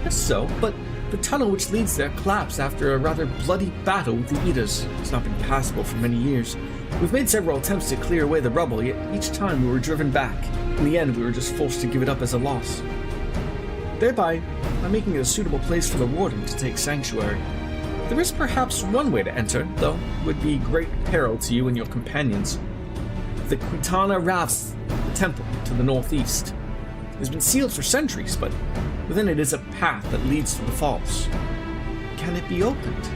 Yes, so, but the tunnel which leads there collapsed after a rather bloody battle with the Eaters. It's not been passable for many years. We've made several attempts to clear away the rubble, yet each time we were driven back. In the end, we were just forced to give it up as a loss. Thereby, I'm making it a suitable place for the warden to take sanctuary. There is perhaps one way to enter, though it would be great peril to you and your companions. The Quitana Ravs, the temple to the northeast. It has been sealed for centuries, but within it is a path that leads to the falls. Can it be opened?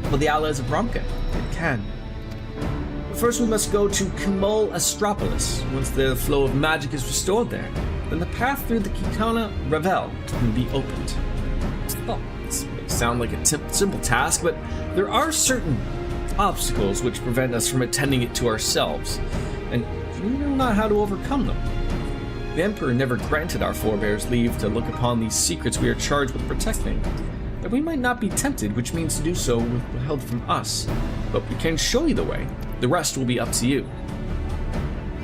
Well, the allies of Bromka, it can. But first we must go to Kumul Astropolis. Once the flow of magic is restored there, then the path through the Kitana Ravel can be opened. Well, this may sound like a simple task, but there are certain obstacles which prevent us from attending it to ourselves, and we know not how to overcome them. The Emperor never granted our forebears leave to look upon these secrets we are charged with protecting, that we might not be tempted, which means to do so withheld from us, but we can show you the way. The rest will be up to you.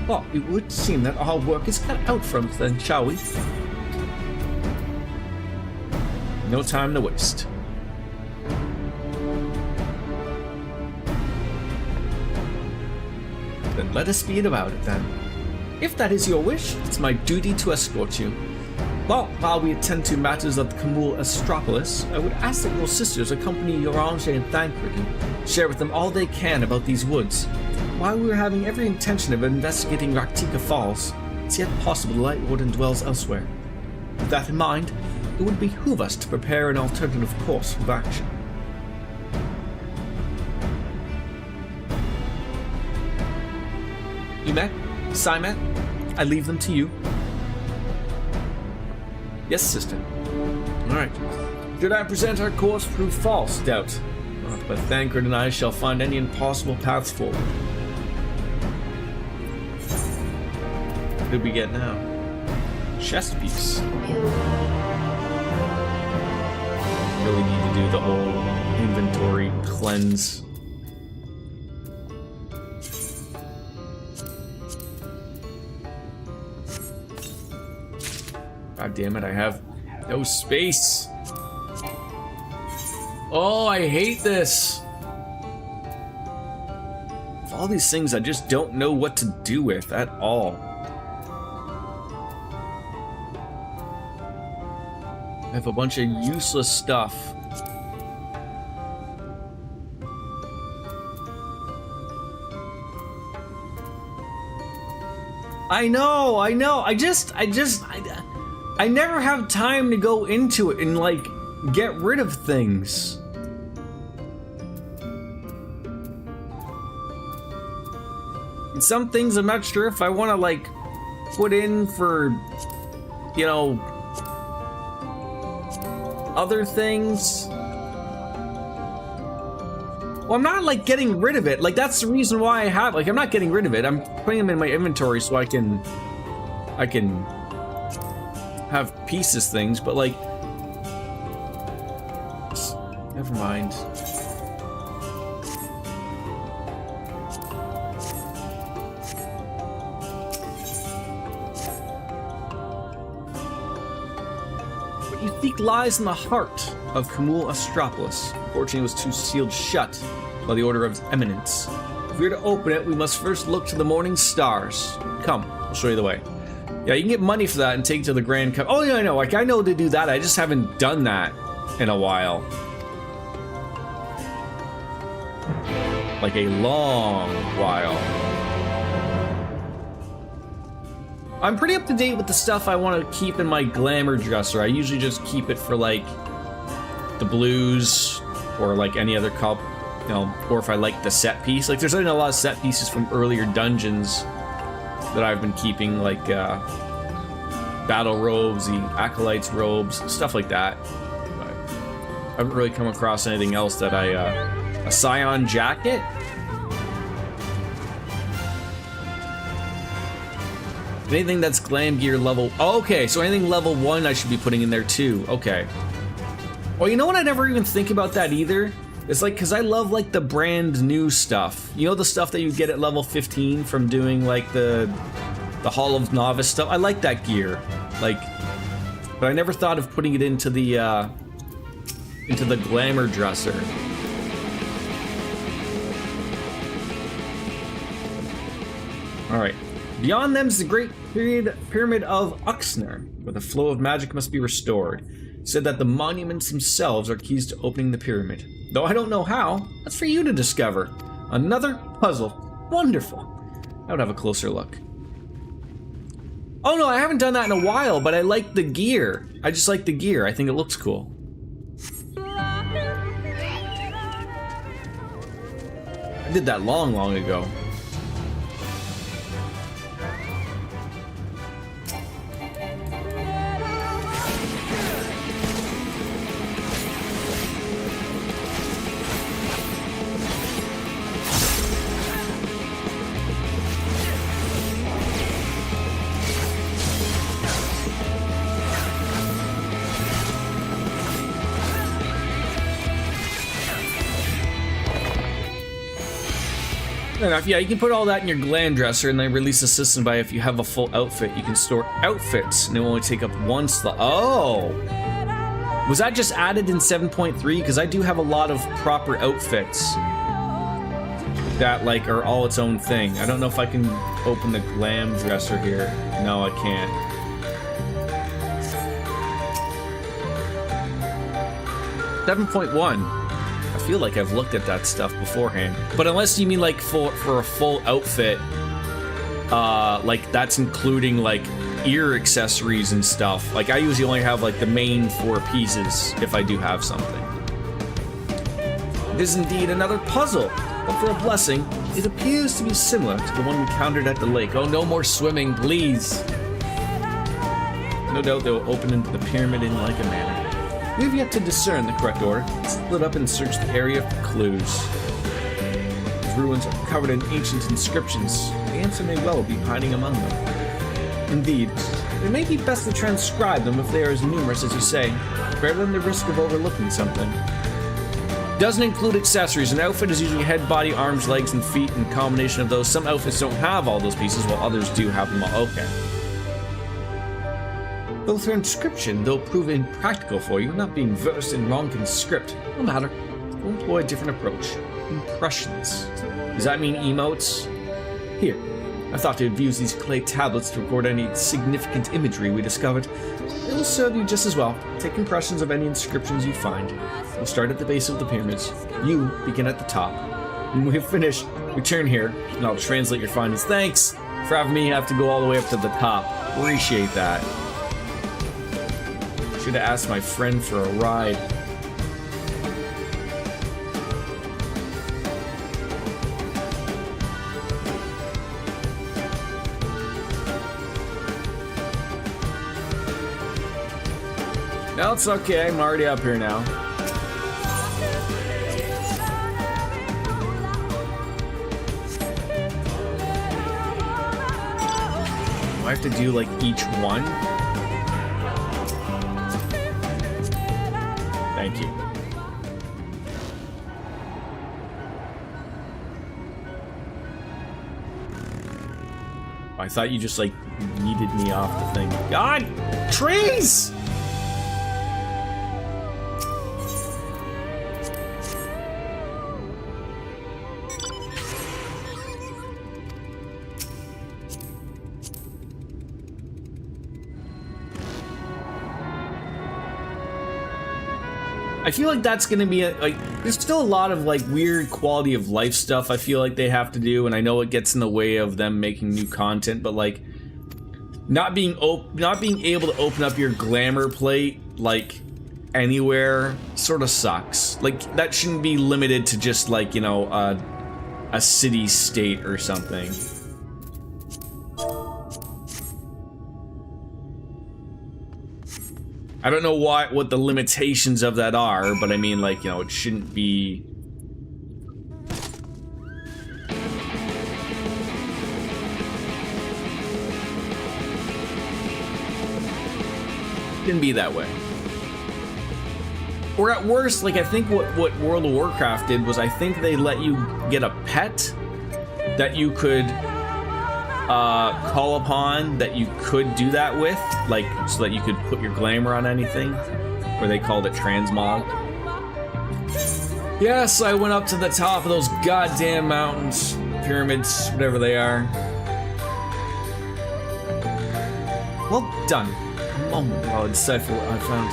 Well, it would seem that our work is cut out from us then, shall we? No time to waste. Then let us be about it then. If that is your wish, it's my duty to escort you. Well, while we attend to matters of Kumul Astropolis, I would ask that your sisters accompany Yorange and Thancred and share with them all they can about these woods. While we are having every intention of investigating Raktika Falls, it's yet possible the Light Warden dwells elsewhere. With that in mind, it would behoove us to prepare an alternative course of action. Umek, Simet, I leave them to you. Yes, sister. Alright. Should I present our course through false doubt? Not but Thancred and I shall find any impossible paths forward. What did we get now? Chest piece. Really need to do the whole inventory cleanse. God damn it, I have no space. Oh, I hate this. All these things I just don't know what to do with at all. I have a bunch of useless stuff. I know. I never have time to go into it and, like, get rid of things. And some things I'm not sure if I want to, like, put in for, you know, other things. Well, I'm not, like, getting rid of it. Like, that's the reason why I have, like, I'm not getting rid of it. I'm putting them in my inventory so I can have pieces things, but, like, never mind. What you seek lies in the heart of Kumul Astropolis. Unfortunately, it was too sealed shut by the order of His Eminence. If we are to open it, we must first look to the morning stars. Come, I'll show you the way. Yeah, you can get money for that and take it to the Grand Cup. Oh, yeah, I know. Like, I know to do that. I just haven't done that in a while. Like a long while. I'm pretty up to date with the stuff I want to keep in my glamour dresser. I usually just keep it for like the blues or like any other cup, you know, or if I like the set piece. Like there's a lot of set pieces from earlier dungeons that I've been keeping, like battle robes, the acolytes robes, stuff like that. But I haven't really come across anything else that a Scion jacket. Anything that's glam gear level... Oh, okay, so anything level 1 I should be putting in there too. Okay. Well, you know what? I never even think about that either. It's like, because I love like the brand new stuff. You know, the stuff that you get at level 15 from doing like the Hall of Novice stuff? I like that gear. Like, but I never thought of putting it into the glamour dresser. Alright. Beyond them is the great pyramid of Uxner, where the flow of magic must be restored. It said that the monuments themselves are keys to opening the pyramid. Though I don't know how, that's for you to discover. Another puzzle. Wonderful. I would have a closer look. Oh no, I haven't done that in a while, but I like the gear. I just like the gear. I think it looks cool. I did that long ago. Enough. Yeah, you can put all that in your glam dresser and then release a system by if you have a full outfit. You can store outfits and it will only take up one slot. Oh! Was that just added in 7.3? Because I do have a lot of proper outfits that like are all its own thing. I don't know if I can open the glam dresser here. No, I can't. .1. I feel like I've looked at that stuff beforehand. But unless you mean like for a full outfit, like that's including like ear accessories and stuff. Like I usually only have like the main 4 pieces if I do have something. It is indeed another puzzle, but for a blessing, it appears to be similar to the one we encountered at the lake. Oh, no more swimming, please. No doubt they will open into the pyramid in like a manner. We have yet to discern the correct order. Split up and search the area for clues. These ruins are covered in ancient inscriptions. The answer may well be hiding among them. Indeed, it may be best to transcribe them if they are as numerous as you say, rather than the risk of overlooking something. Doesn't include accessories. An outfit is usually head, body, arms, legs, and feet, and a combination of those. Some outfits don't have all those pieces, while others do have them all. Okay. Both their inscription, though prove impractical for you, not being versed in Ronkin's script. No matter. We'll employ a different approach. Impressions. Does that mean emotes? Here. I thought to have used these clay tablets to record any significant imagery we discovered. It will serve you just as well. Take impressions of any inscriptions you find. We'll start at the base of the pyramids. You begin at the top. When we have finished, return here, and I'll translate your findings. Thanks for having me have to go all the way up to the top. Appreciate that. Should have asked my friend for a ride. No, it's okay. I'm already up here now. Do I have to do like each one? Thank you. I thought you just like yeeted me off the thing. God! Trees! I feel like that's gonna be like, there's still a lot of like weird quality of life stuff I feel like they have to do, and I know it gets in the way of them making new content, but like Not being able to open up your glamour plate like anywhere sort of sucks. Like that shouldn't be limited to just like, you know, a city state or something. I don't know what the limitations of that are, but I mean, like, you know, it shouldn't be. Shouldn't be that way. Or at worst, like, I think what World of Warcraft did was I think they let you get a pet that you could call upon, that you could do that with, like, so that you could put your glamour on anything, or they called it transmog. Yes, I went up to the top of those goddamn mountains, pyramids, whatever they are. Well done. A moment while I decipher what I found.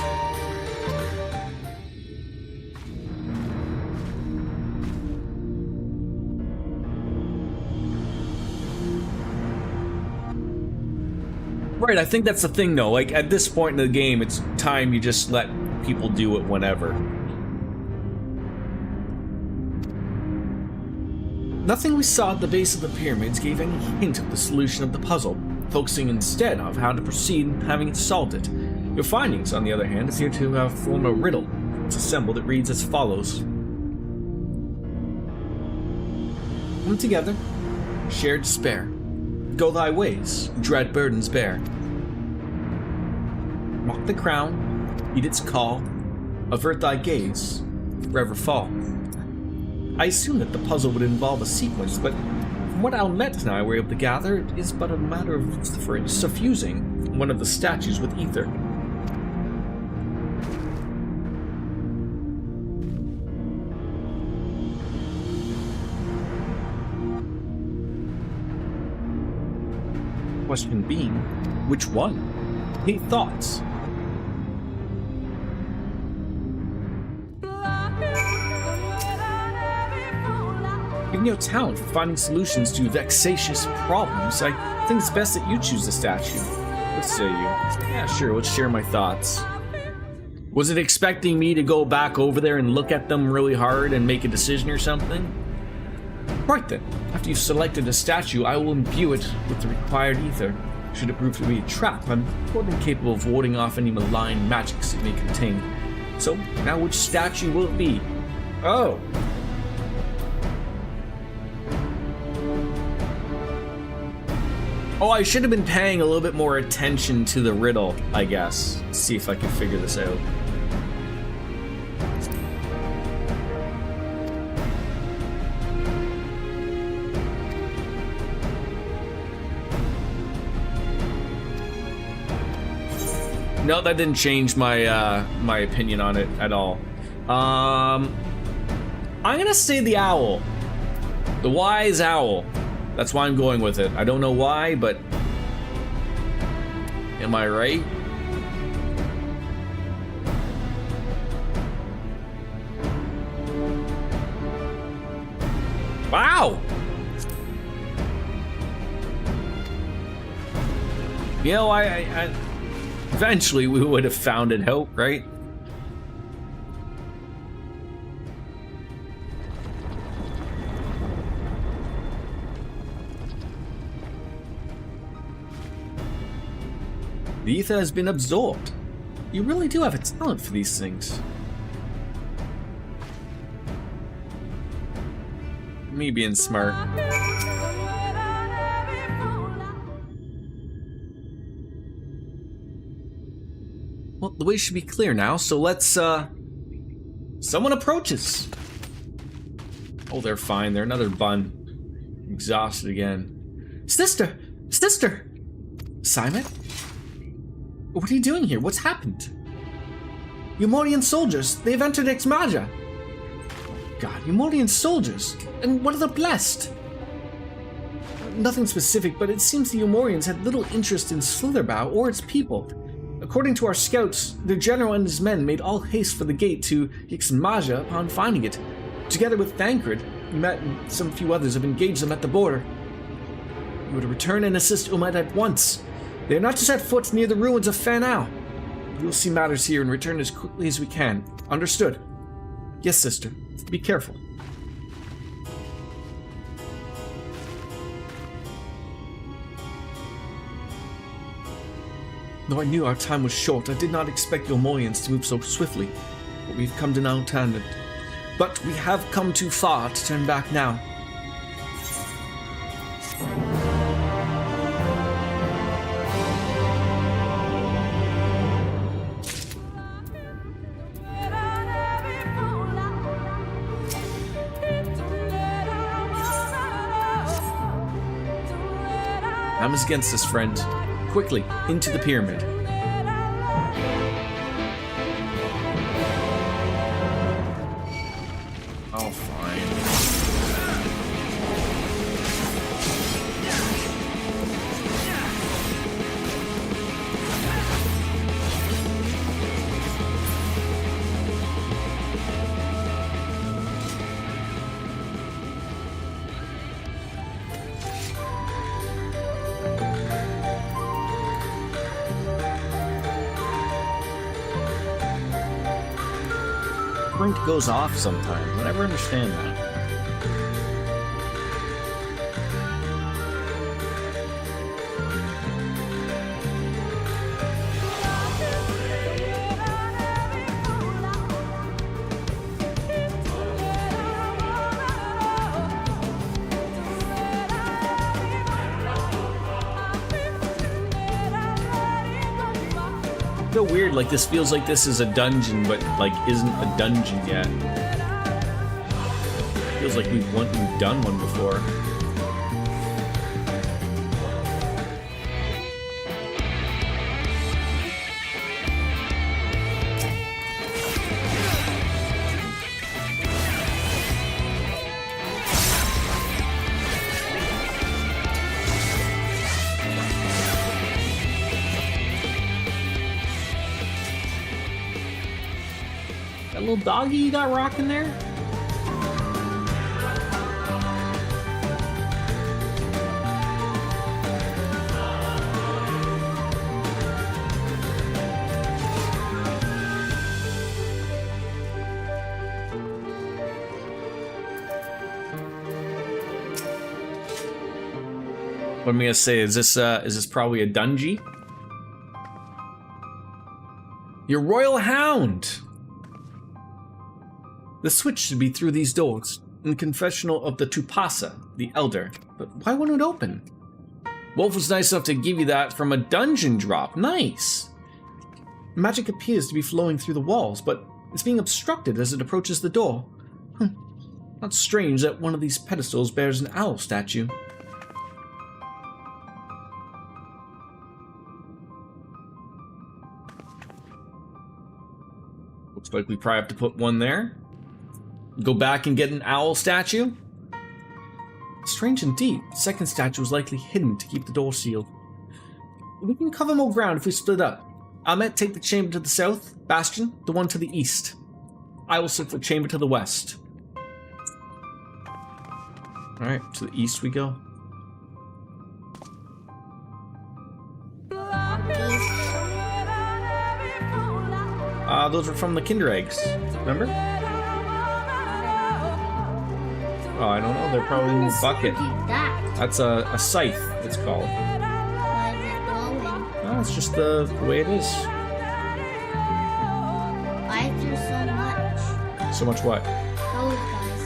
Right, I think that's the thing though, like at this point in the game, it's time you just let people do it whenever. Nothing we saw at the base of the pyramids gave any hint of the solution of the puzzle, focusing instead on how to proceed in having it solved it. Your findings, on the other hand, appear to have formed a riddle. It's assembled, it reads as follows. Come together, share despair. Go thy ways, dread burdens bear. Mock the crown, heed its call, avert thy gaze, forever fall. I assumed that the puzzle would involve a sequence, but from what Almet and I were able to gather, it is but a matter of suffusing one of the statues with ether. Question being, which one? Hey, thoughts? Given your talent for finding solutions to vexatious problems, I think it's best that you choose the statue. What say you? Yeah, sure, let's share my thoughts. Was it expecting me to go back over there and look at them really hard and make a decision or something? Right then, after you've selected a statue, I will imbue it with the required ether. Should it prove to be a trap, I'm more than capable of warding off any malign magics it may contain. So, now which statue will it be? Oh! Oh, I should have been paying a little bit more attention to the riddle, I guess. Let's see if I can figure this out. No, that didn't change my my opinion on it at all. I'm gonna say the owl. The wise owl. That's why I'm going with it. I don't know why, but am I right? Wow! You know, I eventually we would have found it out, right? The ether has been absorbed. You really do have a talent for these things. Me being smart. Well, the way should be clear now, so let's, someone approaches. Oh, they're fine. They're another bun. Exhausted again. Sister! Sister! Simon? What are you doing here? What's happened? Umorian soldiers! They've entered Exmaja! God, Umorian soldiers! And what are the blessed? Nothing specific, but it seems the Umorians had little interest in Slitherbow or its people. According to our scouts, their general and his men made all haste for the gate to Ixmaja upon finding it. Together with Thancred, Umet and some few others have engaged them at the border. You were to return and assist Umet at once. They are not to set foot near the ruins of Fanau. We will see matters here and return as quickly as we can. Understood? Yes, sister. Be careful. Though I knew our time was short, I did not expect your Moyans to move so swiftly. But we've come to now turn it. But we have come too far to turn back now. I'm as against this, friend. Quickly, into the pyramid. Oh, fine. Point goes off sometimes. I never understand that. So weird, like this feels like this is a dungeon, but like isn't a dungeon yet. Feels like we've done one before. That little doggy you got rocking there? What am I gonna say? Is this probably a dungeon? Your royal hound! The switch should be through these doors, in the confessional of the Tupasa, the Elder. But why wouldn't it open? Wolf was nice enough to give you that from a dungeon drop. Nice! Magic appears to be flowing through the walls, but it's being obstructed as it approaches the door. Not strange that one of these pedestals bears an owl statue. Looks like we probably have to put one there. Go back and get an owl statue? Strange indeed. The second statue was likely hidden to keep the door sealed. We can cover more ground if we split up. Ahmet, take the chamber to the south. Bastion, the one to the east. I will sit for the chamber to the west. Alright, to the east we go. Those are from the Kinder Eggs. Remember? Oh, I don't know. They're probably in the bucket. That's a scythe, it's called. No, it's just the way it is. Why is there so much? So much what? Those guys.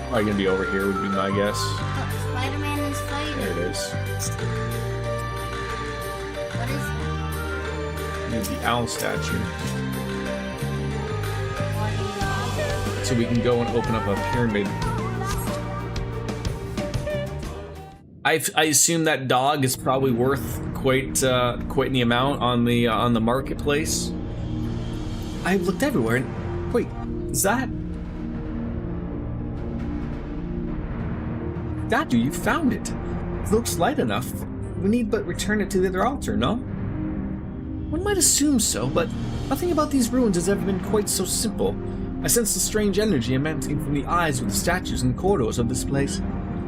Probably gonna be over here would be my guess. Oh, Spider-Man is fighting. There it is. What is that? Need the owl statue. So we can go and open up a pyramid. I assume that dog is probably worth quite the amount on the marketplace. I've looked everywhere and wait, is that statue? You found it. It looks light enough. We need but return it to the other altar, no? One might assume so, but nothing about these ruins has ever been quite so simple. I sense a strange energy emanating from the eyes of the statues and corridors of this place.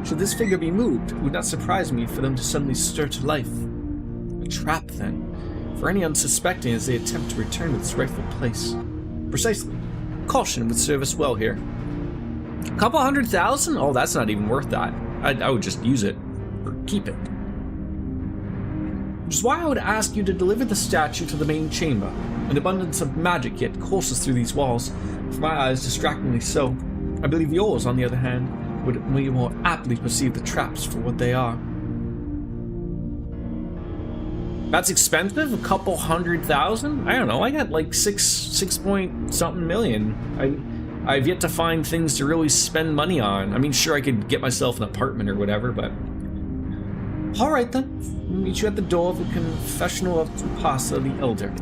Should this figure be moved, it would not surprise me for them to suddenly stir to life. A trap, then, for any unsuspecting as they attempt to return to this rightful place. Precisely. Caution would serve us well here. A couple 100,000? Oh, that's not even worth that. I would just use it. Or keep it. Which is why I would ask you to deliver the statue to the main chamber. An abundance of magic yet courses through these walls, for my eyes distractingly so. I believe yours, on the other hand, would more aptly perceive the traps for what they are. That's expensive? A couple 100,000? I don't know, I got like 6 point something million. I've yet to find things to really spend money on. I mean, sure, I could get myself an apartment or whatever, but... Alright then, we'll meet you at the door of the confessional of Tupasa the Elder.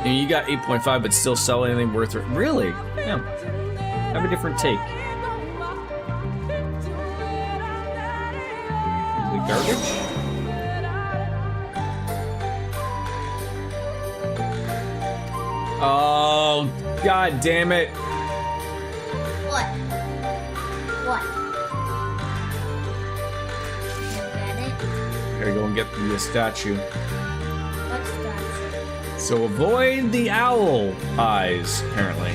And you got 8.5, but still sell anything worth it. Really? Yeah. Have a different take. The garbage? Oh, god damn it. What? What? Get it? Gotta go and get the statue. What statue? So avoid the owl eyes, apparently.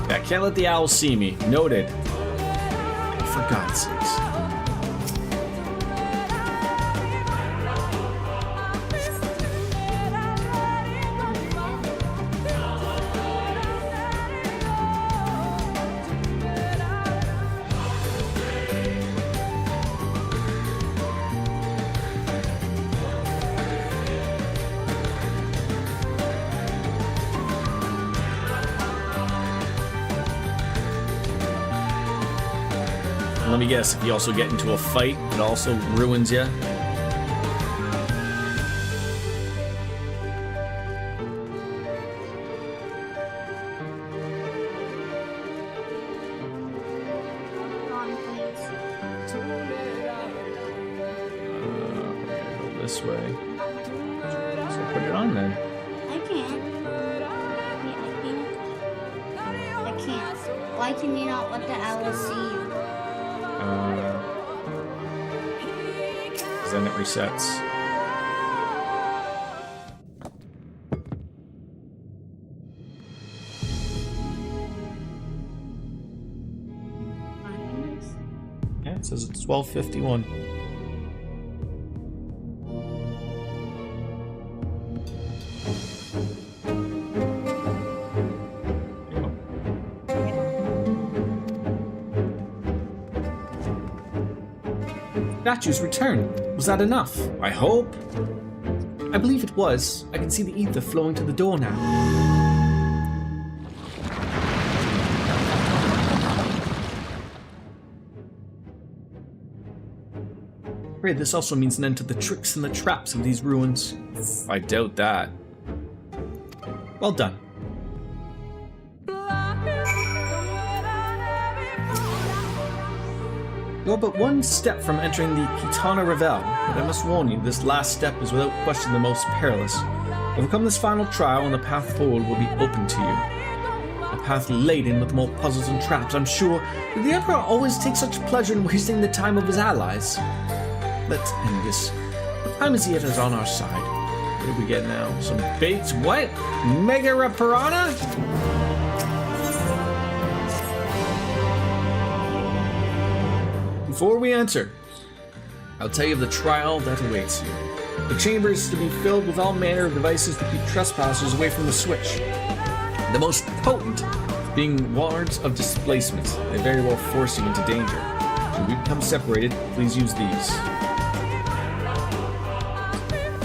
Yeah, can't let the owl see me. Noted. For God's sakes. Let me guess, if you also get into a fight, it also ruins you. This way. So put it on then. I can't. I can't. Why can you not let the owl see you? Then it resets. Yeah, it says it's 12:51. Statue's return. Was that enough? I hope. I believe it was. I can see the ether flowing to the door now. Pray this also means an end to the tricks and the traps of these ruins. I doubt that. Well done. You're but one step from entering the Kitana Revel, but I must warn you, this last step is without question the most perilous. Overcome this final trial and the path forward will be open to you. A path laden with more puzzles and traps, I'm sure. Did the Emperor always take such pleasure in wasting the time of his allies? Let's end this. The time is yet on our side. What do we get now? Some baits? What? Mega Piranha? Before we enter, I'll tell you of the trial that awaits you. The chamber is to be filled with all manner of devices to keep trespassers away from the switch. The most potent being wards of displacement. They very well force you into danger. Should we become separated, please use these.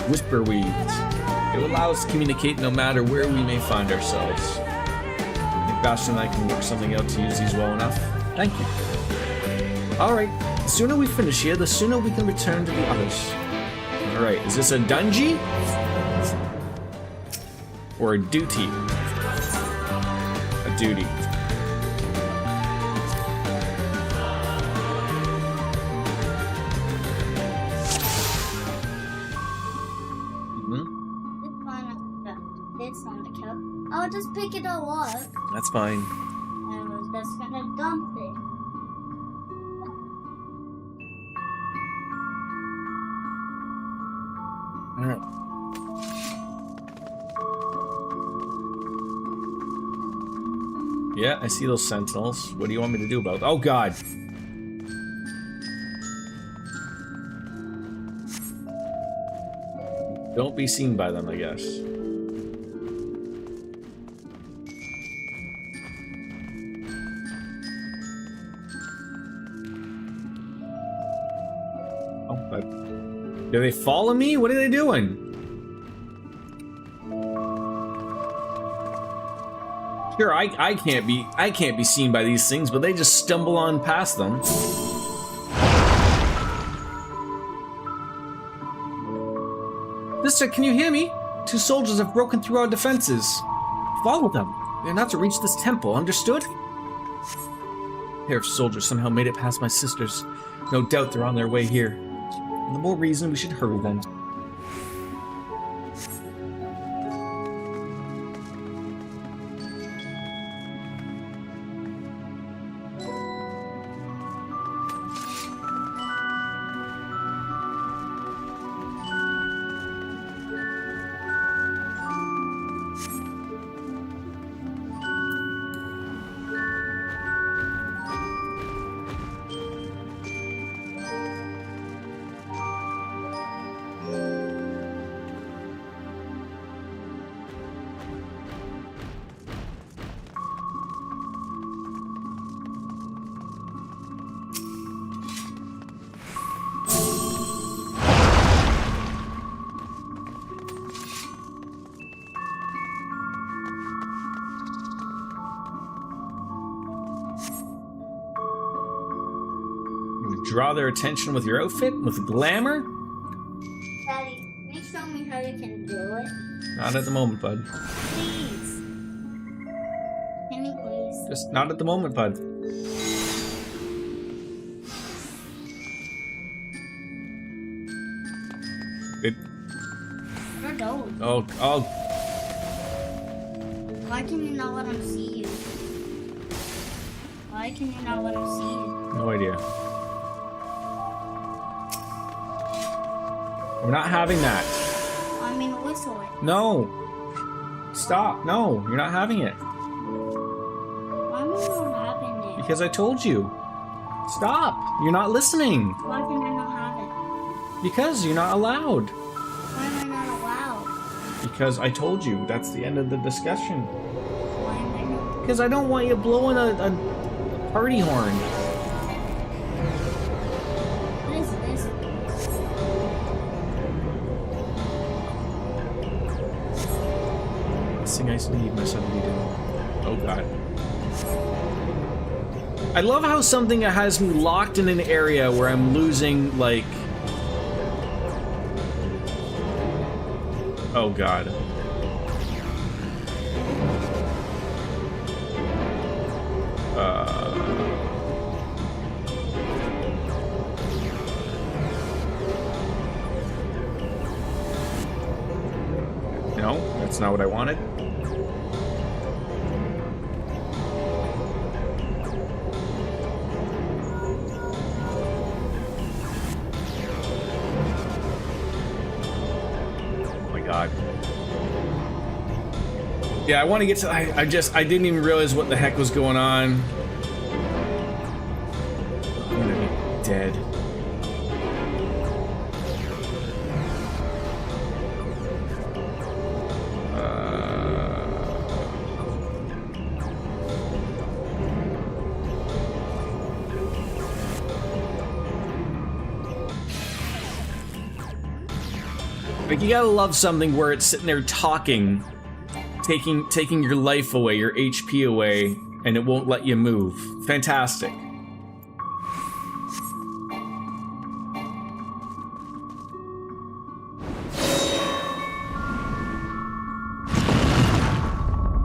Whisper weeds. It will allow us to communicate no matter where we may find ourselves. I think Bastion and I can work something out to use these well enough. Thank you. Alright, the sooner we finish here, the sooner we can return to the others. Alright, is this a dungeon? Or a duty? A duty. I'll just pick it all up. That's fine. And I was just gonna dump it. All right. Yeah, I see those sentinels. What do you want me to do about it? Oh, God. Don't be seen by them, I guess. Oh, but do they follow me? What are they doing? Sure, I can't be seen by these things, but they just stumble on past them. Mister, can you hear me? 2 soldiers have broken through our defenses. Follow them. They're not to reach this temple, understood? A pair of soldiers somehow made it past my sisters. No doubt they're on their way here. And the more reason we should hurry then. Draw their attention with your outfit, with glamour? Daddy, can you show me how you can do it? Not at the moment, bud. Please. Can you please? Just not at the moment, bud. It. What are those? Oh. Why can you not let him see you? Why can you not let him see you? No idea. We're not having that. I mean, whistle it. No. Stop. No, you're not having it. Why am I not having it? Because I told you. Stop. You're not listening. Why can I not have it? Because you're not allowed. Why am I not allowed? Because I told you. That's the end of the discussion. Why am I not? Because I don't want you blowing a party horn. What is this? This thing I need my son to be doing. Oh, God. I love how something has me locked in an area where I'm losing, like... Oh, God. No, that's not what I wanted. God. Yeah, I want to get to... I didn't even realize what the heck was going on. I'm gonna be dead. Like, you gotta love something where it's sitting there talking, taking your life away, your HP away, and it won't let you move. Fantastic.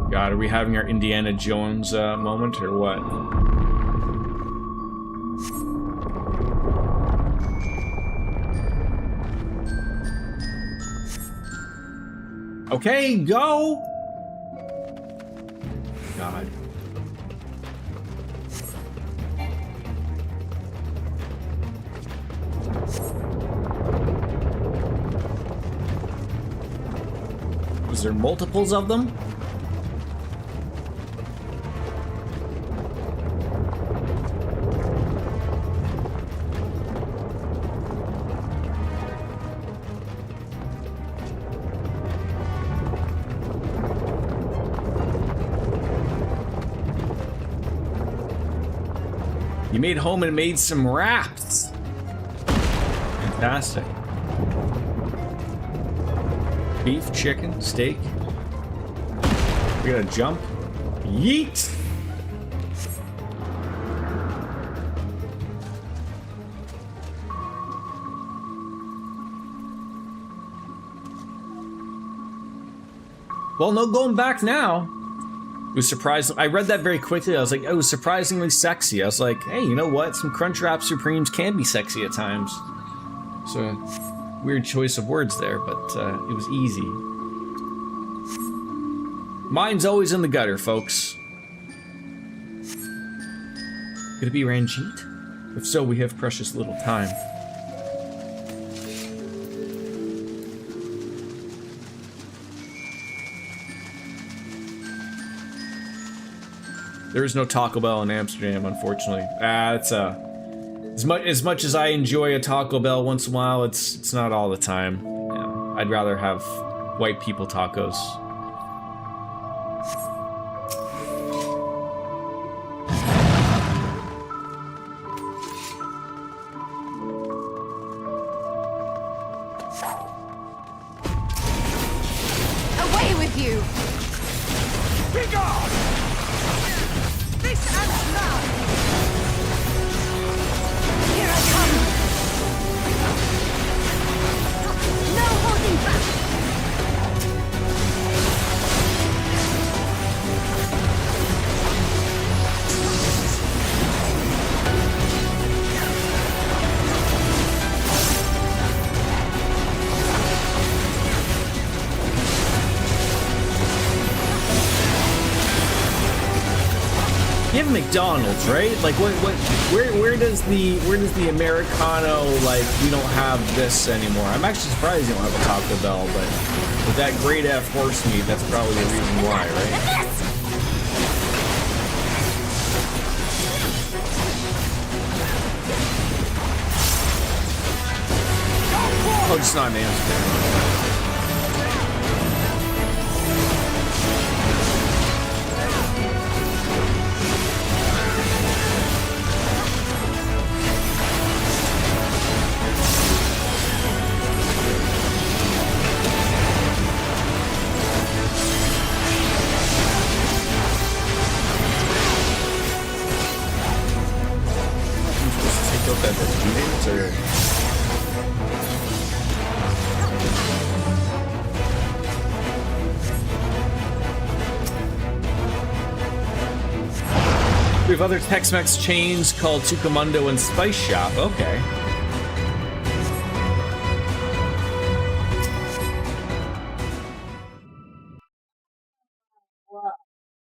God, are we having our Indiana Jones moment, or what? Okay, go! Is there multiples of them? You made home and made some wraps. Fantastic. Beef, chicken, steak. We gotta jump. Yeet! Well, no going back now. It was surprising. I read that very quickly. I was like, it was surprisingly sexy. I was like, hey, you know what? Some Crunchwrap Supremes can be sexy at times. So, weird choice of words there, but it was easy. Mine's always in the gutter, folks. Could it be Ranjit? If so, we have precious little time. There is no Taco Bell in Amsterdam, unfortunately. It's as much as I enjoy a Taco Bell once in a while, it's not all the time. Yeah, I'd rather have white people tacos. Away with you! Be gone! This ends now! Here I come! No holding back! You have McDonald's, right? Like, where does the Americano, like, we don't have this anymore? I'm actually surprised you don't have a Taco Bell, but with that great F horse meat, that's probably the reason why, right? Oh, just not an Amsterdam. We have other Tex-Mex chains called Tucamundo and Spice Shop. Okay.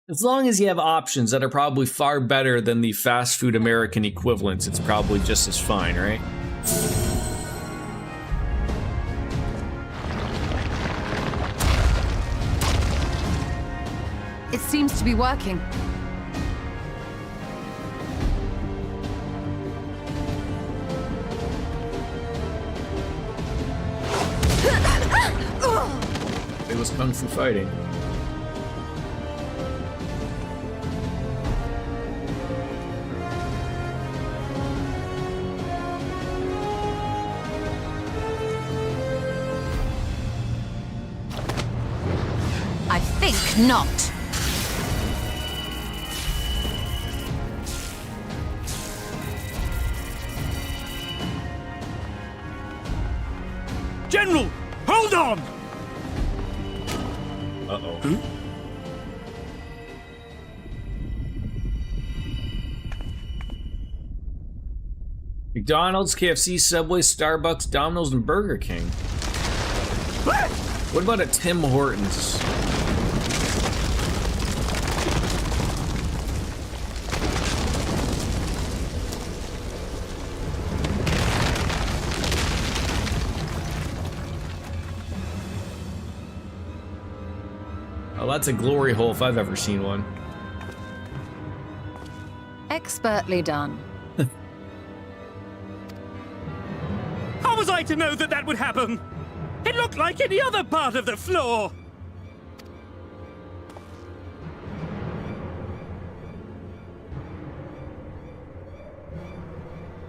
As long as you have options that are probably far better than the fast food American equivalents, it's probably just as fine, right? It seems to be working. It was kung fu fighting. I think not. General, hold on! Uh-oh. Hmm? McDonald's, KFC, Subway, Starbucks, Domino's, and Burger King. What about a Tim Hortons? Well, that's a glory hole if I've ever seen one. Expertly done. How was I to know that that would happen? It looked like any other part of the floor.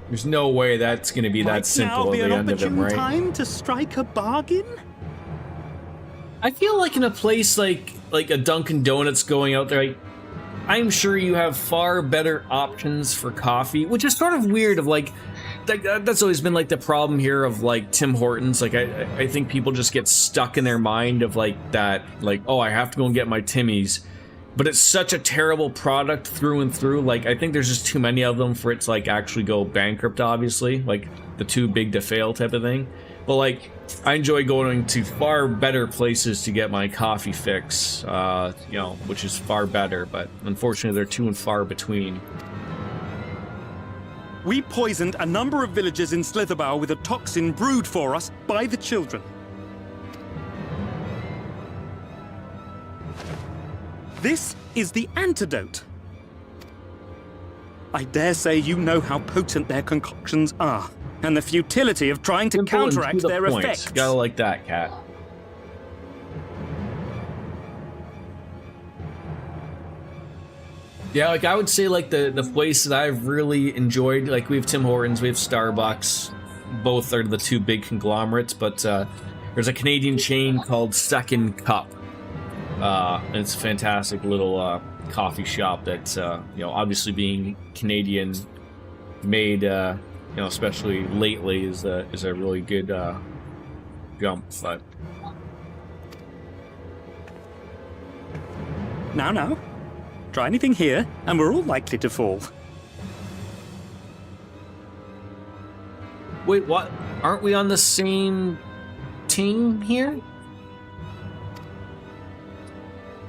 There's no way that's going to be that simple at the end of him, right? Time to strike a bargain? I feel like in a place like a Dunkin' Donuts going out there, I'm sure you have far better options for coffee, which is sort of weird. Of like, that's always been like the problem here of like Tim Hortons. Like I think people just get stuck in their mind of like that, like, oh, I have to go and get my Timmy's. But it's such a terrible product through and through. Like, I think there's just too many of them for it to, like, actually go bankrupt, obviously. Like, the too big to fail type of thing. But, like, I enjoy going to far better places to get my coffee fix, you know, which is far better. But, unfortunately, they're too and far between. We poisoned a number of villagers in Slitherbough with a toxin brewed for us by the children. This is the antidote. I dare say you know how potent their concoctions are, and the futility of trying to counteract their effects. Gotta like that, cat. Yeah, like I would say like the place that I've really enjoyed, like we have Tim Hortons, we have Starbucks, both are the two big conglomerates, but there's a Canadian chain called Second Cup. And it's a fantastic little coffee shop that, you know, obviously being Canadian made, you know, especially lately is a really good jump. But now, try anything here, and we're all likely to fall. Wait, what? Aren't we on the same team here?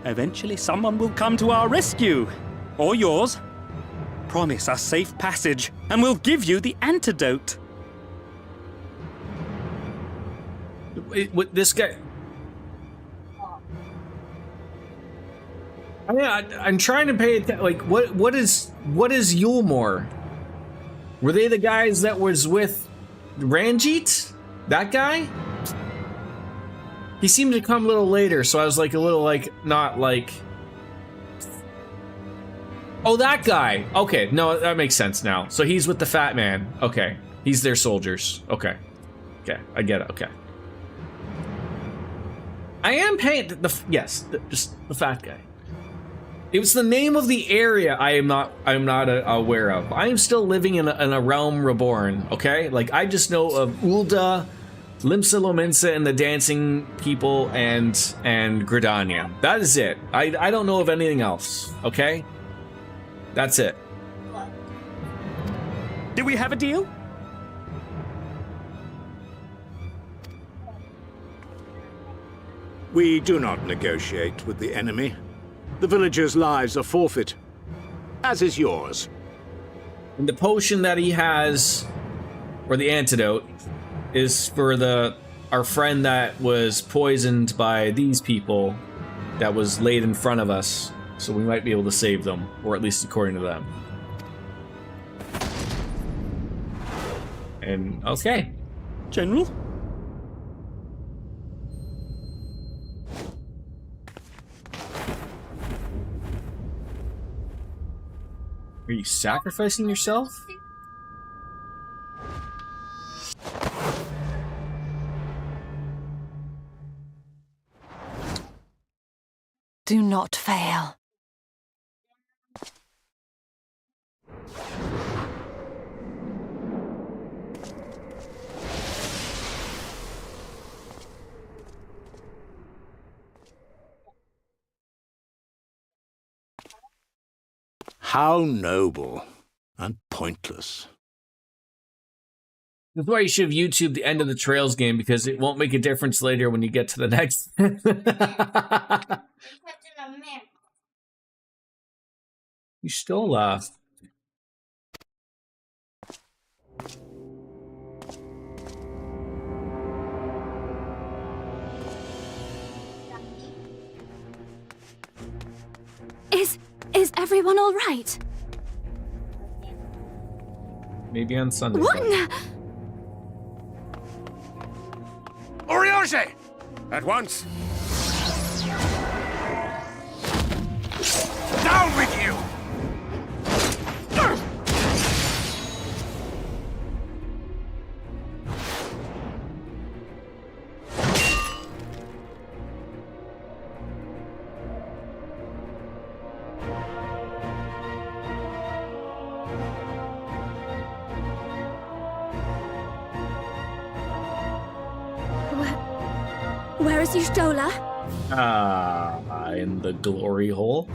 Eventually someone will come to our rescue. Or yours. Promise us safe passage, and we'll give you the antidote. What this guy... I mean, I'm trying to pay attention. Like, what is Yulmore? Were they the guys that was with Ranjit? That guy? He seemed to come a little later, so I was like a little like not like. Oh, that guy. Okay, no, that makes sense now. So he's with the fat man. Okay, he's their soldiers. Okay, I get it. Okay, I am paying just the fat guy. It was the name of the area I am not aware of. I am still living in a realm reborn. Okay, like I just know of Ulda, Limsa Lominsa, and the dancing people, and Gridania. That is it. I don't know of anything else. Okay, that's it. Do we have a deal? We do not negotiate with the enemy. The villagers' lives are forfeit, as is yours. And the potion that he has, or the antidote, is for our friend that was poisoned by these people that was laid in front of us, so we might be able to save them, or at least according to them. And okay. General? Are you sacrificing yourself? Do not fail. How noble and pointless. That's why you should have YouTubed the end of the Trails game, because it won't make a difference later when you get to the next. You still laugh. Is everyone all right? Maybe on Sunday. What in the... Oriage! At once! Down with you! Where is Y'shtola? In the glory hole.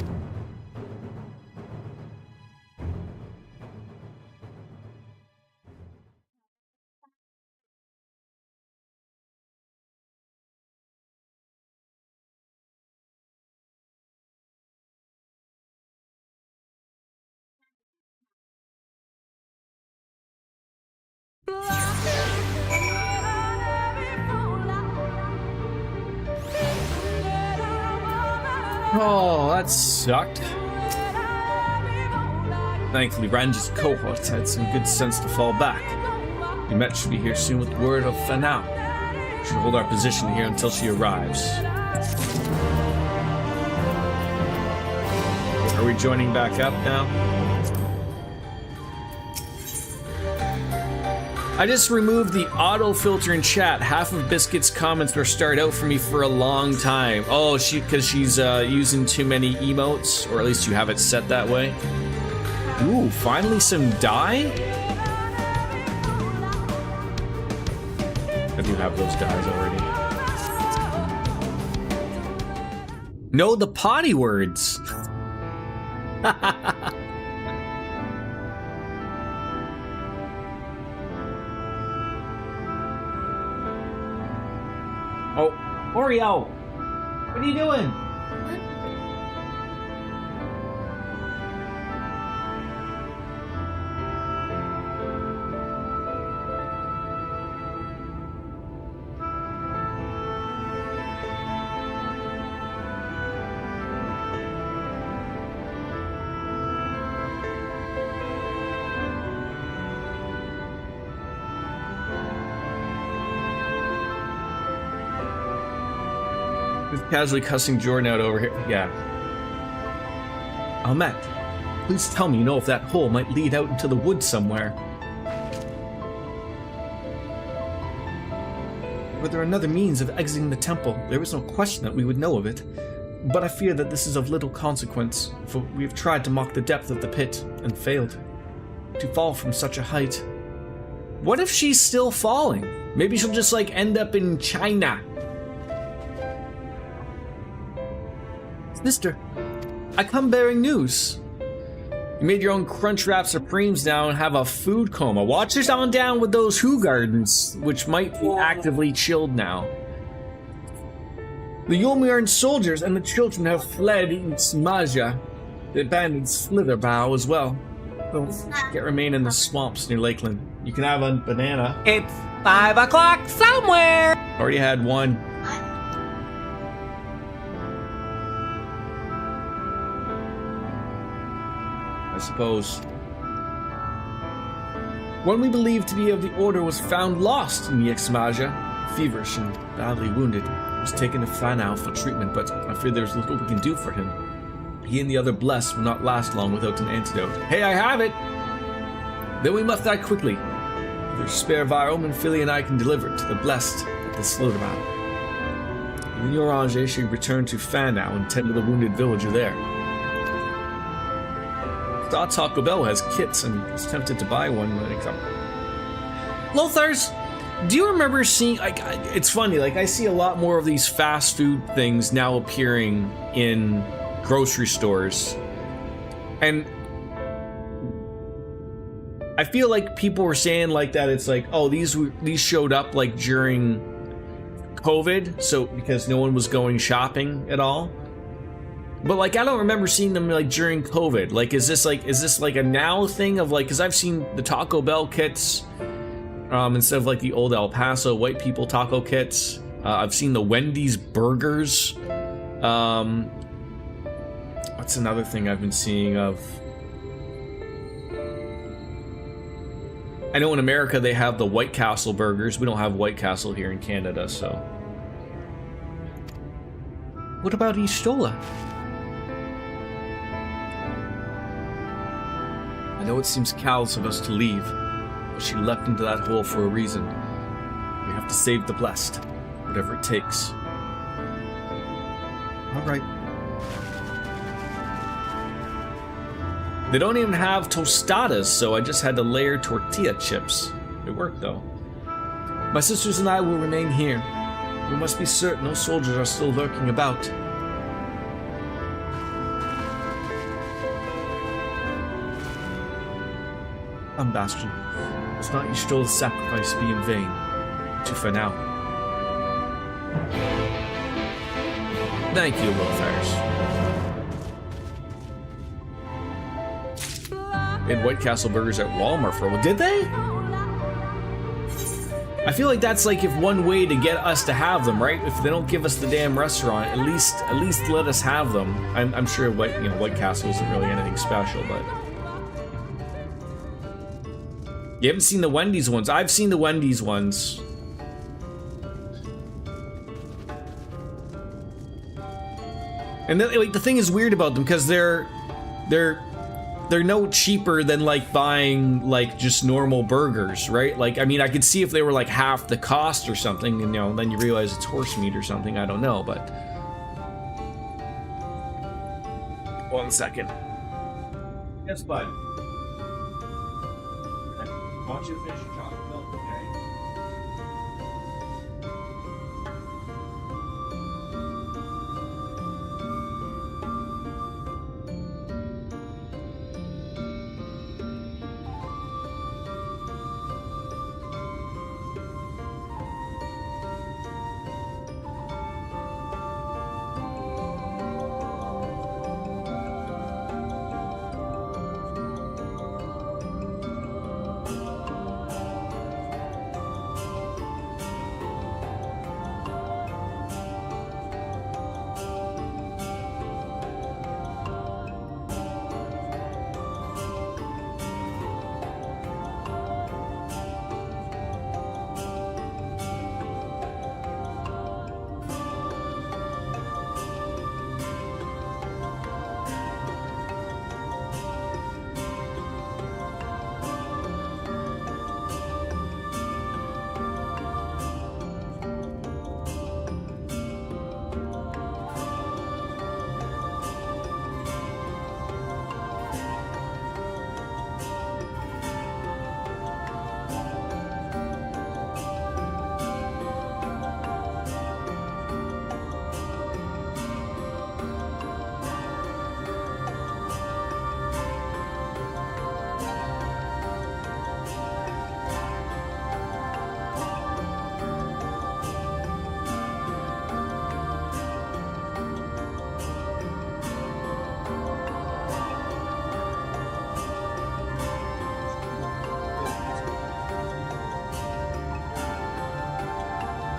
Oh, that sucked. Thankfully, Ranj's cohorts had some good sense to fall back. Yumet should be here soon with word of Fanao. We should hold our position here until she arrives. Are we joining back up now? I just removed the auto filter in chat. Half of Biscuit's comments were starred out for me for a long time. Oh, because she's using too many emotes, or at least you have it set that way. Ooh, finally some dye? I do have those dyes already. No, the potty words. Oh, Oreo! What are you doing? Casually cussing Jordan out over here. Yeah. Ahmet, please tell me you know if that hole might lead out into the woods somewhere. Were there another means of exiting the temple? There is no question that we would know of it. But I fear that this is of little consequence, for we have tried to mark the depth of the pit and failed. To fall from such a height. What if she's still falling? Maybe she'll just like end up in China. Sister, I come bearing news. You made your own Crunchwrap Supremes now and have a food coma. Watch us on down with those Who Gardens, which might be actively chilled now. The Yulmiarn soldiers and the children have fled in Smaja. They abandoned Slitherbow as well. They'll remain in the swamps near Lakeland. You can have a banana. It's 5 o'clock somewhere! Already had one. I suppose. One we believe to be of the Order was found lost in Yxmaja, feverish and badly wounded. He was taken to Fanao for treatment, but I fear there's little we can do for him. He and the other blessed will not last long without an antidote. Hey, I have it! Then we must act quickly. Either spare Virom and Philly and I can deliver it to the blessed at the Slaughterbound. Then your Ange should return to Fanao and tend to the wounded villager there. Thought Taco Bell has kits and was tempted to buy one when it comes. Lothars, do you remember seeing, like, it's funny, like I see a lot more of these fast food things now appearing in grocery stores. And I feel like people were saying like that it's like, oh, these showed up like during COVID, so because no one was going shopping at all. But like I don't remember seeing them like during COVID. Like is this like a now thing of like, because I've seen the Taco Bell kits instead of like the old El Paso white people taco kits. I've seen the Wendy's burgers. What's another thing I've been seeing of? I know in America they have the White Castle burgers. We don't have White Castle here in Canada, so. What about Ishtola? I know it seems callous of us to leave, but she leapt into that hole for a reason. We have to save the blessed, whatever it takes. All right. They don't even have tostadas, so I just had to layer tortilla chips. It worked, though. My sisters and I will remain here. We must be certain no soldiers are still lurking about. Bastion, must not Y'shtola's sacrifice be in vain, to for now. Thank you, Wilfairs. They had White Castle burgers at Walmart for did they? I feel like that's like if one way to get us to have them, right? If they don't give us the damn restaurant, at least let us have them. I'm sure White Castle isn't really anything special, but. You haven't seen the Wendy's ones. I've seen the Wendy's ones. And then, like, the thing is weird about them because they're no cheaper than like buying like just normal burgers, right? Like, I mean, I could see if they were like half the cost or something, and then you realize it's horse meat or something. I don't know, but 1 second. Yes, bud. I want you to finish your chocolate milk, okay?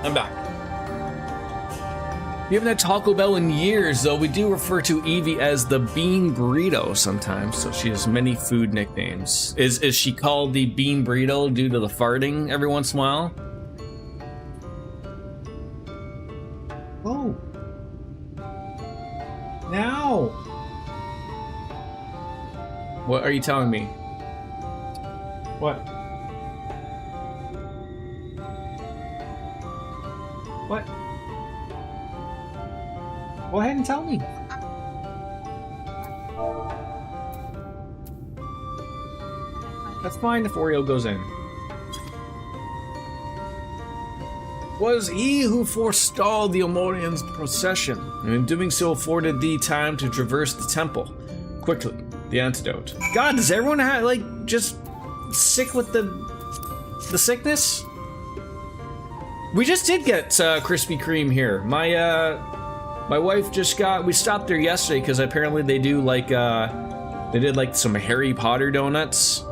I'm back. We haven't had Taco Bell in years, though. We do refer to Evie as the Bean Burrito sometimes, so she has many food nicknames. Is she called the Bean Burrito due to the farting every once in a while? Oh. Now. What are you telling me? What? What? Go ahead and tell me. That's fine if Oreo goes in. Was he who forestalled the Omorian's procession, and in doing so afforded thee time to traverse the temple. Quickly, the antidote. God, does everyone have, like, just sick with the sickness? We just did get Krispy Kreme here. My wife just got. We stopped there yesterday because apparently they do like they did like some Harry Potter donuts.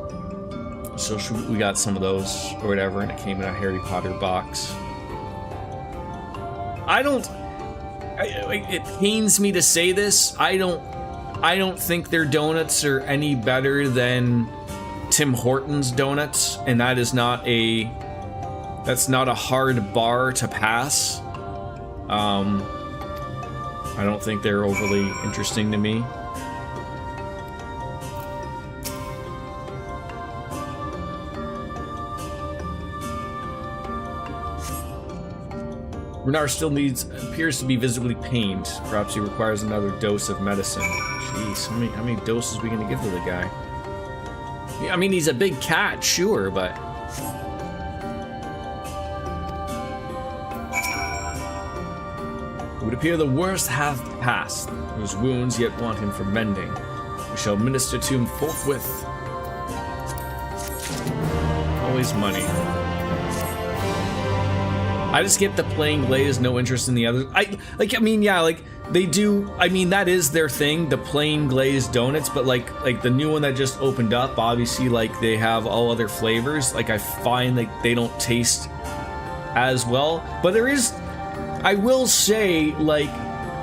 So we got some of those or whatever, and it came in a Harry Potter box. It pains me to say this. I don't I don't think their donuts are any better than Tim Hortons donuts, and that's not a hard bar to pass. I don't think they're overly interesting to me. Renard still appears to be visibly pained. Perhaps he requires another dose of medicine. Jeez, how many doses are we gonna give to the guy? Yeah, I mean, he's a big cat, sure, but... It would appear the worst hath passed. His wounds yet want him for mending. We shall minister to him forthwith. Always money. I just get the plain glaze, no interest in the others. They do. I mean, that is their thing, the plain glazed donuts. But like the new one that just opened up, obviously, like they have all other flavors. Like I find like they don't taste as well. But there is, I will say, like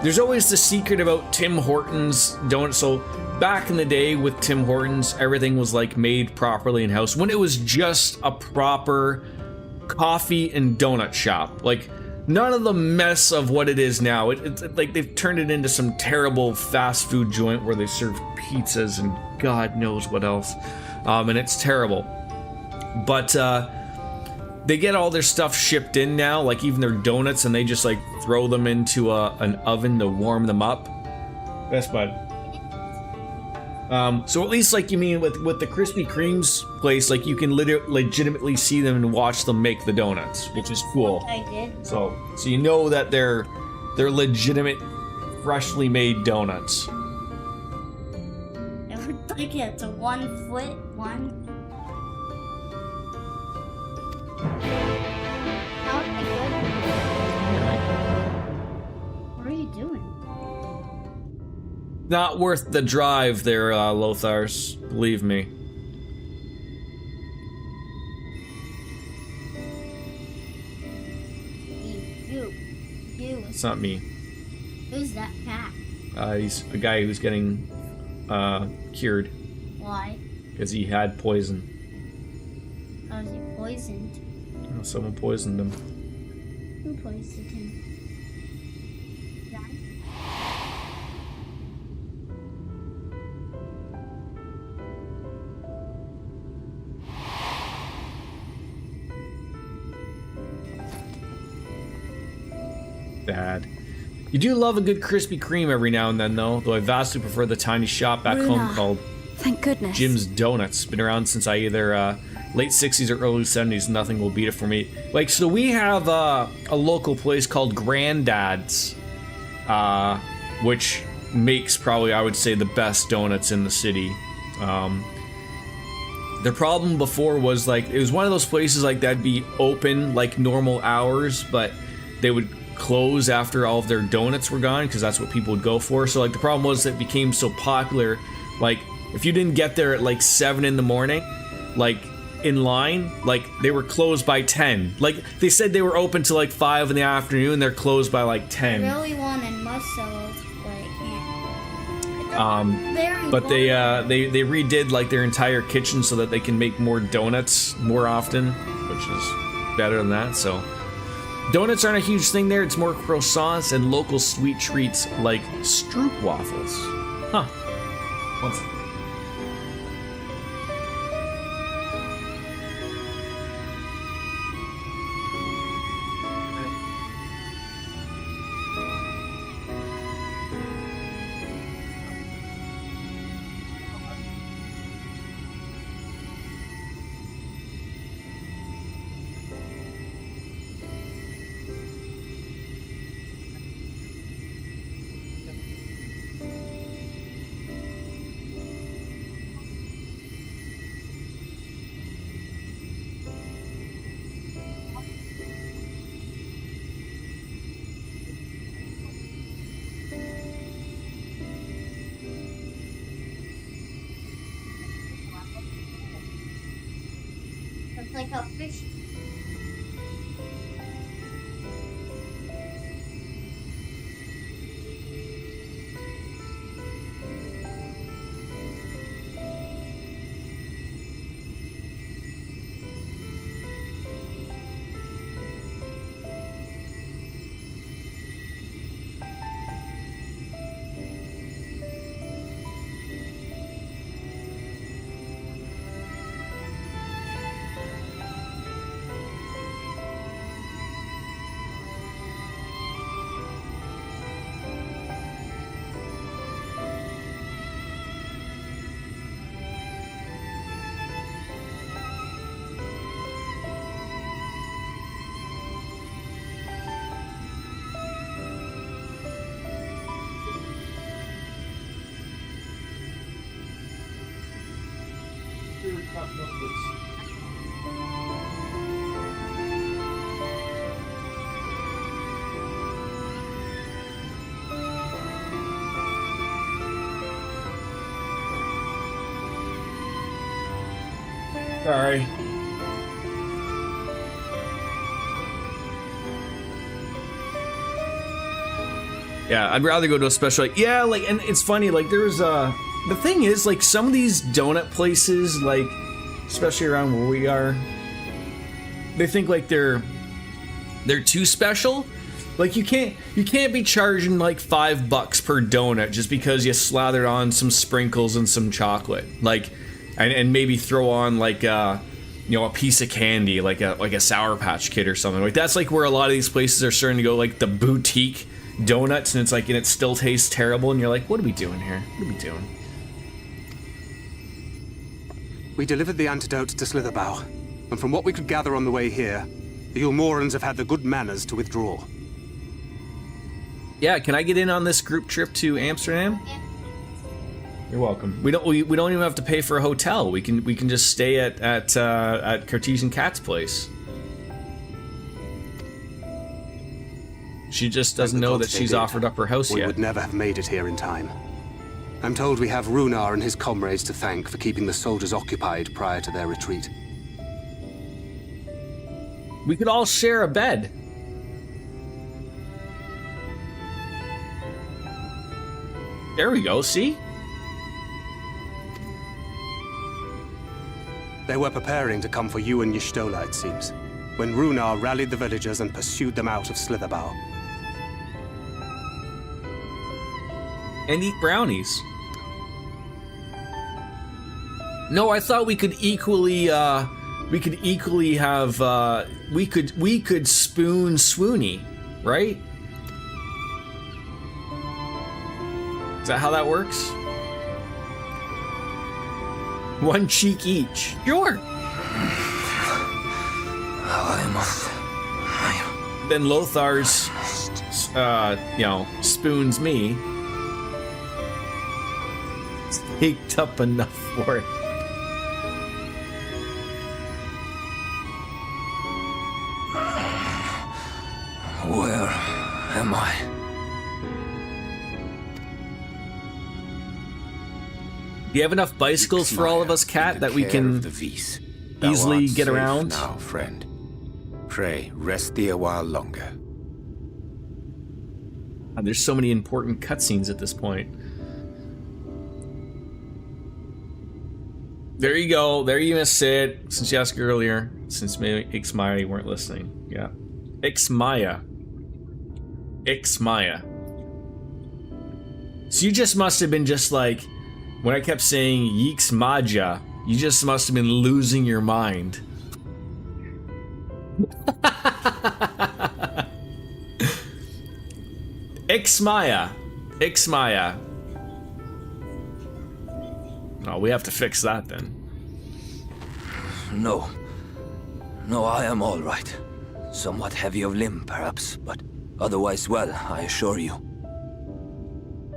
there's always the secret about Tim Hortons donuts. So back in the day with Tim Hortons, everything was like made properly in house when it was just a proper coffee and donut shop. Like none of the mess of what it is now. It's like they've turned it into some terrible fast food joint where they serve pizzas and God knows what else, and it's terrible. But they get all their stuff shipped in now, like even their donuts, and they just like throw them into an oven to warm them up. Best bud. So at least, like, you mean with the Krispy Kreme's place, like you can legitimately see them and watch them make the donuts, which is cool. I did. So you know that they're legitimate, freshly made donuts. It looked like it's a 1 foot one. How did I go? What are you doing? Not worth the drive there, Lothars. Believe me. You. It's not me. Who's that cat? He's a guy who's getting cured. Why? Because he had poison. How was he poisoned? Someone poisoned him. Who poisoned him? Bad. You do love a good Krispy Kreme every now and then, though I vastly prefer the tiny shop back home called Thank goodness. Jim's Donuts. Been around since I either late 60s or early 70s. Nothing will beat it for me. Like, so we have a local place called Granddad's, which makes probably, I would say, the best donuts in the city. The problem before was, like, it was one of those places like that'd be open like normal hours, but they would close after all of their donuts were gone because that's what people would go for. So like the problem was it became so popular, like if you didn't get there at like 7 in the morning, like in line, like they were closed by 10. Like they said they were open till like 5 in the afternoon, they're closed by like 10. I really wanted muscles, but I can't. But they redid like their entire kitchen so that they can make more donuts more often, which is better than that. So donuts aren't a huge thing there. It's more croissants and local sweet treats like Stroop waffles. Huh. One second. It's like a fish. Sorry. Yeah, I'd rather go to a special. Like, yeah, like, and it's funny. Like, there's the thing is, like, some of these donut places, like, especially around where we are, they think like they're too special. Like, you can't be charging like $5 per donut just because you slathered on some sprinkles and some chocolate. Like, and maybe throw on like a piece of candy, like a Sour Patch Kid or something. Like, that's like where a lot of these places are starting to go, like the boutique donuts, and it's like, and it still tastes terrible, and you're like, what are we doing here? What are we doing? We delivered the antidote to Slitherbough, and from what we could gather on the way here, the Ulmorans have had the good manners to withdraw. Yeah, can I get in on this group trip to Amsterdam? You're welcome. We don't even have to pay for a hotel. We can just stay at Cartesian Cat's place. She just doesn't know that she's offered up her house yet. We would never have made it here in time. I'm told we have Runar and his comrades to thank for keeping the soldiers occupied prior to their retreat. We could all share a bed. There we go, see? They were preparing to come for you and Y'shtola, it seems, when Runar rallied the villagers and pursued them out of Slitherbough. And eat brownies. No, I thought we could equally have we could spoon Swoony, right? Is that how that works? One cheek each. Sure. Then Lothar's spoons me. Baked up enough for it. Where am I? Do you have enough bicycles for all of us, Cat, that we can easily get around? Now, friend. Pray, rest thee a while longer. And there's so many important cutscenes at this point. There you go. There you missed it. Since you asked earlier, since maybe Ixmaya weren't listening. Yeah. Ixmaya. So you just must have been just like, when I kept saying Yixmaja, you just must have been losing your mind. Ixmaya. Oh, we have to fix that then. No, I am all right. Somewhat heavy of limb, perhaps, but otherwise well, I assure you.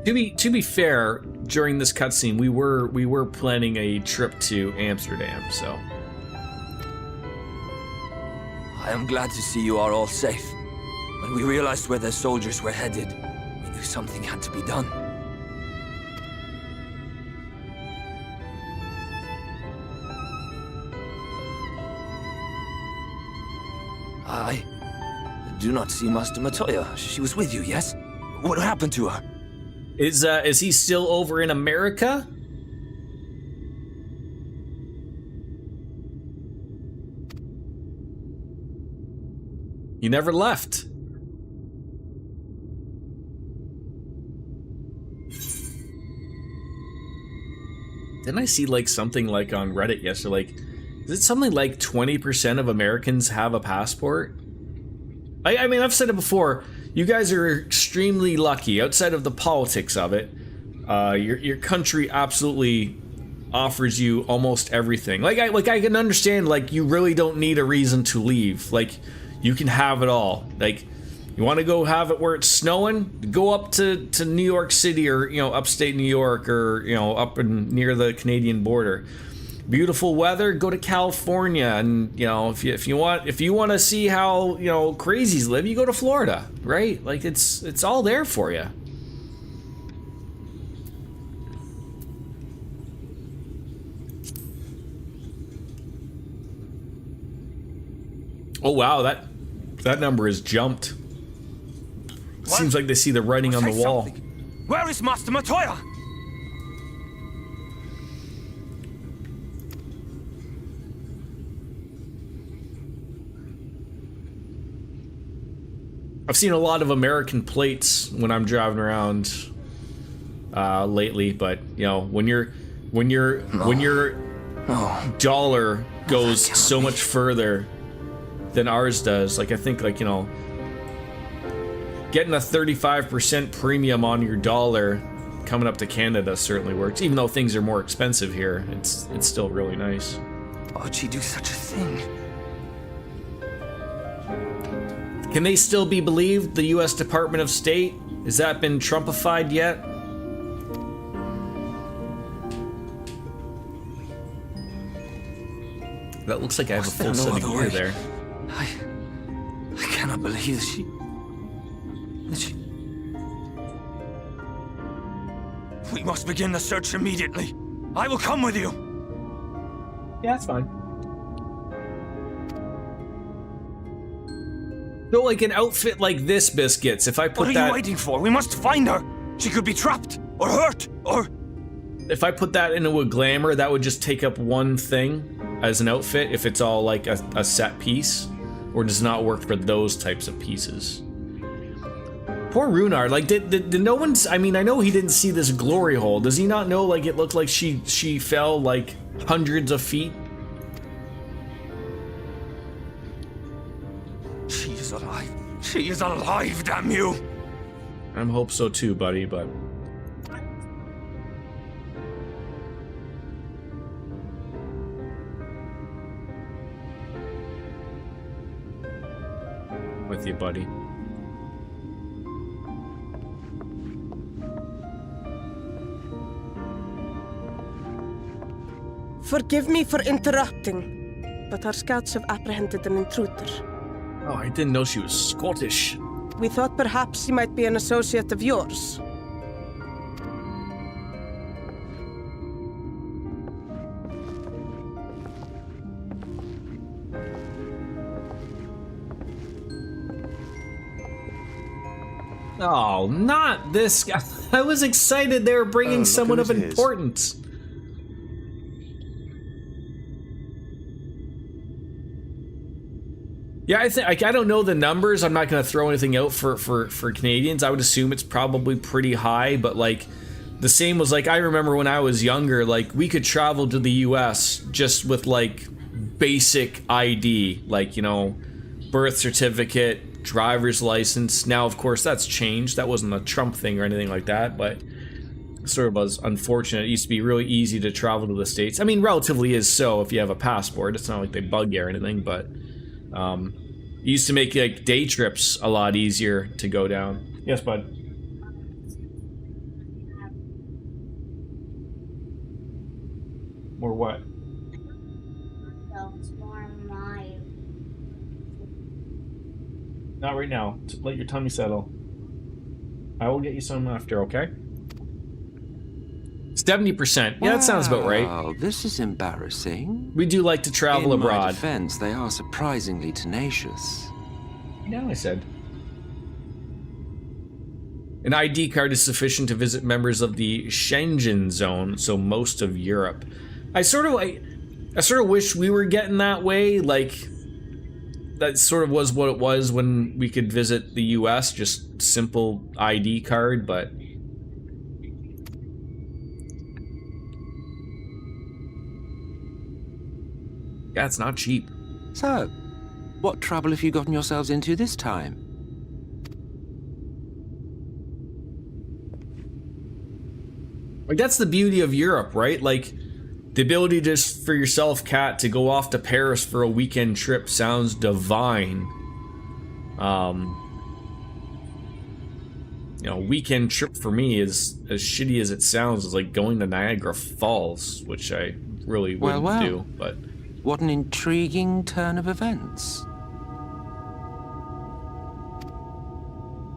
To be fair, during this cutscene, we were planning a trip to Amsterdam, so. I am glad to see you are all safe. When we realized where the soldiers were headed, we knew something had to be done. I do not see Master Matoya. She was with you, yes? What happened to her? Is he still over in America? He never left. Didn't I see like something like on Reddit yesterday? Like, is it something like 20% of Americans have a passport? I mean, I've said it before. You guys are extremely lucky. Outside of the politics of it, your country absolutely offers you almost everything. Like I can understand. Like, you really don't need a reason to leave. Like, you can have it all. Like, you want to go have it where it's snowing? Go up to New York City, or upstate New York, or up near the Canadian border. beautiful weather, go to California. And you know, if you want to see how, you know, crazies live, you go to Florida, right? Like it's all there for you. Oh wow, that number has jumped. Seems like they see the writing on the wall. Where is Master Matoya? I've seen a lot of American plates when I'm driving around lately, but you know, when your dollar goes so much further than ours does, like I think, like, you know, getting a 35% premium on your dollar coming up to Canada certainly works. Even though things are more expensive here, it's still really nice. Why'd she do such a thing? Can they still be believed, the U.S. Department of State? Has that been Trumpified yet? That looks like I have a full set of gear there. I cannot believe that she... We must begin the search immediately. I will come with you. Yeah, that's fine. So, like an outfit like this, Biscuits, if I put that... What are you waiting for? We must find her. She could be trapped, or hurt, or... If I put that into a glamour, that would just take up one thing as an outfit, if it's all like a set piece, or does not work for those types of pieces. Poor Runar, like, did no one's... I mean, I know he didn't see this glory hole. Does he not know, like, it looked like she fell, like, hundreds of feet? She is alive. She is alive, damn you! I hope so too, buddy, but... with you, buddy. Forgive me for interrupting, but our scouts have apprehended an intruder. Oh, I didn't know she was Scottish. We thought perhaps he might be an associate of yours. Oh, not this guy. I was excited they were bringing someone of importance. Yeah, I think, like, I don't know the numbers. I'm not going to throw anything out for Canadians. I would assume it's probably pretty high, but like the same was like, I remember when I was younger, like we could travel to the US just with like basic ID, like, you know, birth certificate, driver's license. Now, of course, that's changed. That wasn't a Trump thing or anything like that, but it sort of was unfortunate. It used to be really easy to travel to the States. I mean, relatively is so if you have a passport. It's not like they bug you or anything, but it used to make like day trips a lot easier to go down. Yes, bud. Or what? Not right now. Let your tummy settle. I will get you some after, okay? 70%. Yeah, that sounds about right. Oh, this is embarrassing. We do like to travel abroad. In my defense, they are surprisingly tenacious. No, I said. An ID card is sufficient to visit members of the Schengen zone, so most of Europe. I sort of wish we were getting that way, like that sort of was what it was when we could visit the US, just simple ID card, but yeah, it's not cheap. So, what trouble have you gotten yourselves into this time? Like, that's the beauty of Europe, right? Like, the ability just for yourself, Kat, to go off to Paris for a weekend trip sounds divine. You know, weekend trip for me is as shitty as it sounds, is like going to Niagara Falls, which I really Well, wouldn't well. do. But What an intriguing turn of events.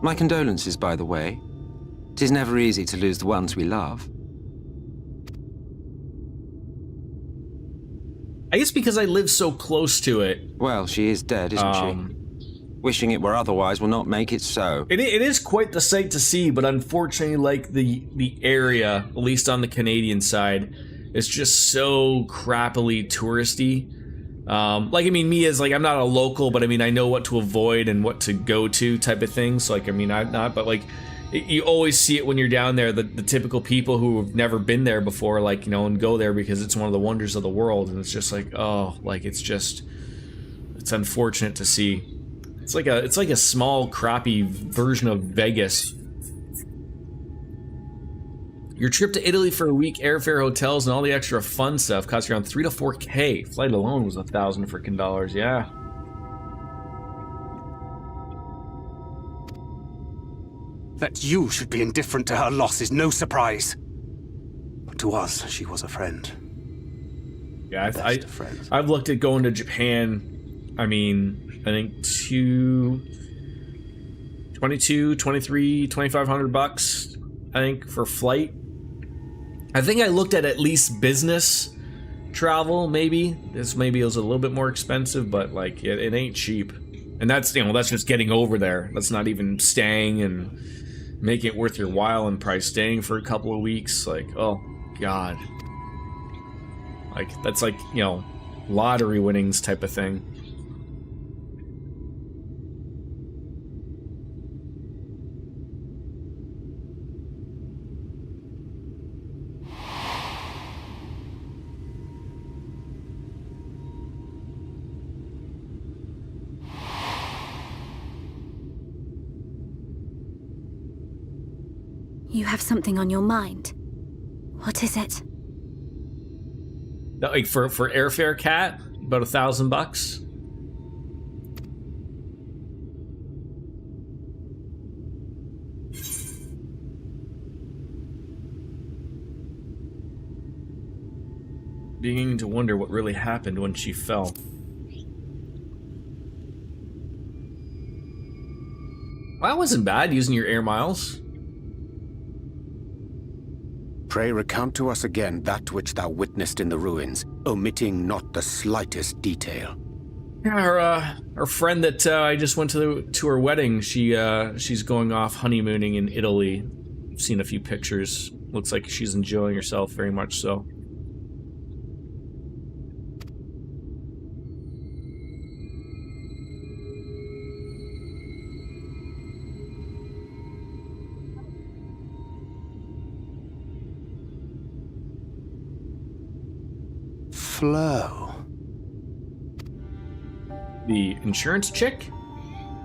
My condolences, by the way. 'Tis never easy to lose the ones we love. I guess because I live so close to it. Well, she is dead, isn't she? Wishing it were otherwise will not make it so. It is quite the sight to see, but unfortunately, like the area, at least on the Canadian side, is just so crappily touristy. Like, I mean, me as, like, I'm not a local, but I mean, I know what to avoid and what to go to type of thing. So, like, I mean, I'm not, but like, you always see it when you're down there, the typical people who have never been there before, like, you know, and go there because it's one of the wonders of the world. And it's just like, oh, like, it's unfortunate to see. It's like a small, crappy version of Vegas. Your trip to Italy for a week, airfare, hotels, and all the extra fun stuff cost you around $3 to $4K. Flight alone was $1,000 freaking dollars. Yeah. That you should be indifferent to her loss is no surprise. But to us, she was a friend. Yeah, I've looked at going to Japan. I mean, I think $2,500 I think for flight. I think I looked at least business travel, maybe. Maybe it was a little bit more expensive, but like it ain't cheap. And that's, you know, that's just getting over there. That's not even staying and making it worth your while and price staying for a couple of weeks. Like, oh God. Like, that's like, you know, lottery winnings type of thing. You have something on your mind. What is it? Like for airfare, Cat, about $1,000. Beginning to wonder what really happened when she fell. Well, that wasn't bad using your air miles. Pray recount to us again that which thou witnessed in the ruins, omitting not the slightest detail. Yeah, our friend that I just went to her wedding, she's going off honeymooning in Italy. I've seen a few pictures. Looks like she's enjoying herself very much so. Flo. The insurance chick?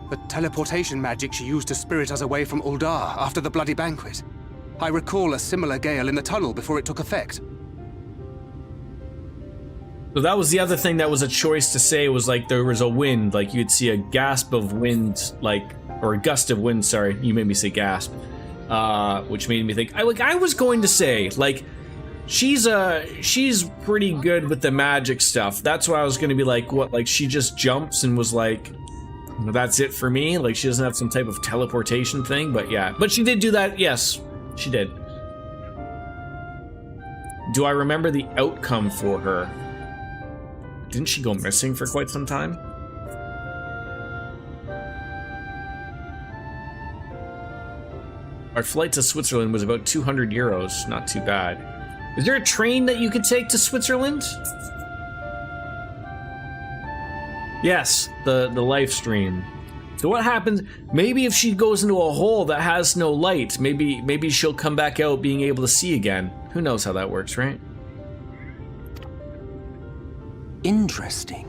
The teleportation magic she used to spirit us away from Uldar after the bloody banquet. I recall a similar gale in the tunnel before it took effect. So that was the other thing that was a choice to say, was like there was a wind, like you'd see a gasp of wind, like, or a gust of wind, sorry, you made me say gasp. Which made me think, I was going to say, like, she's pretty good with the magic stuff. That's why I was gonna be like, what, like she just jumps and was like, that's it for me? Like she doesn't have some type of teleportation thing, but yeah. But she did do that, yes, she did. Do I remember the outcome for her? Didn't she go missing for quite some time? Our flight to Switzerland was about 200 euros, not too bad. Is there a train that you could take to Switzerland? Yes, the live stream. So what happens, maybe if she goes into a hole that has no light, maybe she'll come back out being able to see again. Who knows how that works, right? Interesting.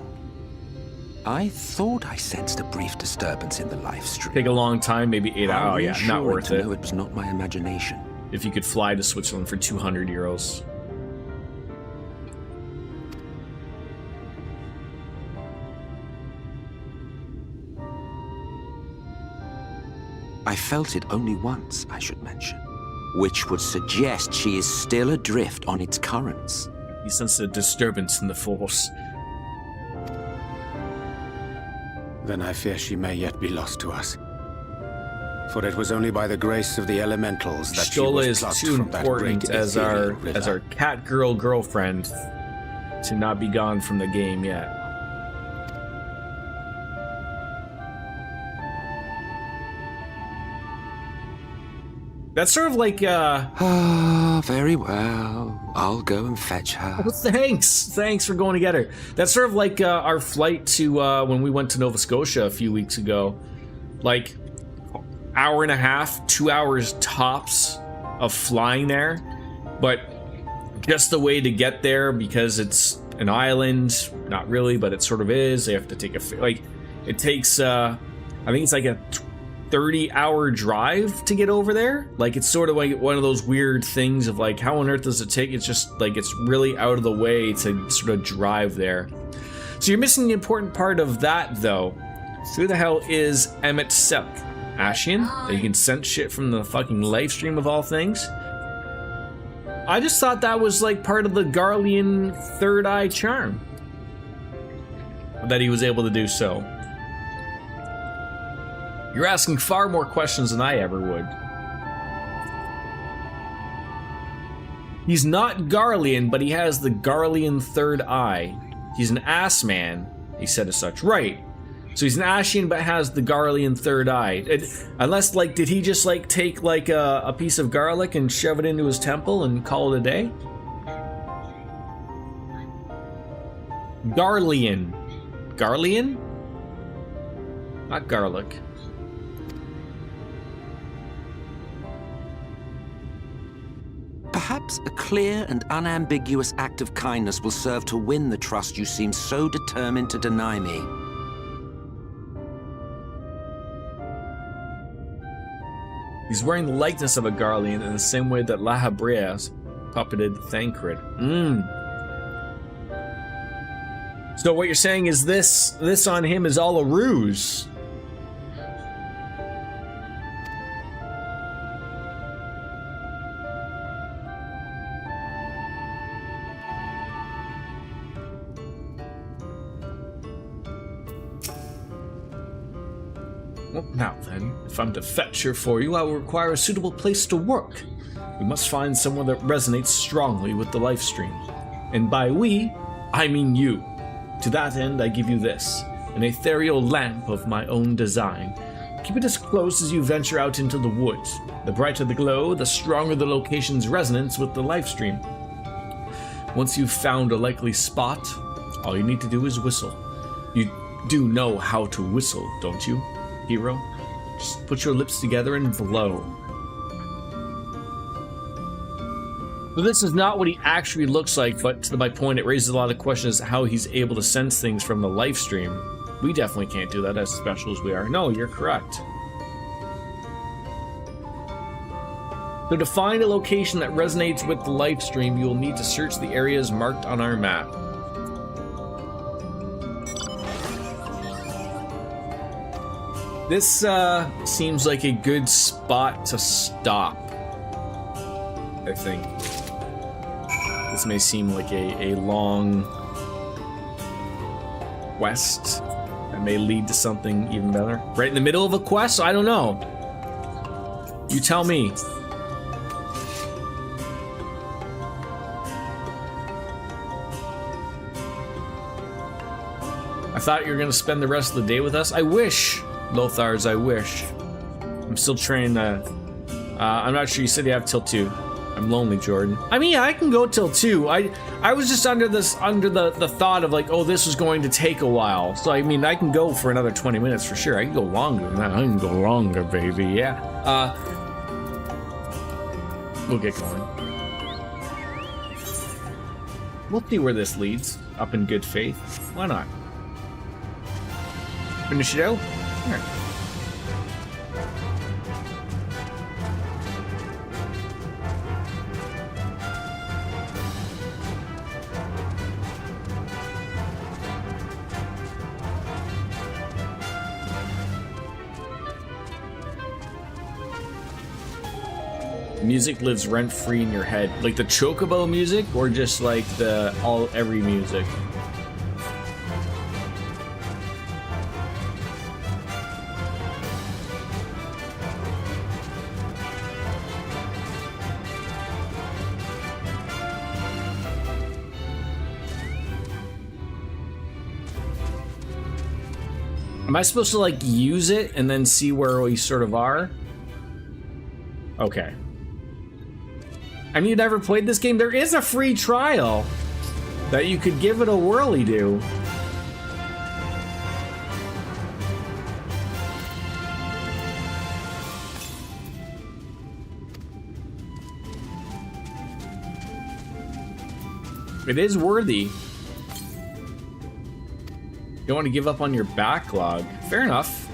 I thought I sensed a brief disturbance in the live stream. Take a long time, maybe 8 hours. Oh yeah, not worth it. No, it was not my imagination. If you could fly to Switzerland for 200 euros. I felt it only once, I should mention, which would suggest she is still adrift on its currents. He sensed a disturbance in the force. Then I fear she may yet be lost to us. For it was only by the grace of the elementals that she Stola was is plucked too from that great important as our river. cat girl girlfriend to not be gone from the game yet. That's sort of like Ah, very well. I'll go and fetch her. well, thanks for going to get her. That's sort of like our flight to when we went to Nova Scotia a few weeks ago. Like hour and a half, 2 hours tops of flying there, but just the way to get there, because it's an island, not really, but it sort of is. They have to take it takes I think it's like a 30-hour drive to get over there. Like, it's sort of like one of those weird things of like, how on earth does it take? It's just like, it's really out of the way to sort of drive there. So you're missing the important part of that, though. So who the hell is Emmett Selk? Ashian? That you can sense shit from the fucking live stream of all things? I just thought that was like part of the Garlean third eye charm. That he was able to do so. You're asking far more questions than I ever would. He's not Garlean, but he has the Garlean third eye. He's an ass man. He said as such. Right. So he's an Ashian, but has the Garlean third eye. Unless, like, did he just, like, take, like, a piece of garlic and shove it into his temple and call it a day? Garlean. Garlean? Not garlic. Perhaps a clear and unambiguous act of kindness will serve to win the trust you seem so determined to deny me. He's wearing the likeness of a Garlean in the same way that La Habreas puppeted Thancred. So what you're saying is this on him is all a ruse. Well, now then, if I'm to fetch her for you, I will require a suitable place to work. We must find somewhere that resonates strongly with the life stream. And by we, I mean you. To that end, I give you this, an ethereal lamp of my own design. Keep it as close as you venture out into the woods. The brighter the glow, the stronger the location's resonance with the life stream. Once you've found a likely spot, all you need to do is whistle. You do know how to whistle, don't you, hero? Just put your lips together and blow. But this is not what he actually looks like, but to my point, it raises a lot of questions as to how he's able to sense things from the live stream. We definitely can't do that, as special as we are. No, you're correct. So to find a location that resonates with the live stream, you will need to search the areas marked on our map. This seems like a good spot to stop, I think. This may seem like a long quest that may lead to something even better. Right in the middle of a quest? I don't know. You tell me. I thought you were going to spend the rest of the day with us. I wish. Lothars, I wish. I'm still trying to... I'm not sure. You said you have till 2. I'm lonely, Jordan. I mean, I can go till 2. I was just under the thought of like, oh, this was going to take a while. So I mean, I can go for another 20 minutes for sure. I can go longer than that. I can go longer, baby. Yeah. We'll get going. We'll see where this leads. Up in good faith. Why not? Finish it out. All right. Music lives rent-free in your head. Like the Chocobo music, or just like the every music? Am I supposed to like use it and then see where we sort of are? Okay. I mean, you never played this game? There is a free trial that you could give it a whirly-do. It is worthy. You don't want to give up on your backlog. Fair enough.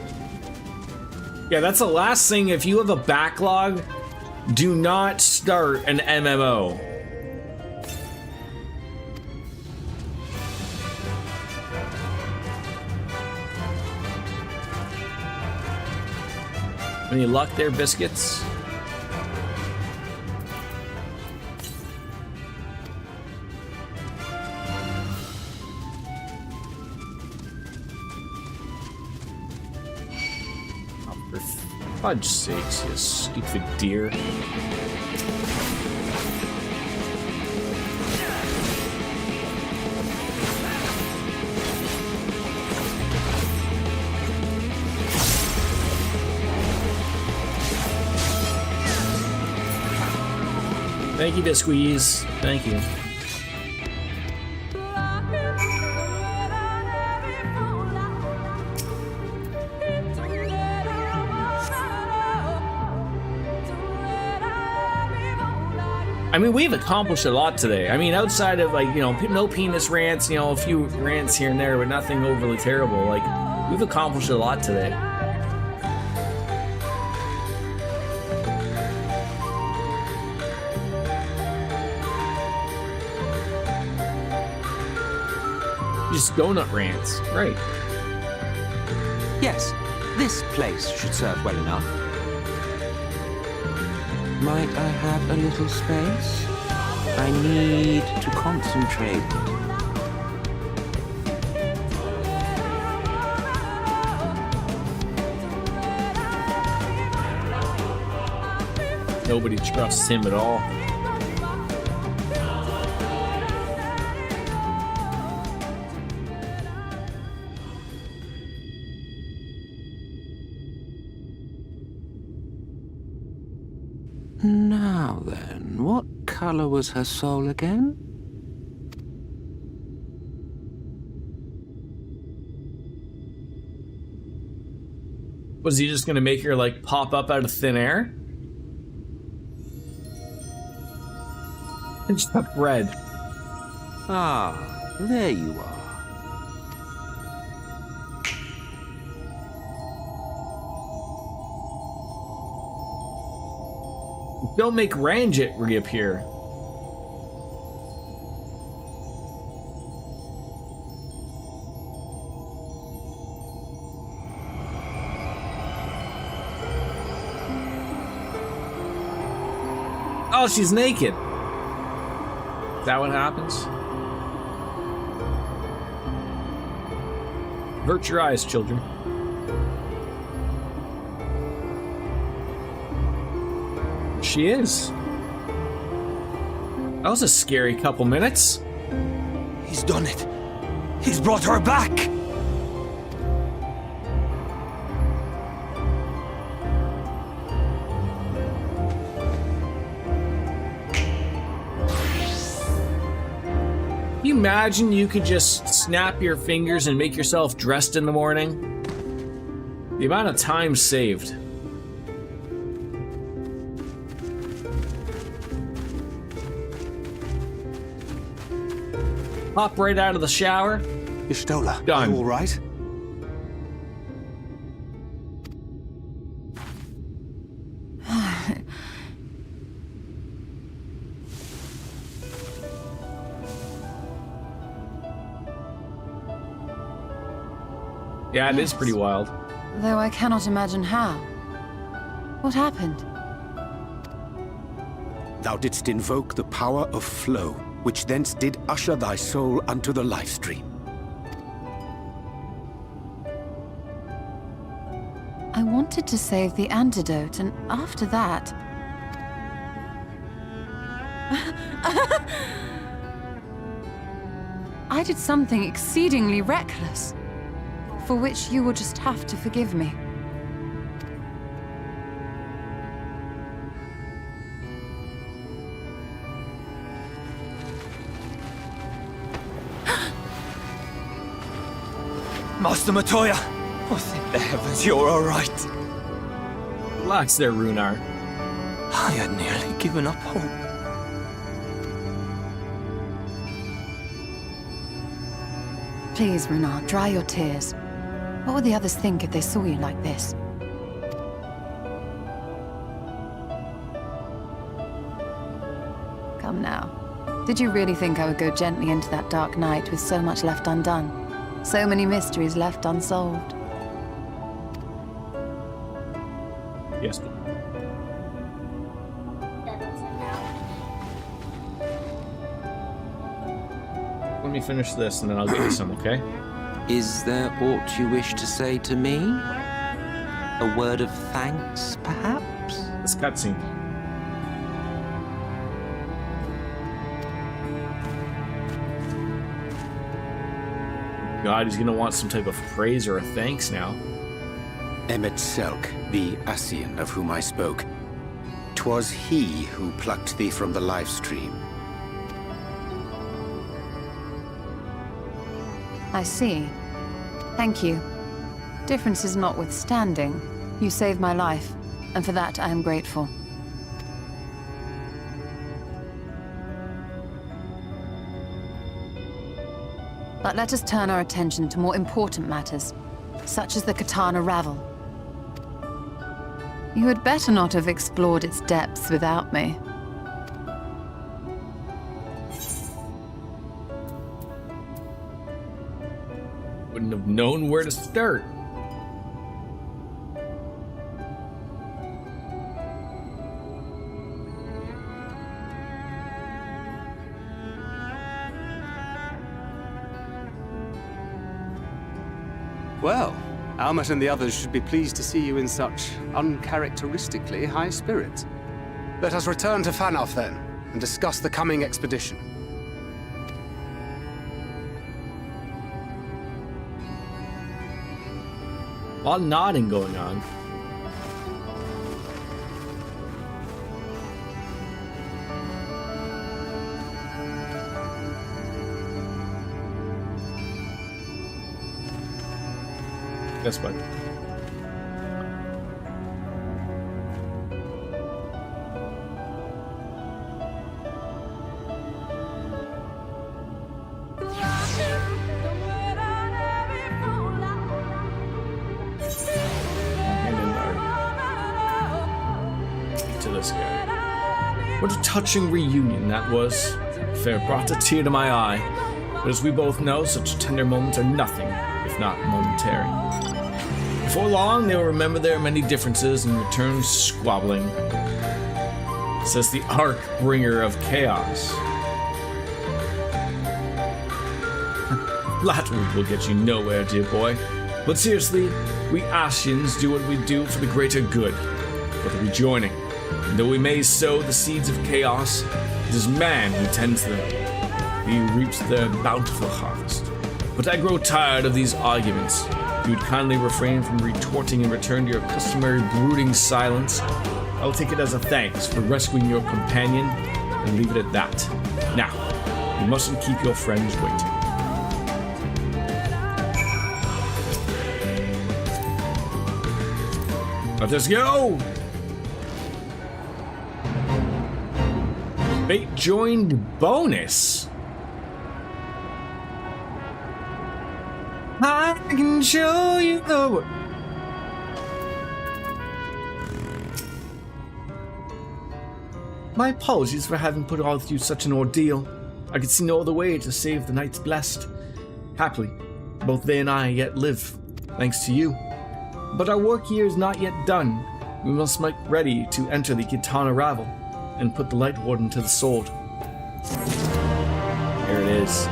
Yeah, that's the last thing. If you have a backlog, do not start an MMO. Any luck there, biscuits? For fudge's sakes, you stupid deer. Thank you, Bisqueeze. Thank you. I mean, we've accomplished a lot today. I mean, outside of, like, you know, no penis rants, you know, a few rants here and there, but nothing overly terrible. Like, we've accomplished a lot today. Just donut rants, right? Yes, this place should serve well enough. Might I have a little space? I need to concentrate. Nobody trusts him at all. Now then, what color was her soul again? Was he just gonna make her, like, pop up out of thin air? And just up red. Ah, there you are. Don't make Ranjit reappear. Oh, she's naked. Is that what happens? Avert your eyes, children. She is. That was a scary couple minutes. He's done it. He's brought her back. Can you imagine you could just snap your fingers and make yourself dressed in the morning? The amount of time saved. Hop right out of the shower. Ishtola, done. You all right? Yeah, it is pretty wild. Though I cannot imagine how. What happened? thou didst invoke the power of flow, which thence did usher thy soul unto the life stream. I wanted to save the antidote, and after that... I did something exceedingly reckless, for which you will just have to forgive me. Master Matoya! Oh, thank the heavens you're alright. Relax there, Runar. I had nearly given up hope. Please, Runar, dry your tears. What would the others think if they saw you like this? Come now. Did you really think I would go gently into that dark night with so much left undone? So many mysteries left unsolved? Yes. Let me finish this and then I'll get you some, okay? Is there aught you wish to say to me? A word of thanks, perhaps? This cutscene. God, he's gonna want some type of praise or a thanks now. Emmet Selk, the Ascian of whom I spoke. 'Twas he who plucked thee from the life stream. I see. Thank you. Differences notwithstanding, you saved my life, and for that I am grateful. But let us turn our attention to more important matters, such as the Katana Ravel. You had better not have explored its depths without me. Wouldn't have known where to start. Well, Almat and the others should be pleased to see you in such uncharacteristically high spirits. Let us return to Fanoff then, and discuss the coming expedition. A lot of nodding going on. Yes, bud. To this guy. What a touching reunion that was. Fair brought a tear to my eye. But as we both know, such tender moments are nothing if not momentary. Before long, they will remember their many differences and return squabbling, says the Arc-bringer of Chaos. Flattery will get you nowhere, dear boy. But seriously, we Ascians do what we do for the greater good, for the rejoining. And though we may sow the seeds of chaos, it is man who tends them. He reaps their bountiful harvest. But I grow tired of these arguments. If you would kindly refrain from retorting and return to your customary brooding silence, I will take it as a thanks for rescuing your companion and leave it at that. Now, you mustn't keep your friends waiting. Let us go! Bait joined bonus. I can show you the way. My apologies for having put all through such an ordeal. I could see no other way to save the Knights Blessed. Happily, both they and I yet live, thanks to you. But our work here is not yet done. We must make ready to enter the Katana Ravel. and put the light warden to the sword. There it is.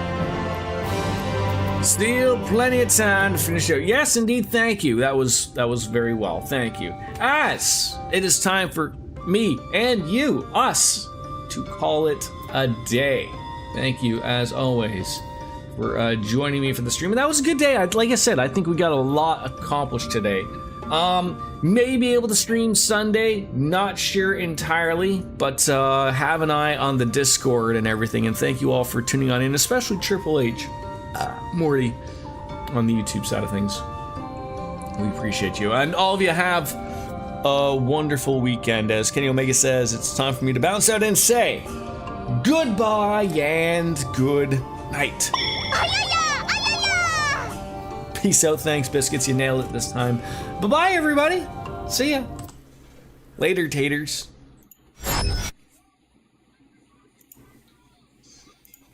Still plenty of time to finish out. Yes, indeed, thank you. That was very well. Thank you. As it is time for me and you, us, to call it a day. Thank you, as always, for joining me for the stream. And that was a good day. Like I said, I think we got a lot accomplished today. May be able to stream Sunday, not sure entirely, but have an eye on the Discord and everything. And thank you all for tuning on in, especially Triple H, Morty, on the YouTube side of things. We appreciate you. And all of you have a wonderful weekend. As Kenny Omega says, it's time for me to bounce out and say goodbye and good night. Peace out. Thanks, Biscuits. You nailed it this time. Bye-bye, everybody. See ya. Later, taters.